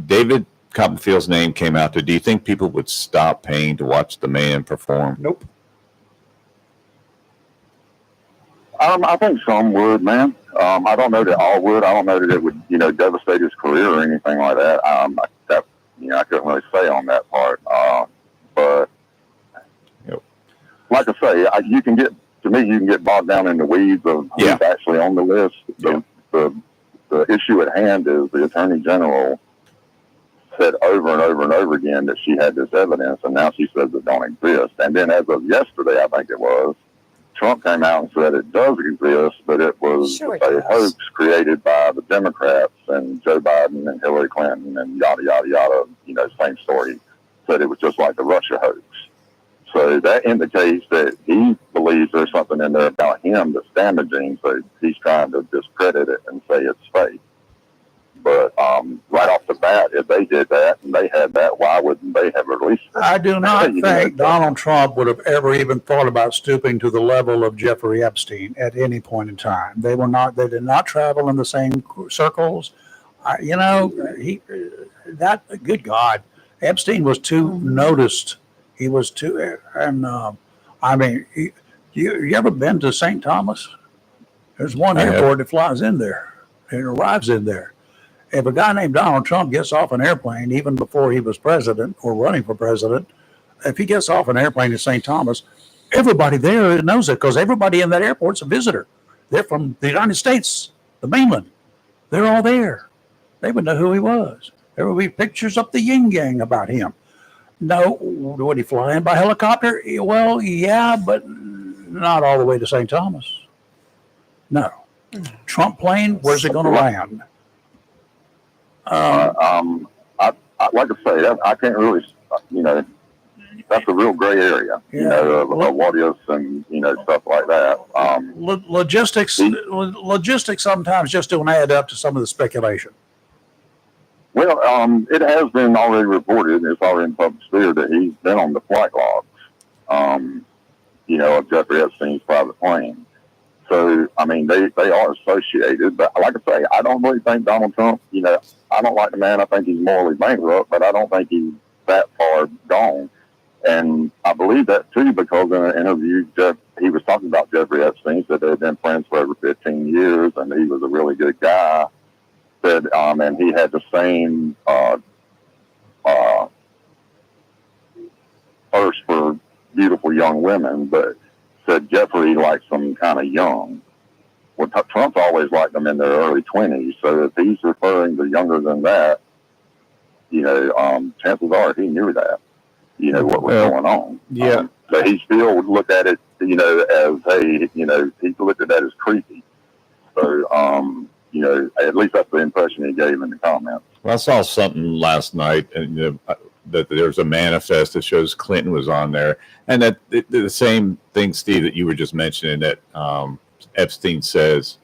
David Copperfield's name came out there, do you think people would stop paying to watch the man perform? Nope. I think some would, man. I don't know that all would. I don't know that it would, devastate his career or anything like that. I couldn't really say on that part. But like I say, you can get bogged down in the weeds of who's actually on the list. The issue at hand is the Attorney General said over and over and over again that she had this evidence, and now she says it don't exist. And then as of yesterday, I think it was, Trump came out and said it does exist, but it was a hoax created by the Democrats and Joe Biden and Hillary Clinton and yada, yada, yada, same story. Said it was just like the Russia hoax. So that indicates that he believes there's something in there about him that's damaging. So he's trying to discredit it and say it's fake. But right off the bat, if they did that and they had that, why wouldn't they have released it? I do not think Donald Trump would have ever even thought about stooping to the level of Jeffrey Epstein at any point in time. They did not travel in the same circles. Good God, Epstein was too noticed. He was too, and you ever been to St. Thomas? There's one airport that flies in there and arrives in there. If a guy named Donald Trump gets off an airplane, even before he was president or running for president, if he gets off an airplane in St. Thomas, everybody there knows it because everybody in that airport's a visitor. They're from the United States, the mainland. They're all there. They would know who he was. There would be pictures up the yin yang about him. No, would he fly in by helicopter? Well, yeah, but not all the way to St. Thomas. No. Trump plane, where's it going to land? Like I say, I can't really, that's a real gray area, of what is and, stuff like that. Logistics sometimes just don't add up to some of the speculation. Well, it has been already reported, it's already in public sphere that he's been on the flight logs, of Jeffrey Epstein's private plane. So, I mean, they are associated, but like I say, I don't really think Donald Trump, I don't like the man. I think he's morally bankrupt, but I don't think he's that far gone. And I believe that too, because in an interview, he was talking about Jeffrey Epstein, said they had been friends for over 15 years and he was a really good guy. Said, and he had the same thirst for beautiful young women, but said Jeffrey likes them kind of young. Well, Trump's always liked them in their early 20s. So if he's referring to younger than that, chances are he knew that, what was going on. Yeah. But he still would look at it, as, hey, he looked at that as creepy. So, at least that's the impression he gave in the comments. Well, I saw something last night that there's a manifest that shows Clinton was on there. And that the same thing, Steve, that you were just mentioning, that Epstein says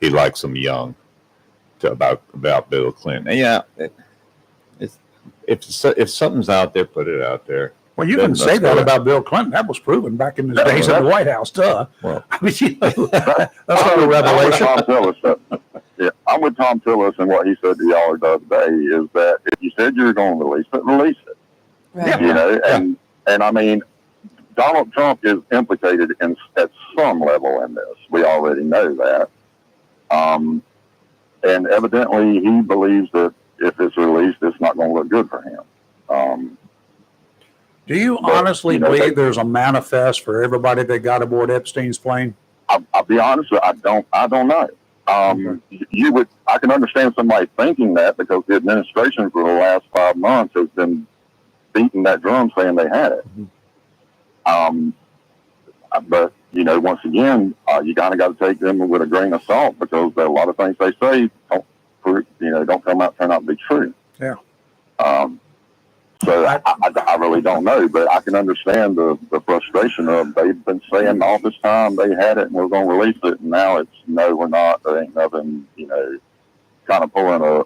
he likes them young about Bill Clinton. And yeah, if something's out there, put it out there. Well, you can say that about Bill Clinton. That was proven back in his days in the White House, duh. Well, I mean, that's not a revelation. I'm with Tom Tillis, and what he said to y'all the other day is that if you said you were going to release it, release it. Right. And I mean, Donald Trump is implicated at some level in this. We already know that. And evidently, he believes that if it's released, it's not going to look good for him. Do you honestly believe there's a manifest for everybody that got aboard Epstein's plane? I'll be honest with you, I don't know. I can understand somebody thinking that because the administration for the last 5 months has been beating that drum saying they had it. But once again, you kind of got to take them with a grain of salt because a lot of things they say don't turn out to be true. Yeah. So I really don't know, but I can understand the frustration of they've been saying all this time they had it and we're going to release it, and now it's no, we're not. There ain't nothing, kind of pulling a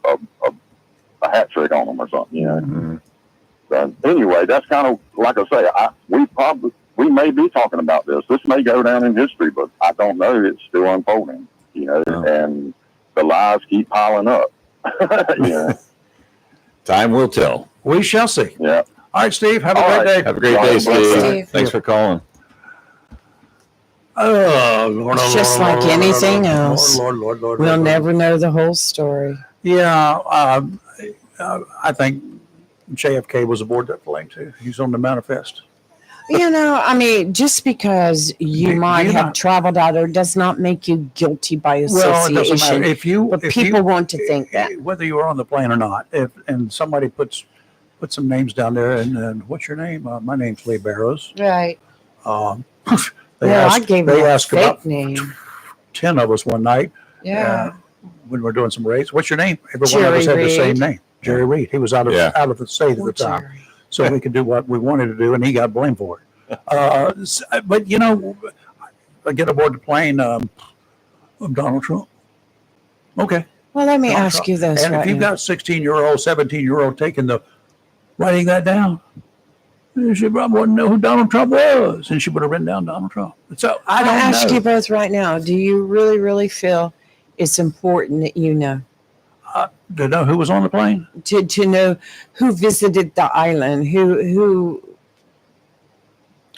hat trick on them or something, Mm-hmm. So anyway, that's kind of like I say. We may be talking about this. This may go down in history, but I don't know. It's still unfolding, and the lies keep piling up. Time will tell. We shall see. Yeah. All right, Steve. Have a All great right. day. Have a great day, Steve. Steve. Thanks for calling. Oh, Lord, It's oh, just Lord, like Lord, anything Lord, else. Lord. We'll Lord. never know the whole story. Yeah, I think JFK was aboard that plane too. He's on the manifest. Just because you might you have not- traveled out there does not make you guilty by Well, it association. doesn't matter But people want to think that. whether you were on the plane or not. And somebody put some names down there, and what's your name? My name's Lee Barrows. Right. I gave they him a asked fake about name. 10 of us one night. Yeah. When we're doing some raids. What's your name? Every one of us had Jerry the same Reed. name. Jerry Reed. He was out of the state at Poor the time. Jerry. So we could do what we wanted to do, and he got blamed for it. But I get aboard the plane of Donald Trump. Okay. Well, let me Donald ask Trump. you this. And if you've got 16-year-old, 17-year-old writing that down, she probably wouldn't know who Donald Trump was, and she would have written down Donald Trump. So I don't ask know. you both right now. Do you really, really feel it's important that you know? To know who was on the plane? To know who visited the island, who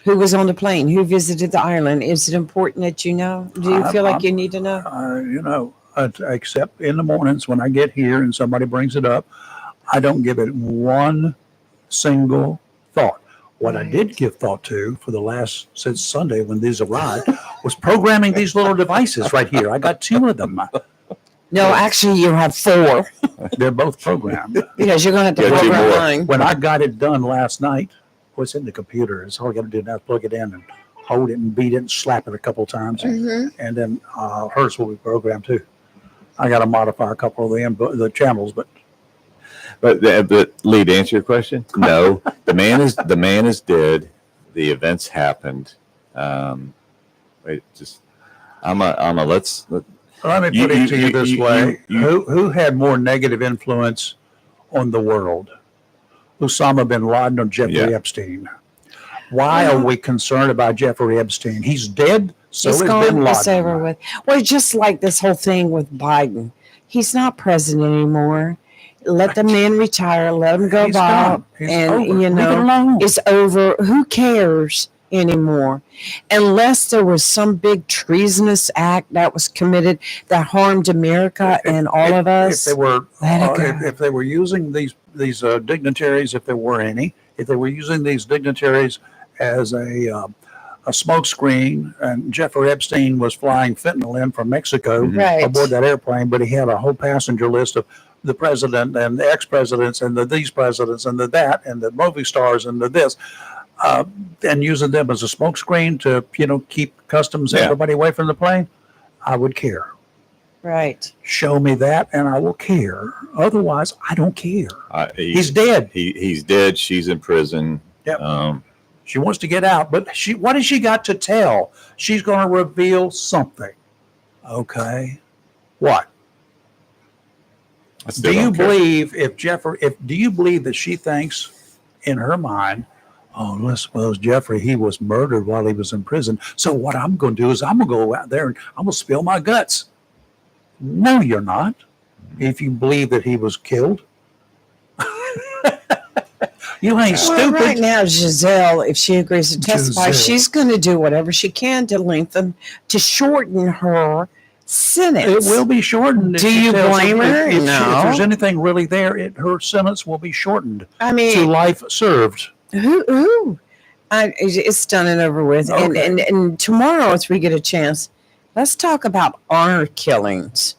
was on the plane, who visited the island. Is it important that you know? Do you feel like you need to know? Except in the mornings when I get here and somebody brings it up, I don't give it one single thought. What I did give thought to since Sunday when these arrived was programming these little devices right here. I got 2 of them. No, actually, you have 4 They're both programmed. because you're going to have to Yeah, 2 program more. mine. When I got it done last night, what's in the computer? It's all I got to do now is plug it in and hold it and beat it and slap it a couple of times. And then hers will be programmed too. I got to modify a couple of the channels, but Lee, to answer your question, no. The man is dead. The events happened. let me put it to you this way. Who had more negative influence on the world? Osama bin Laden or Jeffrey Epstein? Why are we concerned about Jeffrey Epstein? He's dead, so It's is gone. bin Laden. It's over with. Well, just like this whole thing with Biden. He's not president anymore. Let the man retire. Let him go He's by. gone. He's over. Leave it alone. It's over. Who cares anymore? Unless there was some big treasonous act that was committed that harmed America and all of us. If they were, let it go. if they were using these dignitaries, if there were any, if they were using these dignitaries as a smokescreen, and Jeffrey Epstein was flying fentanyl in from Mexico Right. aboard that airplane, but he had a whole passenger list of the president and the ex-presidents and these presidents and that and the movie stars and this, and using them as a smokescreen to keep customs and everybody away from the plane, I would care. Right. Show me that, and I will care. Otherwise, I don't care. He's dead. He's dead. She's in prison. Yep. She wants to get out, but what has she got to tell? She's going to reveal something. Okay. What? Do you believe do you believe that she thinks in her mind, oh, let's suppose Jeffrey, he was murdered while he was in prison. So what I'm going to do is I'm going to go out there and I'm going to spill my guts. No, you're not. If you believe that he was killed. You ain't stupid. Right now, Giselle, if she agrees to testify, she's going to do whatever she can to shorten her sentence. It will be shortened. Do you blame her? If No. there's anything really there, her sentence will be shortened I mean, to life served. Who? It's done and over with. Okay. And tomorrow, if we get a chance, let's talk about honor killings.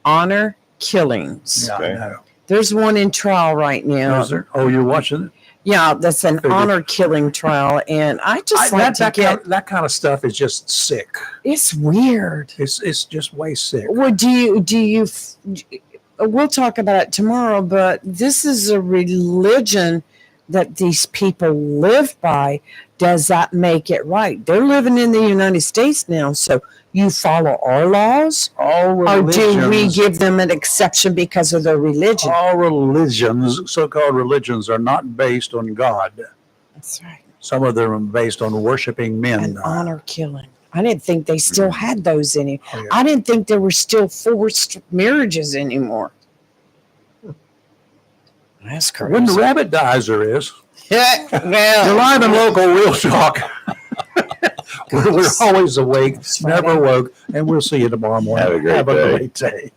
Honor killings. Yeah, Okay. I know. There's one in trial right now. Is there? Oh, you're watching it? Yeah, that's an honor killing trial, and I just like to get. That kind of stuff is just sick. It's weird. It's just way sick. Well, do you we'll talk about it tomorrow, but this is a religion that these people live by. Does that make it right? They're living in the United States now, so you follow our laws, All or do we religions, give them an exception because of their religion? all religions, so-called religions, are not based on God. That's right. Some of them are based on worshiping men. And honor killing. I didn't think they still had those any. Oh, yeah. I didn't think there were still forced marriages anymore. That's crazy. When the rabbit dies, there is. Yeah, You're well, live and local, real talk. We're always awake, never woke, and we'll see you tomorrow morning. Have a great day. Great day.